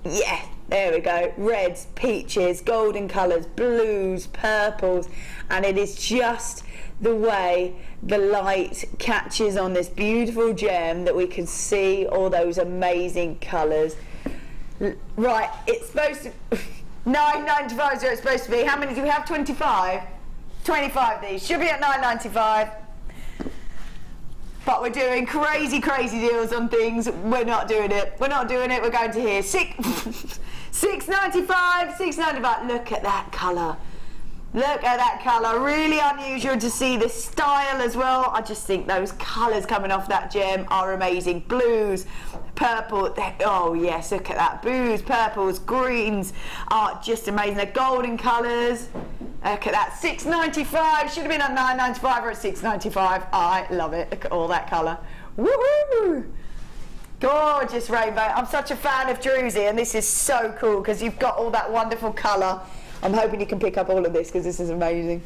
yeah, there we go. Reds, peaches, golden colours, blues, purples, and it is just the way the light catches on this beautiful gem that we can see all those amazing colours. Right, it's supposed to... $9.95 is what it's supposed to be. How many do we have? 25? 25 of these. Should be at $9.95. But we're doing crazy deals on things. We're not doing it. We're not doing it. We're going to here. $6.95. $6.95. Look at that colour. Look at that colour. Really unusual to see this style as well. I just think those colours coming off that gem are amazing. Blues, purple. Oh yes, look at that. Blues, purples, greens are just amazing. The golden colours. Look at that. $6.95. Should have been at $9.95 or at $6.95. I love it. Look at all that colour. Woohoo! Gorgeous rainbow. I'm such a fan of Druzzy, and this is so cool because you've got all that wonderful colour. I'm hoping you can pick up all of this because this is amazing.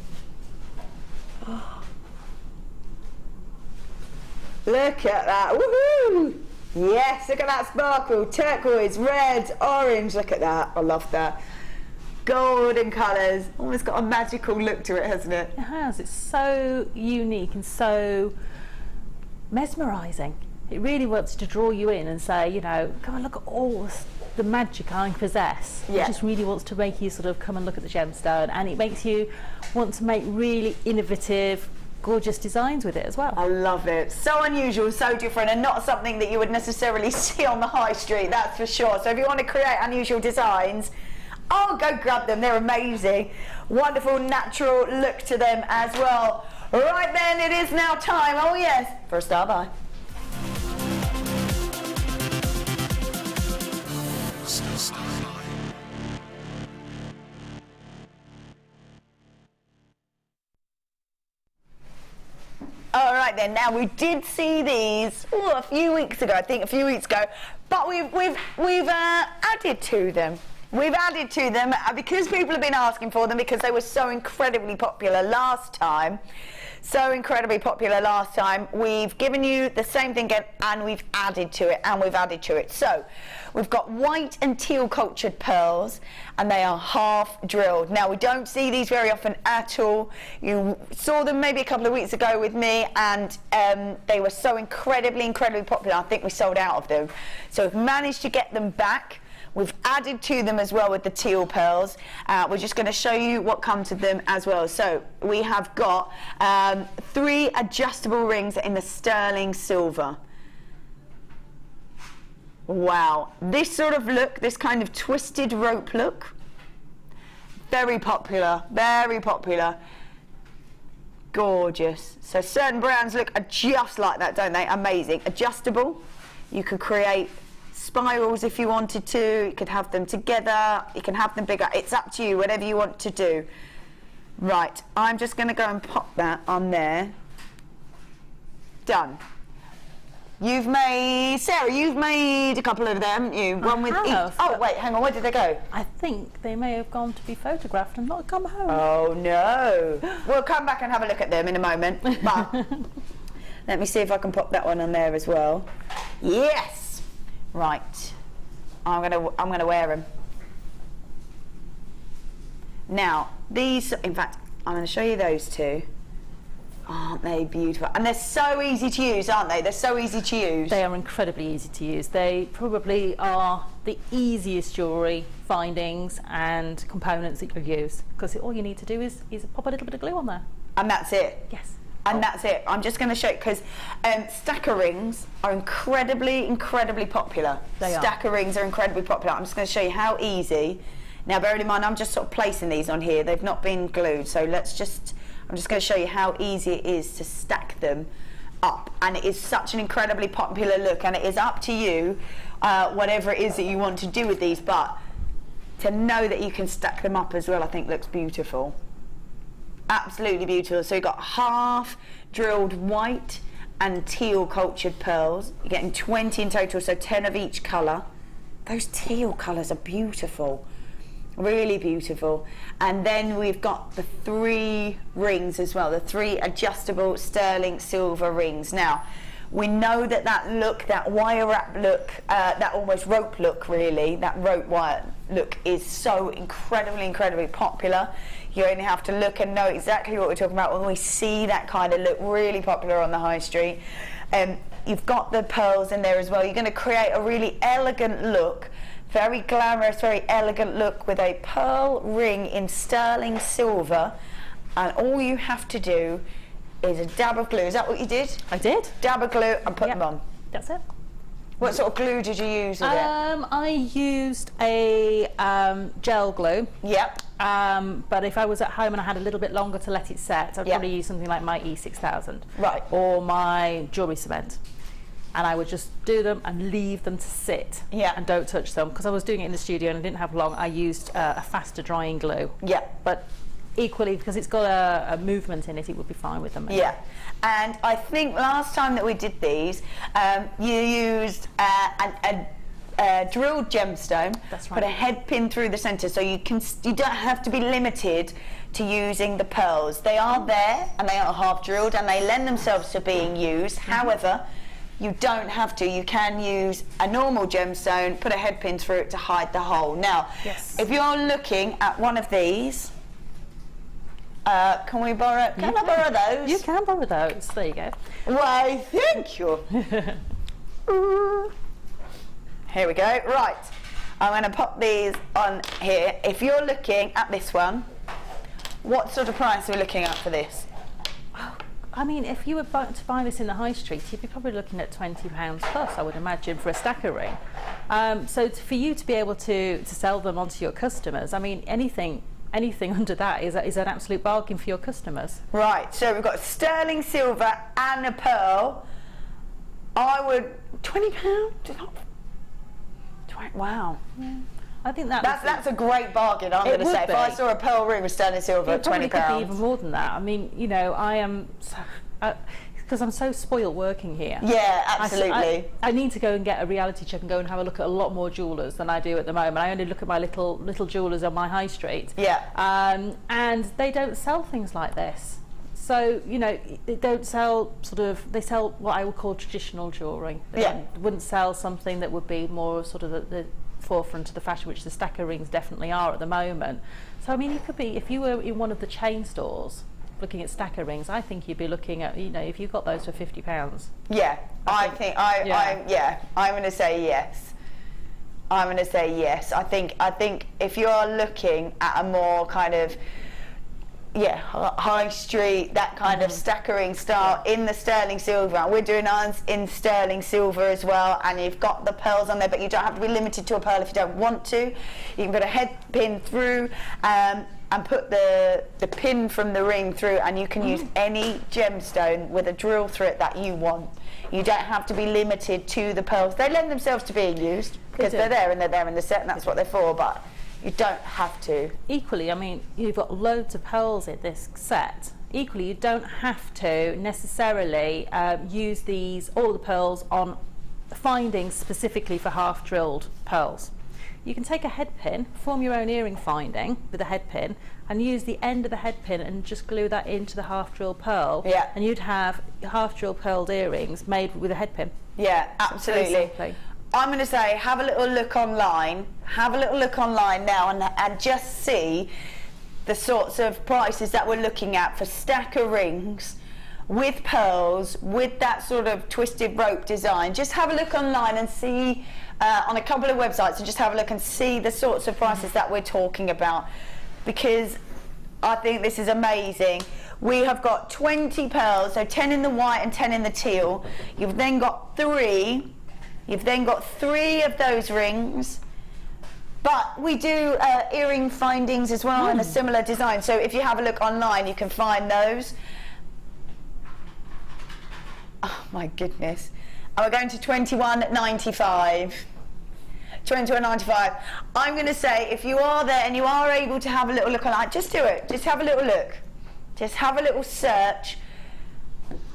Look at that. Woohoo! Yes, look at that sparkle. Turquoise, red, orange. Look at that. I love that. Golden colours. Almost got a magical look to it, hasn't it? It has. It's so unique and so mesmerising. It really wants to draw you in and say, you know, come and look at all the magic I possess. Yeah. It just really wants to make you sort of come and look at the gemstone, and it makes you want to make really innovative, gorgeous designs with it as well. I love it. So unusual, so different, and not something that you would necessarily see on the high street, that's for sure. So if you want to create unusual designs, go grab them. They're amazing. Wonderful natural look to them as well. Right then, it is now time, oh yes, for a star buy. All right then, now we did see these a few weeks ago, but we've added to them. We've added to them because people have been asking for them because they were so incredibly popular last time. We've given you the same thing again, and we've added to it, So we've got white and teal cultured pearls, and they are half drilled. Now we don't see these very often at all. You saw them maybe a couple of weeks ago with me, and they were so incredibly popular. I think we sold out of them. So we've managed to get them back. We've added to them as well with the teal pearls. We're just going to show you what comes with them as well. So we have got 3 adjustable rings in the sterling silver. Wow, this sort of look, this kind of twisted rope look, very popular, gorgeous. So certain brands look just like that, don't they? Amazing. Adjustable, you could create spirals if you wanted to, you could have them together, you can have them bigger, it's up to you, whatever you want to do. Right, I'm just going to go and pop that on there. Done. Sarah, you've made a couple of them, one with each. Oh wait, hang on, where did they go? I think they may have gone to be photographed and not come home. Oh no. We'll come back and have a look at them in a moment, but let me see if I can pop that one on there as well. Yes. Right, I'm gonna wear them. Now these, in fact, I'm going to show you those two. Aren't they beautiful? And they're so easy to use, aren't they? They're so easy to use. They are incredibly easy to use. They probably are the easiest jewellery findings and components that you'll use, because all you need to do is pop a little bit of glue on there. And that's it? Yes. And that's it. I'm just going to show you, because stacker rings are incredibly popular. Stacker rings are incredibly popular. I'm just going to show you how easy. Now, bearing in mind, I'm just sort of placing these on here. They've not been glued, so I'm just going to show you how easy it is to stack them up. And it is such an incredibly popular look, and it is up to you, whatever it is that you want to do with these, but to know that you can stack them up as well, I think looks beautiful. Absolutely beautiful. So you've got half drilled white and teal cultured pearls. You're getting 20 in total, so 10 of each colour. Those teal colours are beautiful, really beautiful. And then we've got the 3 rings as well, the 3 adjustable sterling silver rings. Now, we know that that wire wrap look, that almost rope look really, that rope wire look is so incredibly popular. You only have to look and know exactly what we're talking about when we see that kind of look really popular on the high street. You've got the pearls in there as well. You're going to create a really elegant look, very glamorous, very elegant look with a pearl ring in sterling silver. And all you have to do is a dab of glue. Is that what you did? I did. Dab of glue and put them on. That's it. What sort of glue did you use with it? I used a gel glue. Yep. But if I was at home and I had a little bit longer to let it set, I'd probably use something like my E6000. Right. Or my jewellery cement. And I would just do them and leave them to sit. Yeah. And don't touch them. Because I was doing it in the studio and I didn't have long, I used a faster drying glue. Yeah. But equally, because it's got a movement in it, it would be fine with them. Yeah. And I think last time that we did these, you used a drilled gemstone. That's right. Put a head pin through the centre, so you don't have to be limited to using the pearls. They are there and they are half drilled and they lend themselves to being used. However, you don't have to. You can use a normal gemstone, put a head pin through it to hide the hole. Now, if you're looking at one of these, can I borrow those? You can borrow those. There you go. Why, thank you. Here we go. Right, I'm going to pop these on here. If you're looking at this one, what sort of price are we looking at for this? I mean, if you were to buy this in the high street, you'd be probably looking at £20 plus, I would imagine, for a stacker ring. So for you to be able to sell them onto your customers, I mean, anything under that is an absolute bargain for your customers. Right, so we've got sterling silver and a pearl. I would £20. Wow. Yeah. I think that's a great bargain. I'm going to say, if I saw a pearl ring with sterling silver at £20, it could be even more than that. I mean, you know, I am because I'm so spoiled working here. Yeah, absolutely. I need to go and get a reality check and go and have a look at a lot more jewellers than I do at the moment. I only look at my little jewellers on my high street. Yeah. And they don't sell things like this. So, you know, they don't sell they sell what I would call traditional jewellery. They wouldn't sell something that would be more sort of the forefront of the fashion, which the stacker rings definitely are at the moment. So, I mean, you could be, if you were in one of the chain stores looking at stacker rings, I think you'd be looking at, you know, if you got those for £50. Yeah, I'm going to say yes. I'm going to say yes. I think if you're looking at a more kind of high street, that kind of stackering style in the sterling silver. We're doing ours in sterling silver as well, and you've got the pearls on there, but you don't have to be limited to a pearl if you don't want to. You can put a head pin through and put the pin from the ring through, and you can use any gemstone with a drill through it that you want. You don't have to be limited to the pearls. They lend themselves to being used because they're there in the set, and that's what they're for, but you don't have to. Equally, I mean, you've got loads of pearls in this set. Equally, you don't have to necessarily use all the pearls on findings specifically for half-drilled pearls. You can take a head pin, form your own earring finding with a head pin, and use the end of the head pin and just glue that into the half-drilled pearl. Yeah. And you'd have half-drilled pearled earrings made with a head pin. Yeah, absolutely. I'm going to say, have a little look online. Have a little look online now and just see the sorts of prices that we're looking at for stacker rings with pearls, with that sort of twisted rope design. Just have a look online and see on a couple of websites, and just have a look and see the sorts of prices that we're talking about, because I think this is amazing. We have got 20 pearls, so 10 in the white and 10 in the teal. You've then got 3. You've then got 3 of those rings. But we do earring findings as well in a similar design. So if you have a look online, you can find those. Oh my goodness. And we're going to $21.95. $21.95. I'm going to say, if you are there and you are able to have a little look online, just do it. Just have a little look. Just have a little search.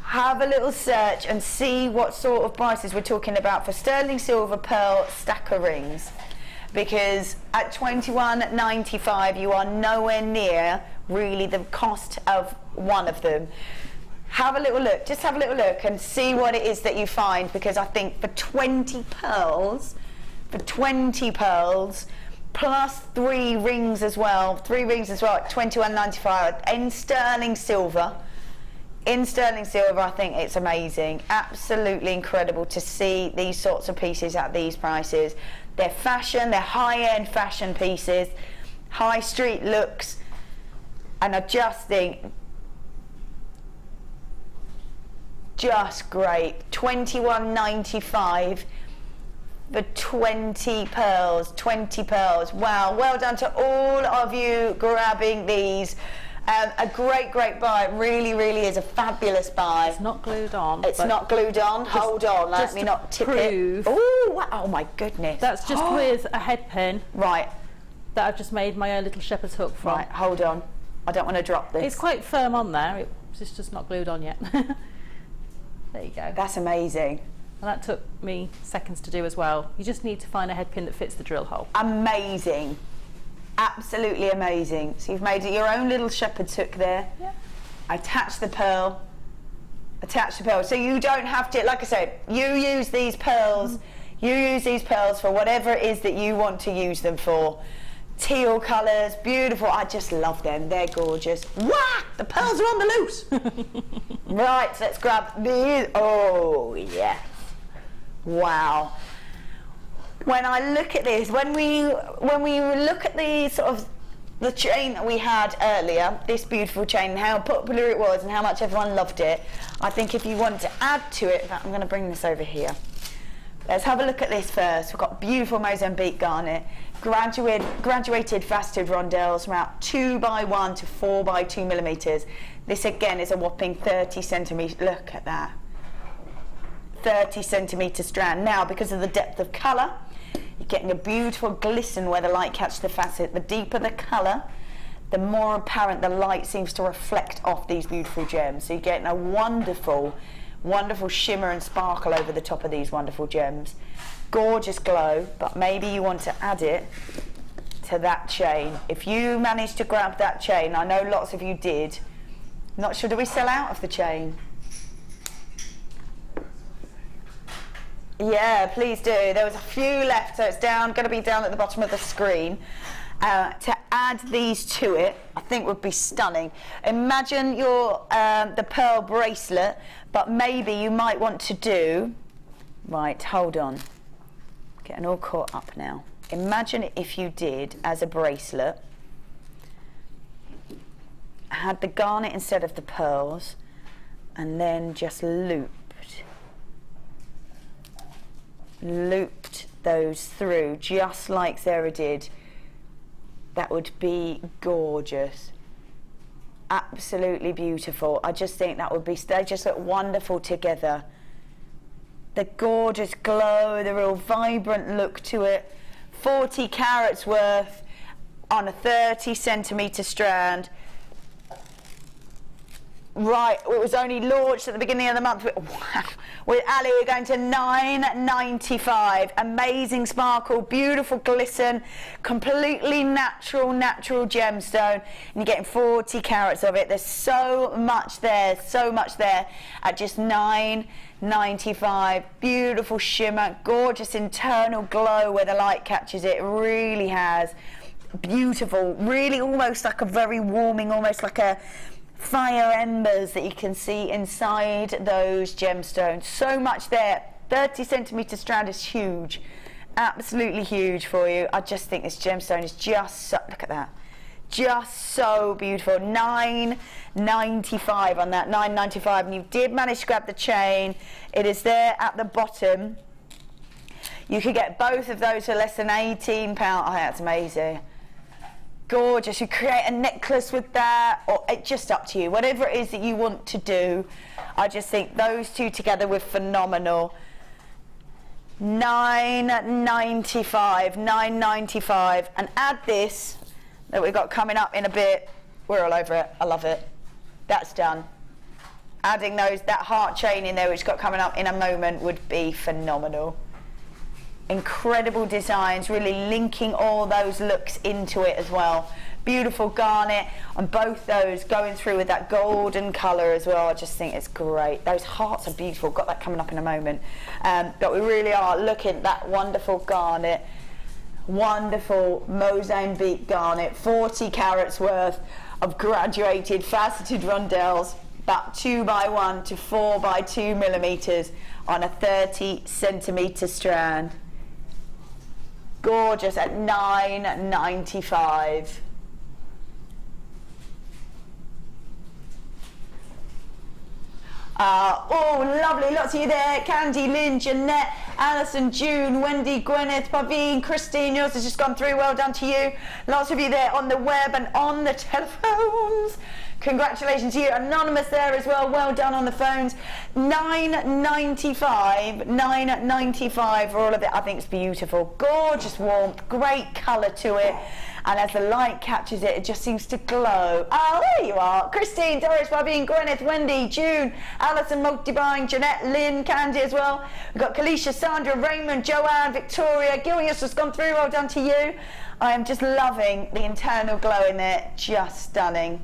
Have a little search and see what sort of prices we're talking about for sterling silver pearl stacker rings. Because at $21.95 you are nowhere near really the cost of one of them. Have a little look. Just have a little look and see what it is that you find, because I think for 20 pearls, plus 3 rings as well, at $21.95 in sterling silver. I think it's amazing, absolutely incredible to see these sorts of pieces at these prices. They're fashion, they're high-end fashion pieces, high street looks, and I just think, just great. $21.95 for 20 pearls. Wow, well done to all of you grabbing these. A great buy. It really is a fabulous buy. It's not glued on. It's not glued on. Hold on, let me not tip it. Oh my goodness. That's just with a head pin. Right. That I've just made my own little shepherd's hook from. Right, hold on. I don't want to drop this. It's quite firm on there. It's just not glued on yet. There you go. That's amazing. And that took me seconds to do as well. You just need to find a head pin that fits the drill hole. Amazing. Absolutely amazing. So you've made your own little shepherd's hook there. Yeah. Attach the pearl. So you don't have to, like I said, you use these pearls. You use these pearls for whatever it is that you want to use them for. Teal colours, beautiful. I just love them. They're gorgeous. Wah! The pearls are on the loose. Right, so let's grab these. Oh, yes. Wow. When I look at this, when we look at the sort of the chain that we had earlier, this beautiful chain, and how popular it was and how much everyone loved it, I think if you want to add to it, in fact, I'm going to bring this over here. Let's have a look at this first. We've got beautiful Mozambique garnet, graduated faceted rondelles from about 2x1 to 4x2 millimeters. This again is a whopping 30 centimeters. Look at that. 30 centimeter strand. Now, because of the depth of colour, you're getting a beautiful glisten where the light catches the facet. The deeper the colour, the more apparent the light seems to reflect off these beautiful gems. So you're getting a wonderful shimmer and sparkle over the top of these wonderful gems. Gorgeous glow, but maybe you want to add it to that chain. If you managed to grab that chain, I know lots of you did. Not sure, do we sell out of the chain? Yeah, please do. There was a few left, so it's going to be down at the bottom of the screen. To add these to it, I think would be stunning. Imagine your the pearl bracelet, but maybe you might want to do, right, hold on, getting all caught up now. Imagine if you did, as a bracelet, had the garnet instead of the pearls, and then just looped those through, just like Sarah did. That would be gorgeous. Absolutely beautiful. I just think that would be, they just look wonderful together. The gorgeous glow, the real vibrant look to it. 40 carats worth on a 30 centimetre strand. Right, it was only launched at the beginning of the month. Wow. With Ali, we're going to $9.95. Amazing sparkle, beautiful glisten, completely natural gemstone, and you're getting 40 carats of it. There's so much there at just $9.95. Beautiful shimmer, gorgeous internal glow where the light catches it. It really has. Beautiful, really almost like a very warming, almost like a fire embers that you can see inside those gemstones. So much there. 30 centimetre strand is huge, absolutely huge for you. I just think this gemstone is just, look at that, Just so beautiful. $9.95 on that, $9.95, and you did manage to grab the chain. It is there at the bottom. You could get both of those for less than £18. Oh, that's amazing. Gorgeous. You create a necklace with that, or it's just up to you. Whatever it is that you want to do, I just think those two together were phenomenal. $9.95, and add this that we've got coming up in a bit. We're all over it. I love it. That's done. Adding that heart chain in there, which got coming up in a moment, would be phenomenal. Incredible designs, really linking all those looks into it as well. Beautiful garnet on both those, going through with that golden colour as well. I just think it's great. Those hearts are beautiful. Got that coming up in a moment. But we really are looking at that wonderful garnet. Wonderful Mozambique garnet, 40 carats worth of graduated faceted rondelles, about 2x1 to 4x2 millimeters on a 30 centimeter strand. Gorgeous at $9.95. Oh, lovely, lots of you there. Candy, Lynn, Jeanette, Alison, June, Wendy, Gwyneth, Pavine, Christine, yours has just gone through. Well done to you. Lots of you there on the web and on the telephones. Congratulations to you. Anonymous there as well. Well done on the phones. $9.95 for all of it. I think it's beautiful. Gorgeous warmth, great colour to it. And as the light catches it, it just seems to glow. Oh, there you are. Christine, Doris, Barbie, Gwyneth, Wendy, June, Alison, Multibine, Jeanette, Lynn, Candy as well. We've got Kalisha, Sandra, Raymond, Joanne, Victoria. Gillius has gone through. Well done to you. I am just loving the internal glow in there. Just stunning.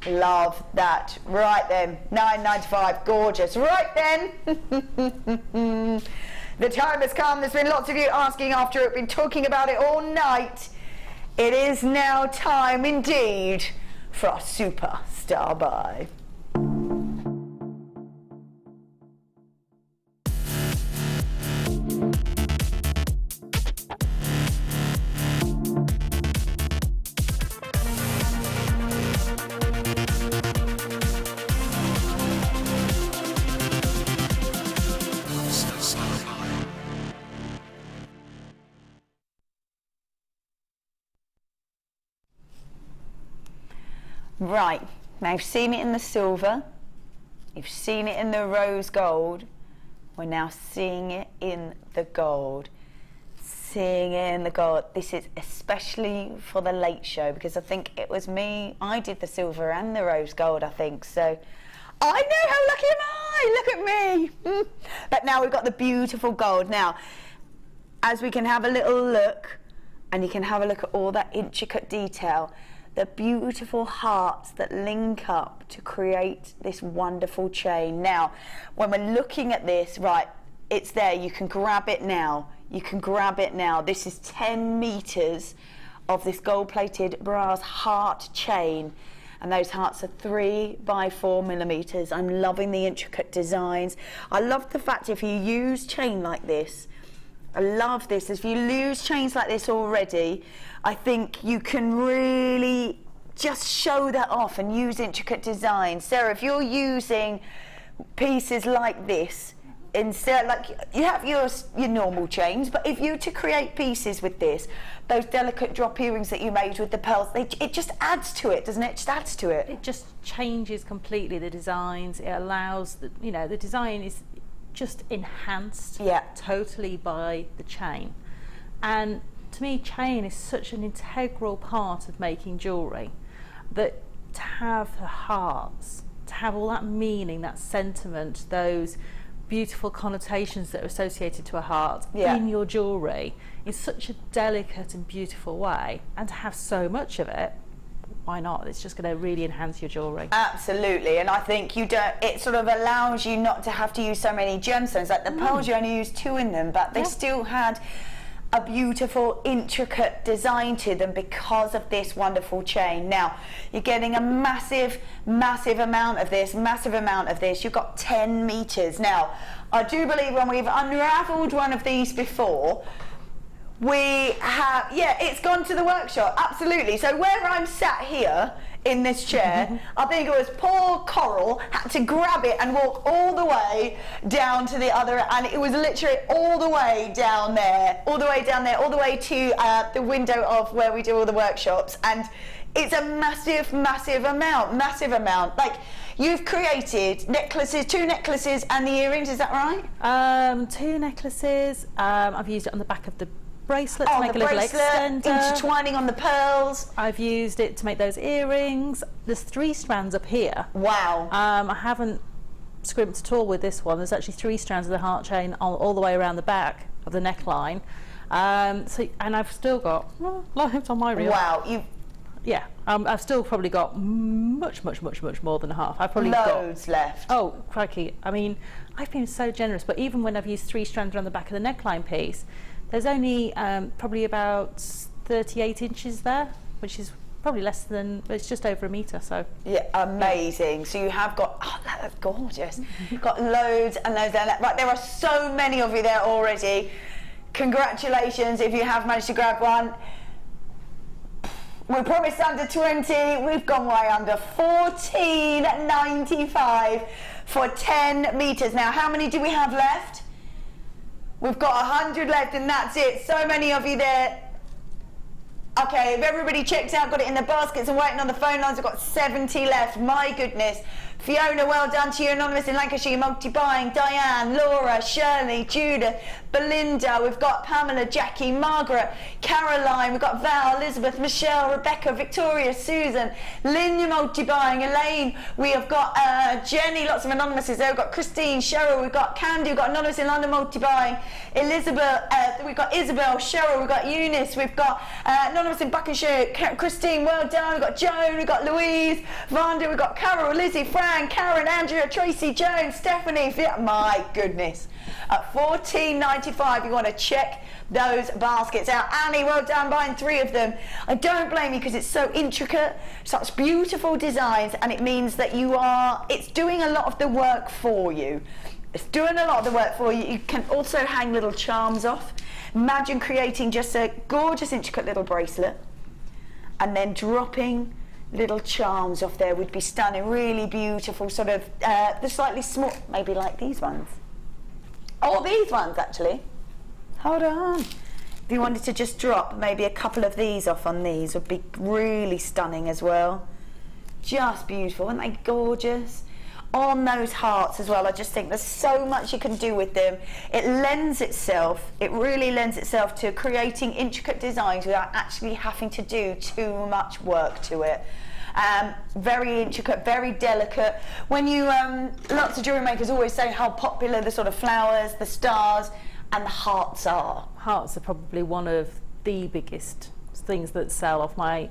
Love that. Right then, $9.95, gorgeous. Right then, the time has come. There's been lots of you asking after it, been talking about it all night. It is now time indeed for our superstar buy. Right, now you've seen it in the silver, you've seen it in the rose gold, we're now seeing it in the gold. Seeing it in the gold. This is especially for the late show, because I think it was me, I did the silver and the rose gold, I think, so I know how lucky am I, look at me. But now we've got the beautiful gold. Now, as we can have a little look, and you can have a look at all that intricate detail, the beautiful hearts that link up to create this wonderful chain. Now, when we're looking at this, right, it's there, you can grab it now. You can grab it now. This is 10 meters of this gold-plated brass heart chain, and those hearts are 3x4 millimeters. I'm loving the intricate designs. I love the fact if you use chain like this, I love this. If you use chains like this already, I think you can really just show that off and use intricate designs. Sarah, if you're using pieces like this, instead, like you have your normal chains, but if you to create pieces with this, those delicate drop earrings that you made with the pearls, it just adds to it, doesn't it? It just adds to it. It just changes completely the designs. It allows the, the design is just enhanced totally by the chain. And to me, chain is such an integral part of making jewellery, that to have the hearts, to have all that meaning, that sentiment, those beautiful connotations that are associated to a heart in your jewellery in such a delicate and beautiful way, and to have so much of it, why not? It's just going to really enhance your jewellery. Absolutely, and I think it sort of allows you not to have to use so many gemstones. Like the pearls, you only use 2 in them, but they still had a beautiful, intricate design to them because of this wonderful chain. Now, you're getting a massive, massive amount of this, You've got 10 meters. Now, I do believe when we've unraveled one of these before, We have, yeah, it's gone to the workshop, absolutely. So where I'm sat here in this chair, I think it was poor Coral had to grab it and walk all the way down to the other, and it was literally all the way down there, all the way to the window of where we do all the workshops. And it's a massive amount. Like, you've created necklaces, 2 necklaces and the earrings, is that right? 2 necklaces. I've used it on the back of the bracelet to Oh, make the a little bracelet, extender. intertwining on the pearls. I've used it to make those earrings. There's 3 strands up here. Wow. I haven't scrimped at all with this one. There's actually 3 strands of the heart chain all the way around the back of the neckline. And I've still got loads on my reel. Wow. Yeah, I've still probably got much more than half. I've probably loads left. Oh, crikey. I mean, I've been so generous, but even when I've used 3 strands around the back of the neckline piece, there's only probably about 38 inches there, which is probably less than, it's just over a metre, so. Yeah, amazing. Yeah. So you have got, oh, that's gorgeous. You've got loads and loads there. Right, there are so many of you there already. Congratulations if you have managed to grab one. We promised under 20, we've gone way under. $14.95 for 10 metres. Now, how many do we have left? We've got 100 left and that's it. So many of you there. Okay, if everybody checks out, got it in the baskets and waiting on the phone lines, we've got 70 left. My goodness. Fiona, well done to you. Anonymous in Lancashire, multi-buying. Diane, Laura, Shirley, Judith, Belinda. We've got Pamela, Jackie, Margaret, Caroline. We've got Val, Elizabeth, Michelle, Rebecca, Victoria, Susan, Lynn, you're multi-buying. Elaine. We have got Jenny, lots of anonymouses there. We've got Christine, Cheryl. We've got Candy. We've got Anonymous in London, multi-buying. Elizabeth. We've got Isabel, Cheryl. We've got Eunice. We've got Anonymous in Buckinghamshire. Christine, well done. We've got Joan. We've got Louise, Vanda. We've got Carol, Lizzie, Fran, Karen, Andrea, Tracy, Jones, Stephanie. My goodness. At $14.95, you want to check those baskets out. Annie, well done, buying 3 of them. I don't blame you because it's so intricate, such beautiful designs, and it means that it's doing a lot of the work for you. It's doing a lot of the work for you. You can also hang little charms off. Imagine creating just a gorgeous, intricate little bracelet and then dropping little charms off there would be stunning. Really beautiful, sort of the slightly small, maybe like these ones. Oh, these ones actually. Hold on. If you wanted to just drop maybe a couple of these off on these, would be really stunning as well. Just beautiful, aren't they gorgeous? On those hearts as well, I just think there's so much you can do with them. It really lends itself to creating intricate designs without actually having to do too much work to it. Very intricate, very delicate. When you, lots of jewellery makers always say how popular the sort of flowers, the stars and the hearts are. Hearts are probably one of the biggest things that sell off my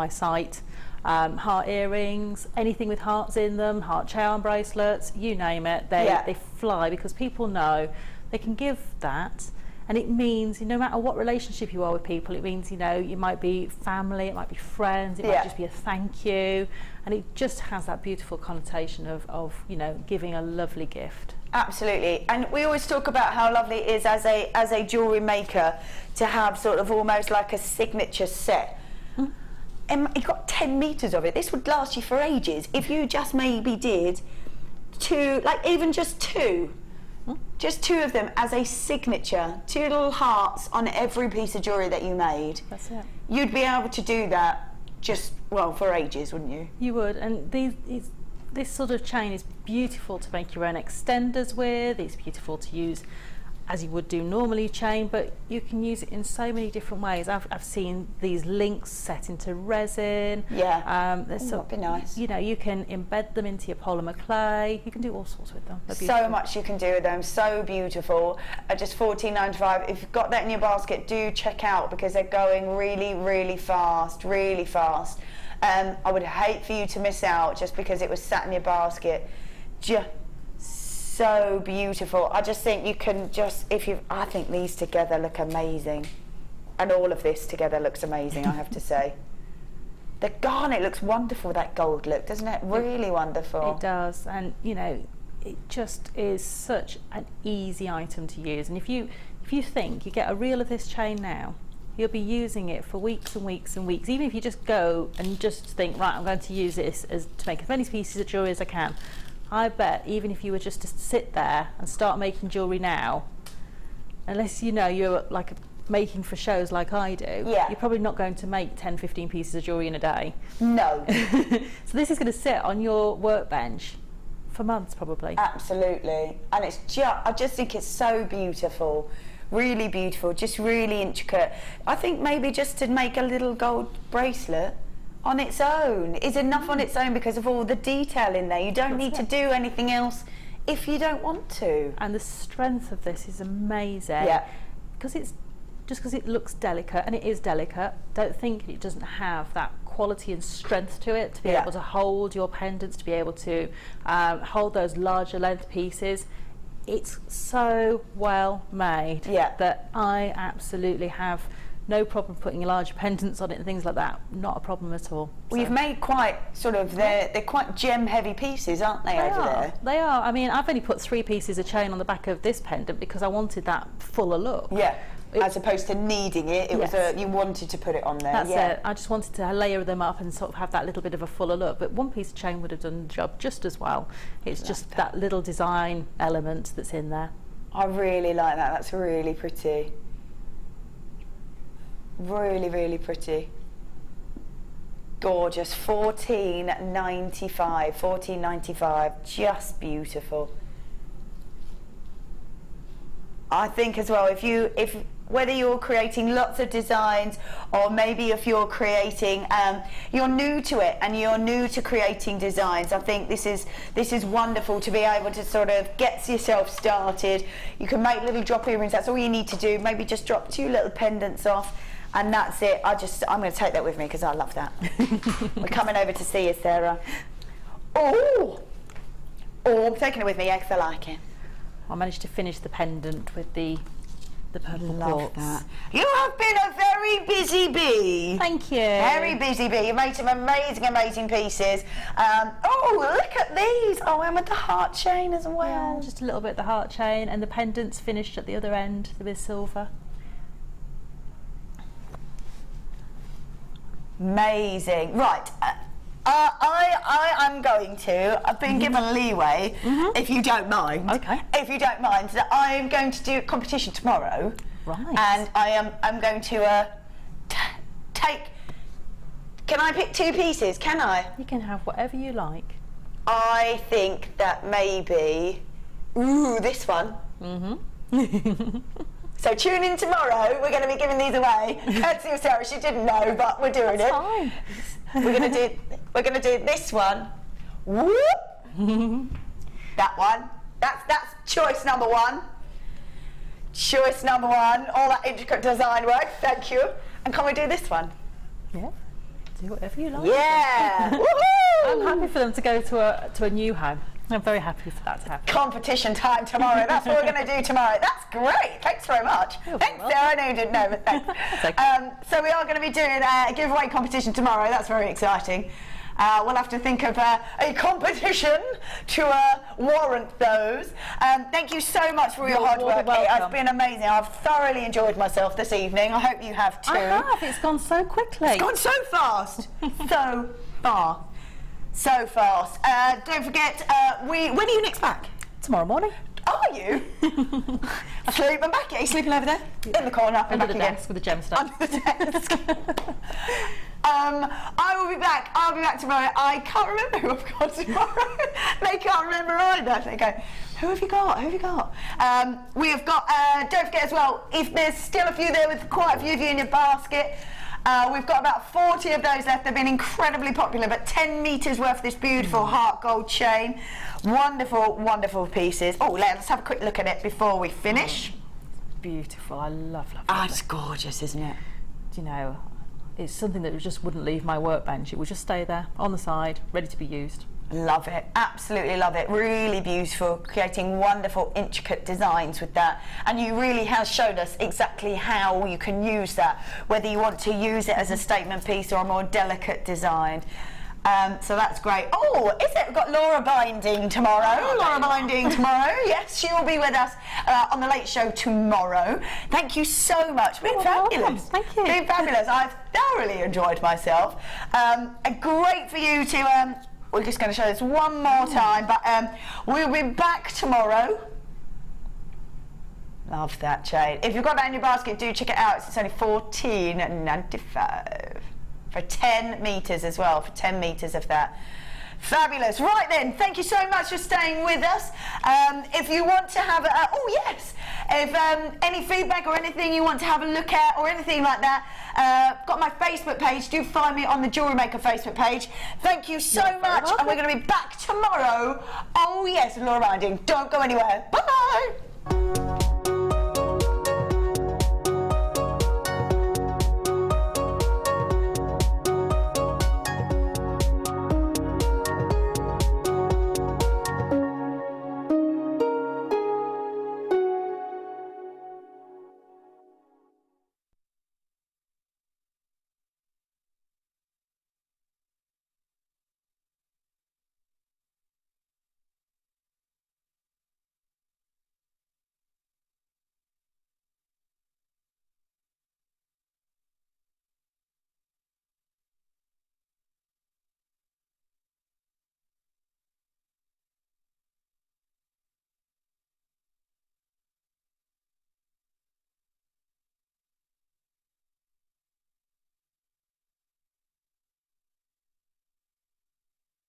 site. Heart earrings, anything with hearts in them, heart charm bracelets, you name it, they fly because people know they can give that, and it means no matter what relationship you are with people, it means you might be family, it might be friends, it might just be a thank you, and it just has that beautiful connotation of giving a lovely gift. Absolutely, and we always talk about how lovely it is as a jewellery maker to have sort of almost like a signature set. You've got 10 metres of it. This would last you for ages if you just maybe did 2, like even just 2. Just 2 of them as a signature, 2 little hearts on every piece of jewellery that you made. That's it. You'd be able to do that just, well, for ages, wouldn't you? You would, and this sort of chain is beautiful to make your own extenders with. It's beautiful to use as you would do normally chain, but you can use it in so many different ways. I've seen these links set into resin. Yeah. That'd be nice. You can embed them into your polymer clay. You can do all sorts with them. So much you can do with them. So beautiful. Just $14.95. If you've got that in your basket, do check out because they're going really, really fast. Really fast. I would hate for you to miss out just because it was sat in your basket. So beautiful. I just think you can I think these together look amazing. And all of this together looks amazing, I have to say. The garnet looks wonderful, that gold look, doesn't it? Really wonderful. It does, and it just is such an easy item to use. And if you if you think, you get a reel of this chain now, you'll be using it for weeks and weeks and weeks. Even if you just go and just think, right, I'm going to use this to make as many pieces of jewellery as I can. I bet even if you were just to sit there and start making jewellery now, unless you know you're like making for shows like I do, you're probably not going to make 10, 15 pieces of jewellery in a day. No. So this is going to sit on your workbench for months probably. Absolutely. And it's I just think it's so beautiful. Really beautiful, just really intricate. I think maybe just to make a little gold bracelet on its own is enough on its own because of all the detail in there. You don't need to do anything else if you don't want to. And the strength of this is amazing. Yeah. Because it's just because it looks delicate, and it is delicate, don't think it doesn't have that quality and strength to it to be able to hold your pendants, to be able to hold those larger length pieces. It's so well made that I absolutely have no problem putting larger pendants on it and things like that. Not a problem at all. Well, you've made quite sort of, they're quite gem heavy pieces, aren't they, over there? They are. I mean, I've only put 3 pieces of chain on the back of this pendant because I wanted that fuller look. Yeah. As opposed to needing it, it was you wanted to put it on there. That's it. I just wanted to layer them up and sort of have that little bit of a fuller look. But one piece of chain would have done the job just as well. It's just that little design element that's in there. I really like that. That's really pretty. Really, really pretty. Gorgeous. $14.95. $14.95. Just beautiful. I think as well, if whether you're creating lots of designs or maybe if you're creating, you're new to it and you're new to creating designs, I think this is wonderful to be able to sort of get yourself started. You can make little drop earrings. That's all you need to do. Maybe just drop 2 little pendants off, and that's it. I'm going to take that with me because I love that. We're coming over to see you, Sarah. Oh, I'm taking it with me because I like it. I managed to finish the pendant with the purple quartz. That. You have been a very busy bee. Thank you. Very busy bee. You made some amazing, amazing pieces. Oh, look at these. Oh, and with the heart chain as well. Yeah, just a little bit of the heart chain, and the pendants finished at the other end with silver. Amazing. Right. I am going to, I've been given leeway, if you don't mind. Okay. If you don't mind, that I'm going to do a competition tomorrow. Right. And I'm going to take, can I pick 2 pieces, can I? You can have whatever you like. I think that maybe, this one. So tune in tomorrow, we're going to be giving these away. Courtesy of Sarah, she didn't know, but we're doing it. Fine. We're going to do this one. Whoop. That one. That's choice number 1. Choice number 1. All that intricate design work. Thank you. And can we do this one? Yeah. Do whatever you like. Yeah. Woohoo! I'm happy for them to go to a new home. I'm very happy for that to happen. Competition time tomorrow. That's what we're going to do tomorrow. That's great. Thanks very much. Thanks, Sarah. I know you didn't know, but thanks. Okay. So we are going to be doing a giveaway competition tomorrow. That's very exciting. We'll have to think of a competition to warrant those. Thank you so much for your hard work. It's been amazing. I've thoroughly enjoyed myself this evening. I hope you have too. I have. It's gone so quickly. It's gone so fast. So far. So fast. Don't forget, when are you next back? Tomorrow morning. Are you? Sleeping back? Are you sleeping over there? In the corner, up and Under back the again. desk with the gemstone. Under the desk. I will be back. I'll be back tomorrow. I can't remember who I've got tomorrow. They can't remember either. They go, who have you got? Who have you got? We have got, don't forget as well, if there's still a few there with quite a few of you in your basket, we've got about 40 of those left. They've been incredibly popular, but 10 metres worth of this beautiful heart gold chain. Wonderful, wonderful pieces. Oh, let's have a quick look at it before we finish. Beautiful. I love it. Oh, it's gorgeous, isn't it? Do you know, it's something that just wouldn't leave my workbench. It would just stay there on the side, ready to be used. Love it, absolutely love it. Really beautiful, creating wonderful intricate designs with that, and you really have showed us exactly how you can use that, whether you want to use it as a statement piece or a more delicate design. So that's great. Oh, is it? We've got Laura binding tomorrow. Laura binding tomorrow. Yes, she will be with us on the Late Show tomorrow. Thank you so much. Been fabulous. Thank you. Been fabulous. I've thoroughly enjoyed myself. Great for you to. We're just going to show this one more time, but we'll be back tomorrow. Love that chain. If you've got that in your basket, do check it out. It's only $14.95 for 10 metres as well, for 10 metres of that. Fabulous. Right then, thank you so much for staying with us. If you want to have oh yes, if any feedback or anything you want to have a look at or anything like that, got my Facebook page. Do find me on the JewelleryMaker Facebook page. Thank you so much, and we're going to be back tomorrow. Oh yes, Laura Binding. Don't go anywhere. Bye.